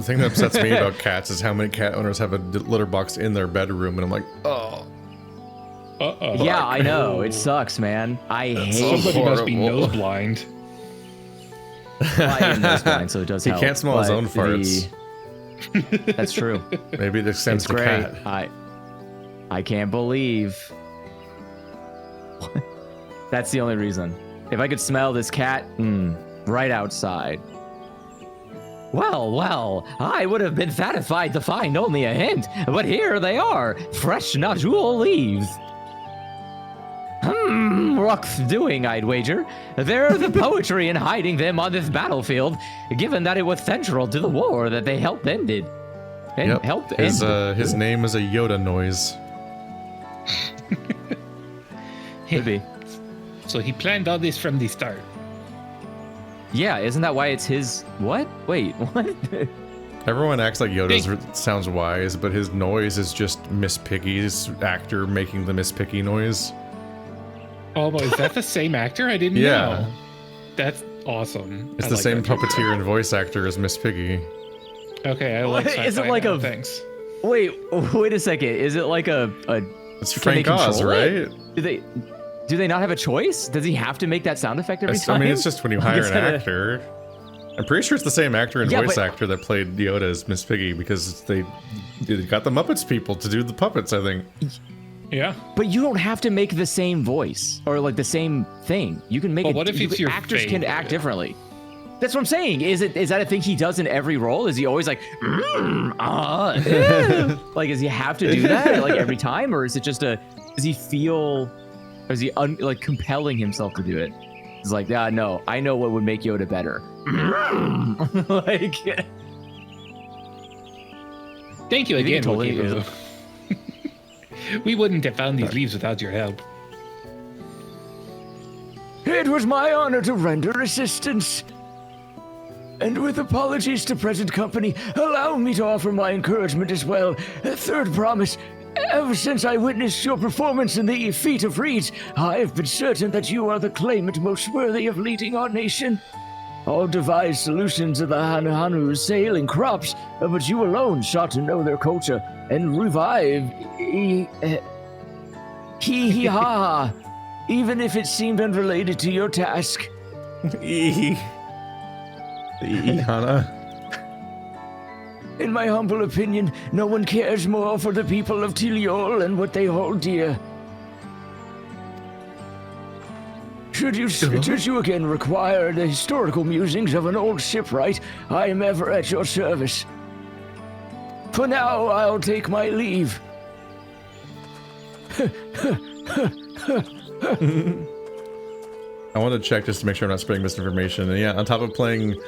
thing that upsets me about cats is how many cat owners have a litter box in their bedroom, and I'm like, oh. Uh-oh. Yeah, I know. It sucks, man. I hate Somebody must be nose blind. Well, I am nose blind, so it does help. He can't smell his own farts. That's true. Maybe it extends to great. cat. I can't believe. That's the only reason. If I could smell this cat, right outside. Well, I would have been satisfied to find only a hint, but here they are, fresh nodule leaves. What's doing, I'd wager? They're the poetry in hiding them on this battlefield, given that it was central to the war that they helped ended. His name is a Yoda noise. Could be. So he planned all this from the start. Yeah, isn't that why it's his... What? Wait, what? Everyone acts like Yoda sounds wise, but his noise is just Miss Piggy's actor making the Miss Piggy noise. Oh, but is that the same actor? I didn't know. That's awesome. It's the same puppeteer and voice actor as Miss Piggy. Okay, I like Is it like thanks. Wait a second. Is it like a it's Frank Oz, right? Do they not have a choice? Does he have to make that sound effect every time? I mean, it's just when you hire an actor. I'm pretty sure it's the same actor and voice actor that played Yoda as Miss Piggy because they got the Muppets people to do the puppets, I think. Yeah. But you don't have to make the same voice or like the same thing. You can make it. What if it's your actors favorite? can act differently. That's what I'm saying. Is that a thing he does in every role? Is he always like, like, does he have to do that like every time, or is it just does he feel, or is he like compelling himself to do it? It's like, yeah, no, I know what would make Yoda better. Like, thank you again. Totally We wouldn't have found these leaves without your help. It was my honor to render assistance. And with apologies to present company, allow me to offer my encouragement as well. A third promise. Ever since I witnessed your performance in the Feat of Reeds, I have been certain that you are the claimant most worthy of leading our nation. All devised solutions of the Hanuhanu's sailing crops, but you alone sought to know their culture and revive hee-hee-ha-ha, even if it seemed unrelated to your task. Hana. In my humble opinion, no one cares more for the people of Tuliyollal and what they hold dear. Should you again require the historical musings of an old shipwright, I am ever at your service. For now, I'll take my leave. I want to check just to make sure I'm not spreading misinformation. And yeah, on top of playing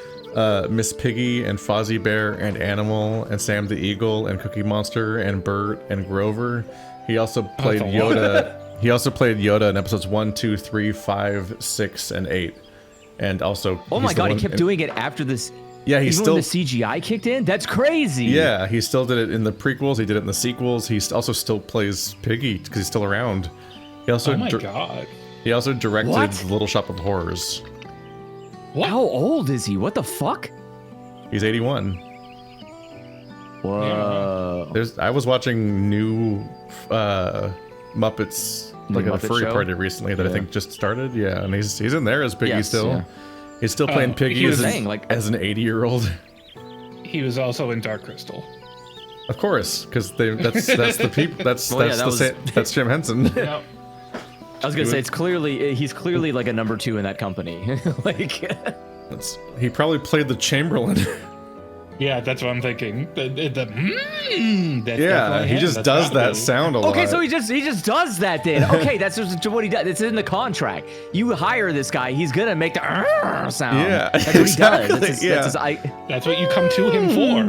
Miss Piggy and Fozzie Bear and Animal and Sam the Eagle and Cookie Monster and Bert and Grover, he also played Yoda. He also played Yoda in episodes 1, 2, 3, 5, 6, and 8. And also, oh my god, he kept doing it after this. Yeah, he's even still when the CGI kicked in. That's crazy. Yeah, he still did it in the prequels. He did it in the sequels. He also still plays Piggy because he's still around. He also oh my god. He also directed Little Shop of Horrors. What? How old is he? What the fuck? He's 81. Whoa. I was watching new Muppets, like a furry party recently that I think just started. Yeah, and he's in there as Piggy still. Yeah. He's still playing Piggy as an 80-year-old. He was also in Dark Crystal. Of course, because that's the people. That's Jim Henson. Yeah. I was gonna say he's clearly like a number 2 in that company. Like he probably played the Chamberlain. Yeah, that's what I'm thinking. Yeah, he just does that sound a lot. Okay, so he just does that then. Okay, that's just what he does. It's in the contract. You hire this guy, he's gonna make the sound. Yeah, that's what exactly. He does. That's what you come to him for.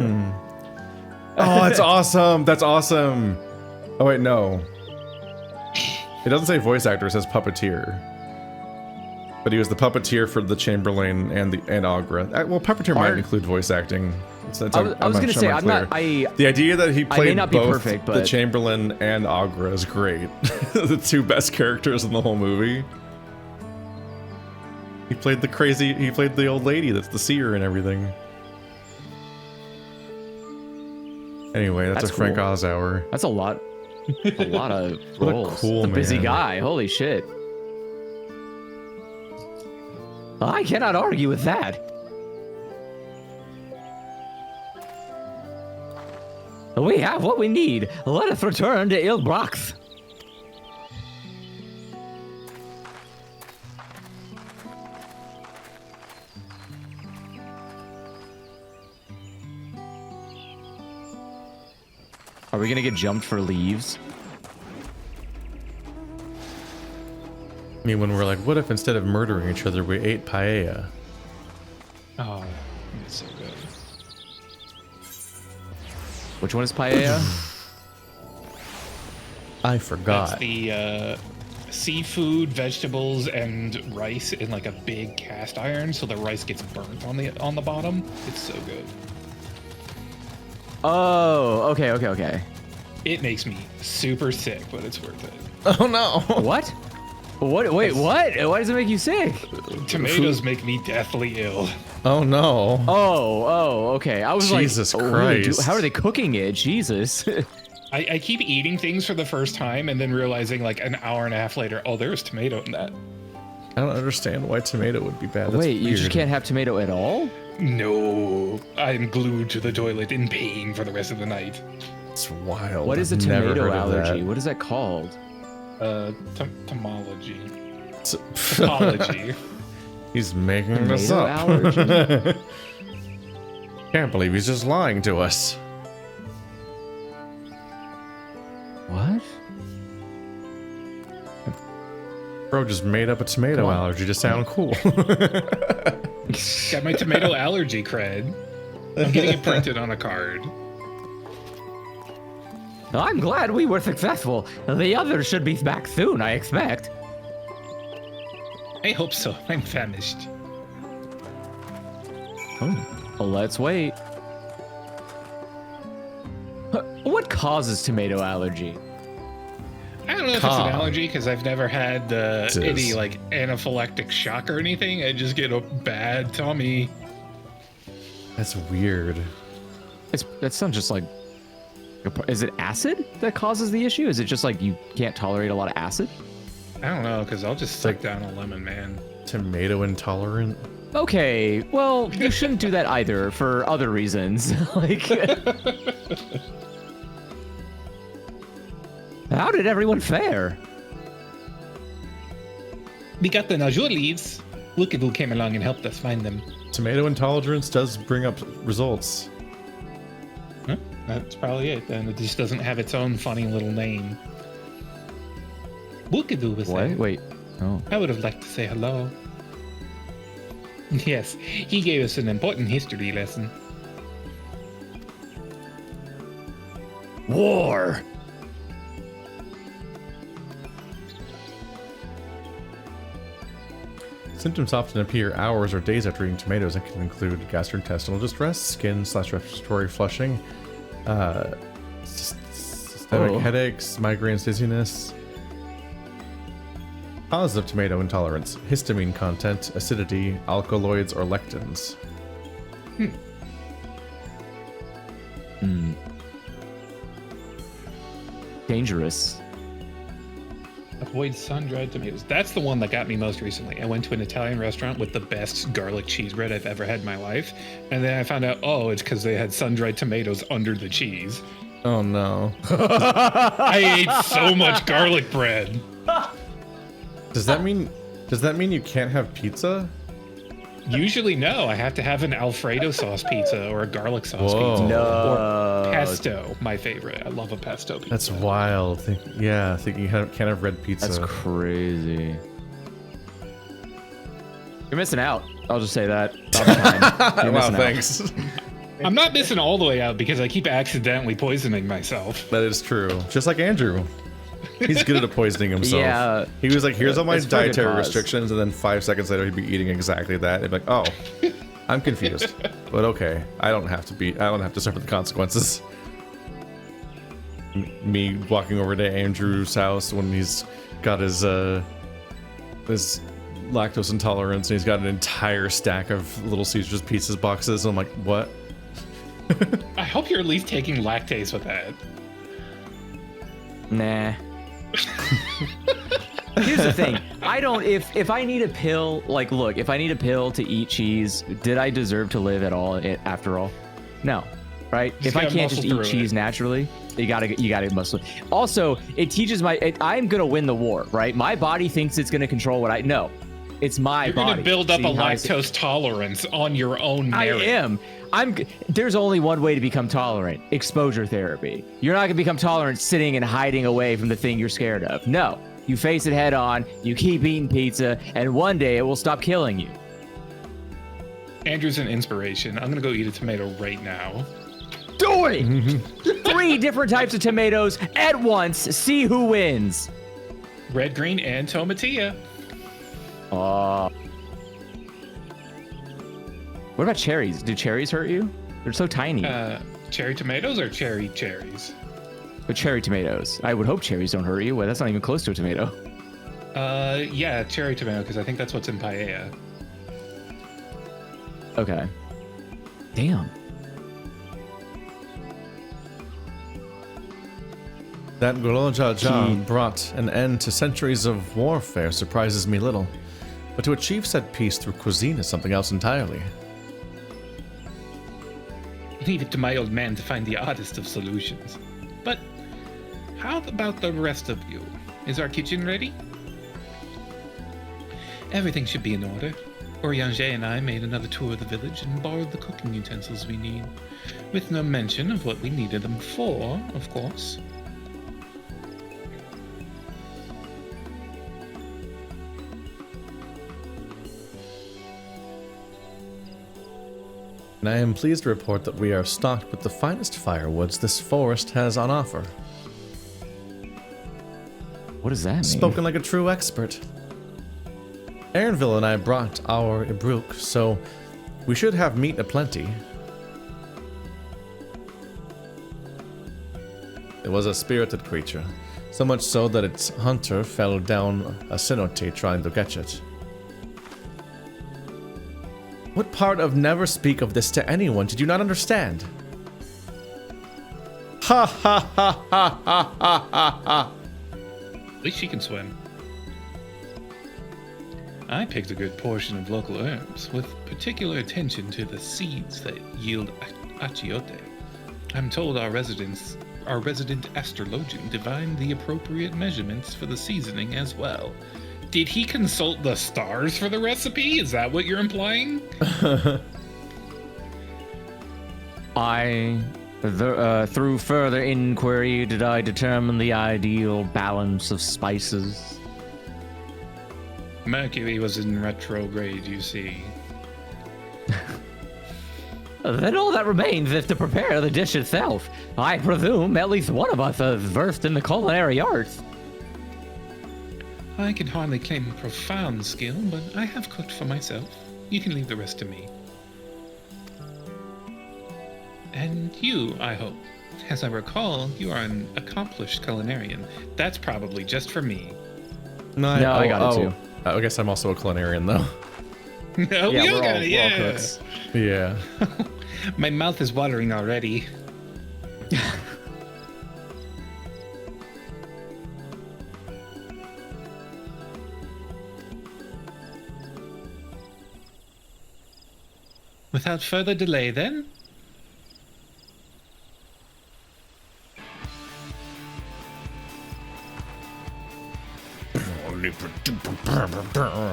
Oh, that's awesome. That's awesome. Oh wait, no. It doesn't say voice actor, it says puppeteer. But he was the puppeteer for the Chamberlain and Agra. Well, puppeteer might include voice acting. I was gonna say, the idea that he played both perfect, the Chamberlain and Agra is great. The two best characters in the whole movie. He played the old lady that's the seer and everything. Anyway, that's a Frank Oz hour. That's a lot of roles. What a cool busy guy. Holy shit. I cannot argue with that. We have what we need. Let us return to Ilbrax. Are we gonna get jumped for leaves? I mean, when we're like, what if instead of murdering each other, we ate paella? Oh, it's so good. Which one is paella? I forgot. That's the seafood, vegetables, and rice in like a big cast iron, so the rice gets burnt on the bottom. It's so good. Oh, okay. It makes me super sick, but it's worth it. Oh no! What? What? Wait, what? Why does it make you sick? Tomatoes make me deathly ill. Oh no! Oh, okay. I was Jesus like, Christ! How are they cooking it? Jesus! I keep eating things for the first time and then realizing like an hour and a half later, oh, there's tomato in that. I don't understand why tomato would be bad. That's Wait, weird. you just can't have tomato at all? No, I'm glued to the toilet in pain for the rest of the night. It's wild. What is a I've never tomato heard of allergy? that. What is that called? Tomology. Topology. He's making Tomato this up. allergy? Can't believe he's just lying to us. What? Bro just made up a tomato allergy to sound cool. Got my tomato allergy cred. I'm getting it printed on a card. I'm glad we were successful. The others should be back soon, I expect. I hope so. I'm famished. Oh, well, let's wait. What causes tomato allergy? I don't know if it's an allergy because I've never had any like anaphylactic shock or anything. I just get a bad tummy. That's weird. That sounds just like. Is it acid that causes the issue? Is it just like you can't tolerate a lot of acid? I don't know because I'll just suck down a lemon, man. Tomato intolerant. Okay, well, you shouldn't do that either for other reasons. Like, how did everyone fare? We got the Najur leaves. Wukivu came along and helped us find them. Tomato intolerance does bring up results. Huh? That's probably it. Then it just doesn't have its own funny little name. Wukivu was there. Wait. Oh. I would have liked to say hello. Yes, he gave us an important history lesson. War! Symptoms often appear hours or days after eating tomatoes and can include gastrointestinal distress, skin/respiratory flushing, systemic headaches, migraines, dizziness. Cause of tomato intolerance: histamine content, acidity, alkaloids, or lectins. Dangerous. Avoid sun-dried tomatoes. That's the one that got me most recently. I went to an Italian restaurant with the best garlic cheese bread I've ever had in my life. And then I found out, oh, it's because they had sun-dried tomatoes under the cheese. Oh no. I ate so much garlic bread. Does that mean you can't have pizza? Usually no. I have to have an Alfredo sauce pizza or a garlic sauce pizza. No. Or pesto, my favorite. I love a pesto pizza. That's wild. Thinking you can't have red pizza. That's crazy. You're missing out. I'll just say that. Wow, thanks. I'm not missing all the way out because I keep accidentally poisoning myself. That is true. Just like Andrew. He's good at poisoning himself. Yeah. He was like, here's all my It's for a good dietary cause. restrictions, and then 5 seconds later he'd be eating exactly that. He'd be like, oh, I'm confused. But okay, I don't have to suffer the consequences. Me walking over to Andrew's house when he's got his lactose intolerance and he's got an entire stack of Little Caesars pizzas boxes. And I'm like, what? I hope you're at least taking lactase with that. Nah. Here's the thing. I don't. If I need a pill, like, look, if I need a pill to eat cheese, did I deserve to live at all? After all, no. Right? If I can't just eat cheese naturally, you gotta muscle. Also, it teaches I'm gonna win the war, right? My body thinks it's gonna control what I know. It's my body. You're gonna build up a lactose tolerance on your own merit. I am. There's only one way to become tolerant: exposure therapy. You're not gonna become tolerant sitting and hiding away from the thing you're scared of. No, you face it head on. You keep eating pizza, and one day it will stop killing you. Andrew's an inspiration. I'm gonna go eat a tomato right now. Do it! 3 different types of tomatoes at once. See who wins. Red, green, and tomatilla. What about cherries? Do cherries hurt you? They're so tiny. Cherry tomatoes or cherry cherries? But cherry tomatoes. I would hope cherries don't hurt you. Well, that's not even close to a tomato. Yeah, cherry tomato, because I think that's what's in paella. Okay. Damn. That Golojaja brought an end to centuries of warfare surprises me little. But to achieve said peace through cuisine is something else entirely. Leave it to my old man to find the oddest of solutions. But how about the rest of you? Is our kitchen ready? Everything should be in order. Eorzea and I made another tour of the village and borrowed the cooking utensils we need, with no mention of what we needed them for, of course. And I am pleased to report that we are stocked with the finest firewoods this forest has on offer. What does that mean? Spoken like a true expert. Aaronville and I brought our Ibruk, so we should have meat aplenty. It was a spirited creature, so much so that its hunter fell down a cenote trying to catch it. What part of never speak of this to anyone did you not understand? Ha ha ha ha ha ha ha ha! At least she can swim. I picked a good portion of local herbs, with particular attention to the seeds that yield achiote. I'm told our resident astrologian divined the appropriate measurements for the seasoning as well. Did he consult the stars for the recipe? Is that what you're implying? Through further inquiry, did I determine the ideal balance of spices? Mercury was in retrograde, you see. Then all that remains is to prepare the dish itself. I presume at least one of us is versed in the culinary arts. I can hardly claim profound skill, but I have cooked for myself. You can leave the rest to me. And you, I hope. As I recall, you are an accomplished culinarian. That's probably just for me. No, I got it too. I guess I'm also a culinarian, though. No, yeah, we all got it, we're all yeah. cooks. Yeah. My mouth is watering already. Without further delay, then.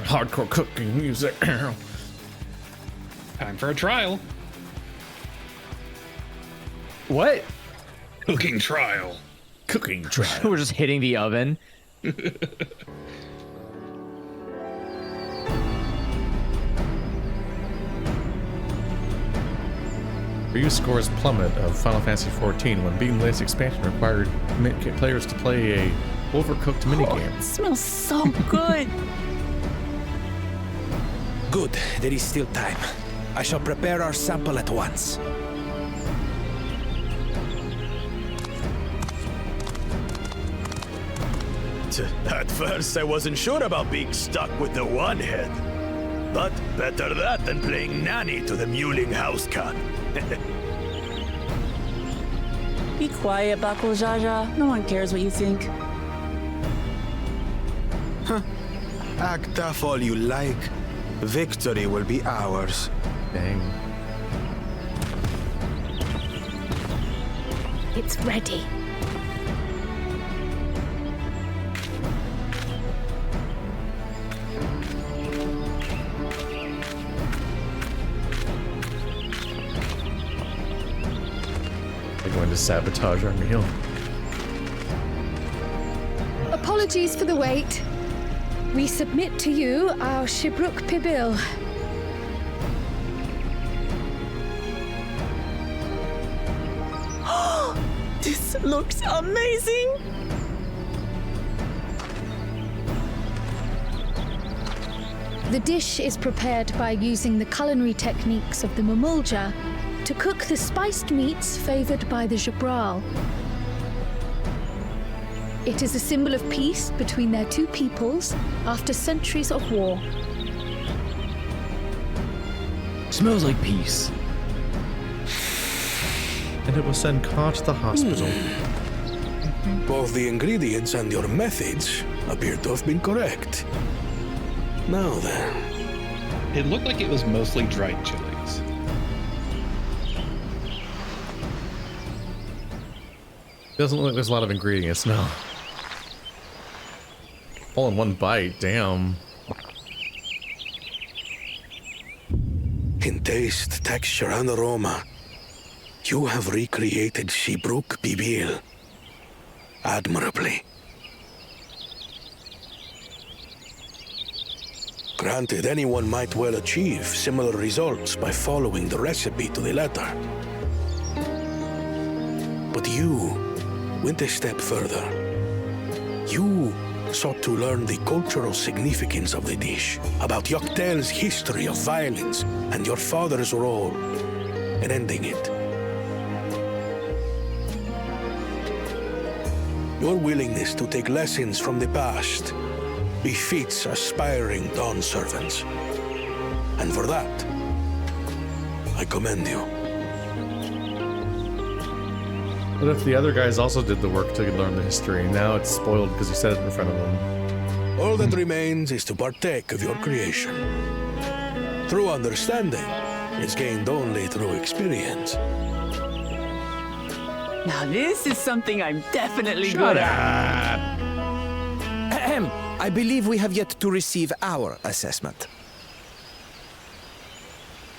Hardcore cooking music. Time for a trial. What? Cooking trial. Cooking trial. We're just hitting the oven. Ryu scores plummet of Final Fantasy XIV when beating the latest expansion required players to play a overcooked minigame. It smells so good. Good, there is still time. I shall prepare our sample at once. At first, I wasn't sure about being stuck with the one head. But better that than playing nanny to the mewling house cat. Be quiet, Buckle Jaja. No one cares what you think. Huh. Act tough all you like. Victory will be ours. Dang. It's ready. They're going to sabotage our meal. Apologies for the wait. We submit to you our Shibruk Pibil. This looks amazing! The dish is prepared by using the culinary techniques of the Mamulja to cook the spiced meats favored by the Jabral. It is a symbol of peace between their two peoples after centuries of war. Smells like peace. And it will send Ka to the hospital. Both the ingredients and your methods appear to have been correct. Now then. It looked like it was mostly dried chilies. Doesn't look like there's a lot of ingredients, no. All in one bite, damn. In taste, texture, and aroma, you have recreated Shibruk Bibil admirably. Granted, anyone might well achieve similar results by following the recipe to the letter. But you went a step further. You sought to learn the cultural significance of the dish, about Yak T'el's history of violence and your father's role in ending it. Your willingness to take lessons from the past befits aspiring Dawn servants. And for that, I commend you. What if the other guys also did the work to learn the history? Now it's spoiled because you said it in front of them. All that remains is to partake of your creation. True understanding is gained only through experience. Now this is something I'm definitely good at. Ahem. I believe we have yet to receive our assessment.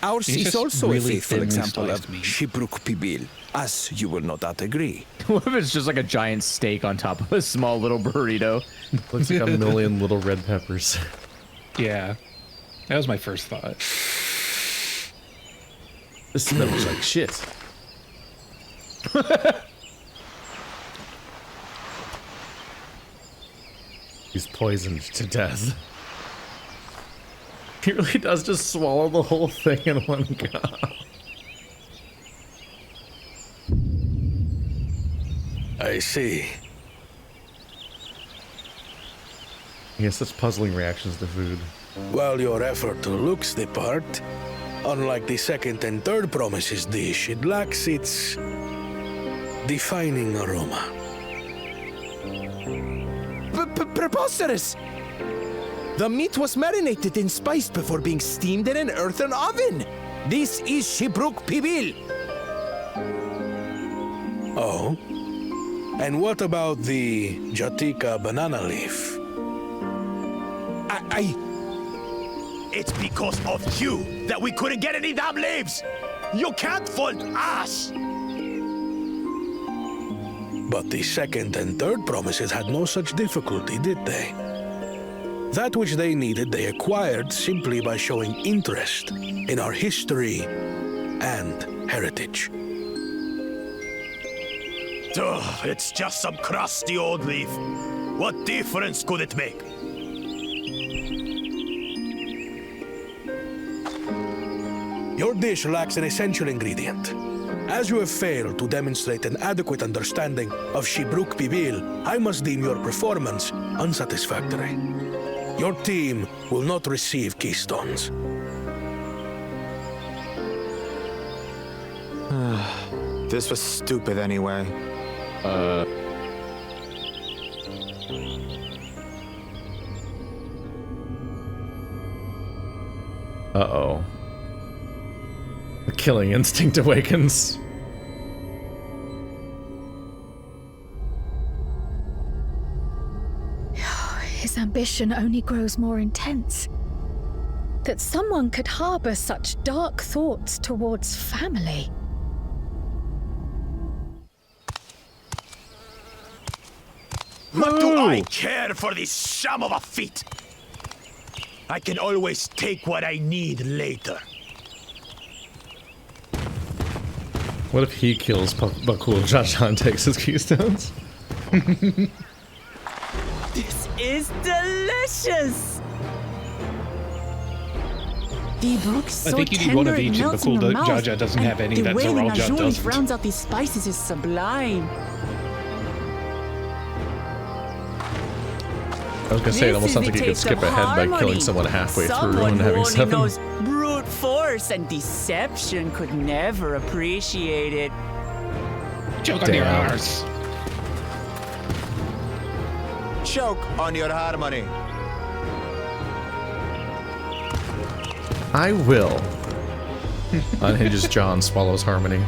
Ours is also a faithful example of Shibruk Bibil, as you will no doubt agree. What if it's just like a giant steak on top of a small little burrito? Looks like a million little red peppers. Yeah, that was my first thought. This smells like shit. He's poisoned to death. He really does just swallow the whole thing in one go. I see. He has such puzzling reactions to food. While your effort looks the part, unlike the second and third promises dish, it lacks its defining aroma. Preposterous! The meat was marinated and spiced before being steamed in an earthen oven. This is Shibruk Bibil. Oh? And what about the Jatika banana leaf? It's because of you that we couldn't get any damn leaves! You can't fault us! But the second and third promises had no such difficulty, did they? That which they needed, they acquired simply by showing interest in our history and heritage. Ugh, it's just some crusty old leaf. What difference could it make? Your dish lacks an essential ingredient. As you have failed to demonstrate an adequate understanding of Shibruk Bibil, I must deem your performance unsatisfactory. Your team will not receive keystones. This was stupid anyway. Uh-oh. The killing instinct awakens. His ambition only grows more intense. That someone could harbor such dark thoughts towards family. What do I care for this sham of a feat? I can always take what I need later. What if he kills Bakul Jaja and takes his keystones? This is delicious! The brook's so I think you need one of each, and melts in your Bakul mouth, Jaja doesn't have any the that way the Zoralja Najoli doesn't. rounds out these spices is sublime. I was gonna say, it almost sounds like you could skip ahead by killing someone halfway through and having Someone who only 7. knows brute force and deception could never appreciate it. Choke on your arse. Choke on your harmony. I will. Unhinges jaw and swallows harmony.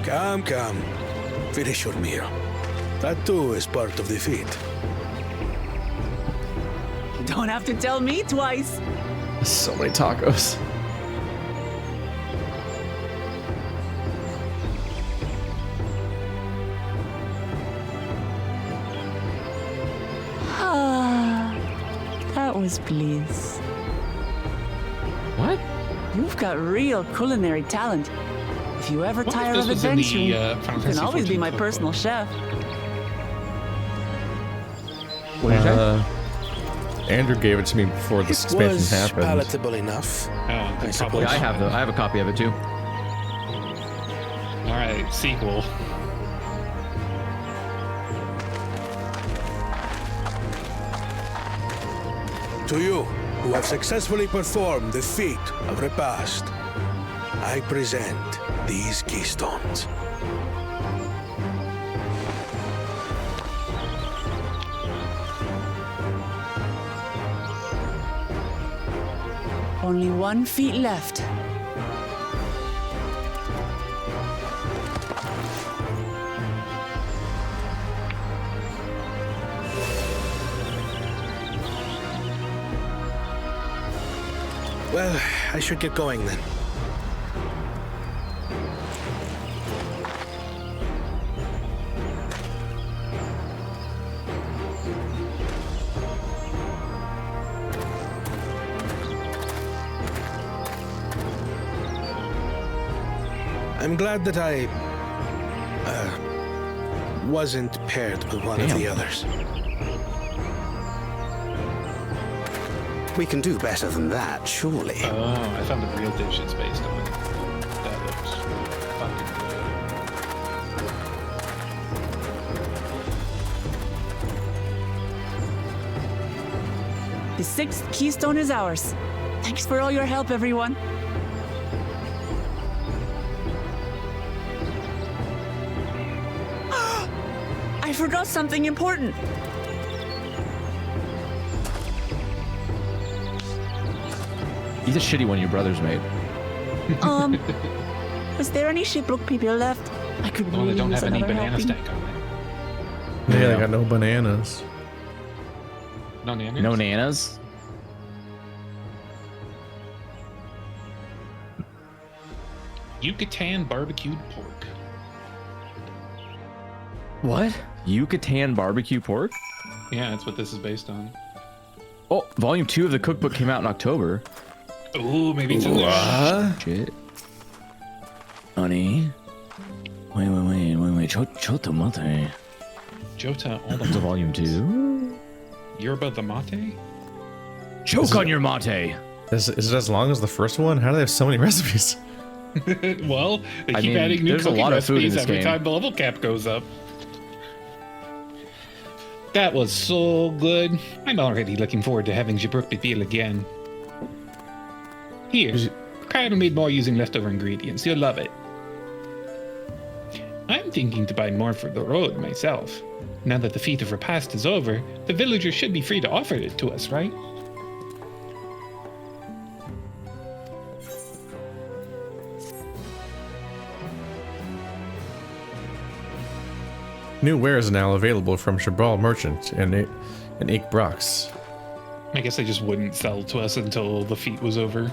Come. Finish your meal. That too is part of the feat. Don't have to tell me twice. So many tacos. That was bliss. What? You've got real culinary talent. If you ever tire of adventuring, you can always be my personal chef. What did you say? Andrew gave it to me before the expansion happened. Palatable enough. I suppose. Yeah, I have a copy of it too. All right, sequel. To you, who have successfully performed the feat of Repast, I present these keystones. Only one feat left. Well, I should get going then. I'm glad that I wasn't paired with one of the others. We can do better than that, surely. Oh, I found the real dish it's based on. That looks fucking The 6th keystone is ours. Thanks for all your help, everyone. I forgot something important. He's a shitty one your brothers made. Was there any shipwreck people left? I could really they don't use have any another banana helping. stack on there. Yeah, they got no bananas. No nanas? No nanas? Yucatan barbecued pork. What? Yucatan barbecue pork? Yeah, that's what this is based on. Oh, volume 2 of the cookbook came out in October. Ooh, maybe it's in there. Shit. Honey. Wait. Chota mate. Jota all That's a volume 2. Yerba the mate? Choke on your mate. Is it as long as the first one? How do they have so many recipes? Well, they keep mean, adding new there's a cooking lot of food in recipes this every game. time the level cap goes up. That was so good. I'm already looking forward to having Jabrook Bipil again. Here, Kyle made more using leftover ingredients. You'll love it. I'm thinking to buy more for the road myself. Now that the feat of Repast is over, the villagers should be free to offer it to us, right? New wares are now available from Shabral Merchant and Ake Brox. I guess they just wouldn't sell to us until the feat was over.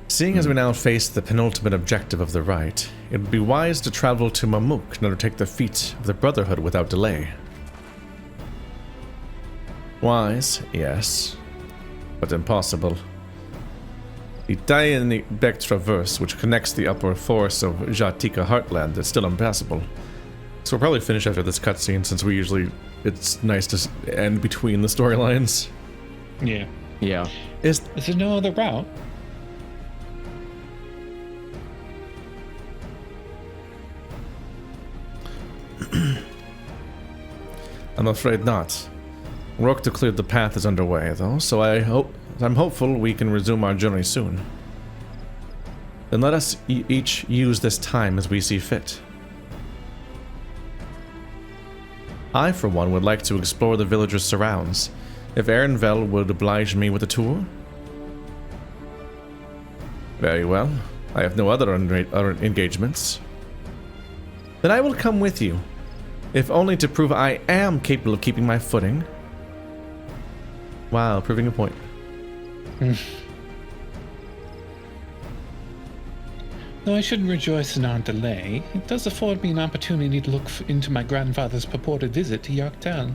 Seeing as we now face the penultimate objective of the rite, it would be wise to travel to Mamuk and undertake the feat of the Brotherhood without delay. Wise, yes, but impossible. The Dayan-Bek Traverse, which connects the upper forests of Jatika Heartland, is still impassable. So we'll probably finish after this cutscene, since it's nice to end between the storylines. Yeah. Yeah. Is there no other route? I'm afraid not. Work to clear the path is underway, though, so I'm hopeful we can resume our journey soon. Then let us each use this time as we see fit. I, for one, would like to explore the village's surrounds, If Ehrenvel would oblige me with a tour. Very well. I have no other engagements. Then I will come with you, if only to prove I am capable of keeping my footing. Wow, proving a point. Though I shouldn't rejoice in our delay, it does afford me an opportunity to look into my grandfather's purported visit to Yak T'el.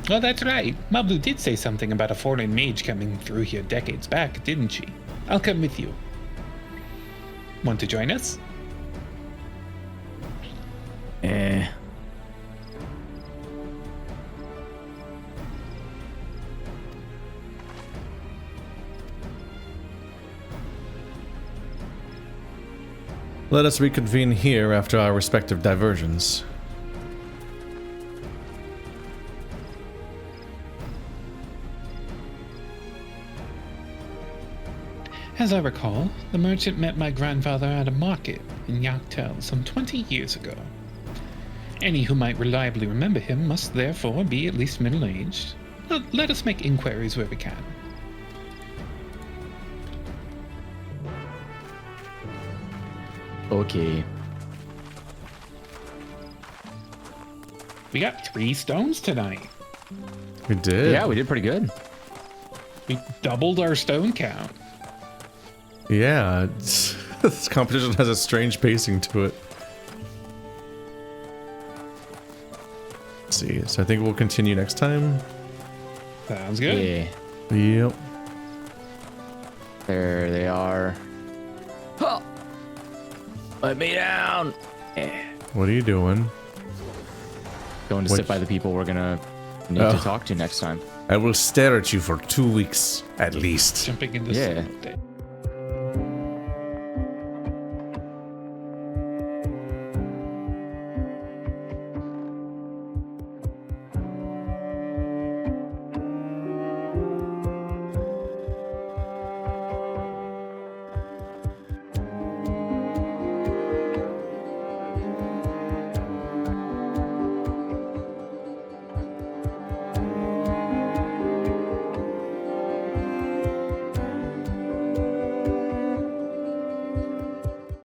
Oh, that's right. Mablu did say something about a foreign mage coming through here decades back, didn't she? I'll come with you. Want to join us? Let us reconvene here after our respective diversions. As I recall, the merchant met my grandfather at a market in Yak T'el some 20 years ago. Any who might reliably remember him must therefore be at least middle-aged. Let us make inquiries where we can. Okay. We got 3 stones tonight. We did. Yeah, we did pretty good. We doubled our stone count. Yeah, this competition has a strange pacing to it. Let's see, so I think we'll continue next time. Sounds good. Yeah. Yep. There they are. Huh. Let me down. What are you doing? Going to sit by the people we're gonna need to talk to next time. I will stare at you for 2 weeks, at least. Jumping into Yeah. some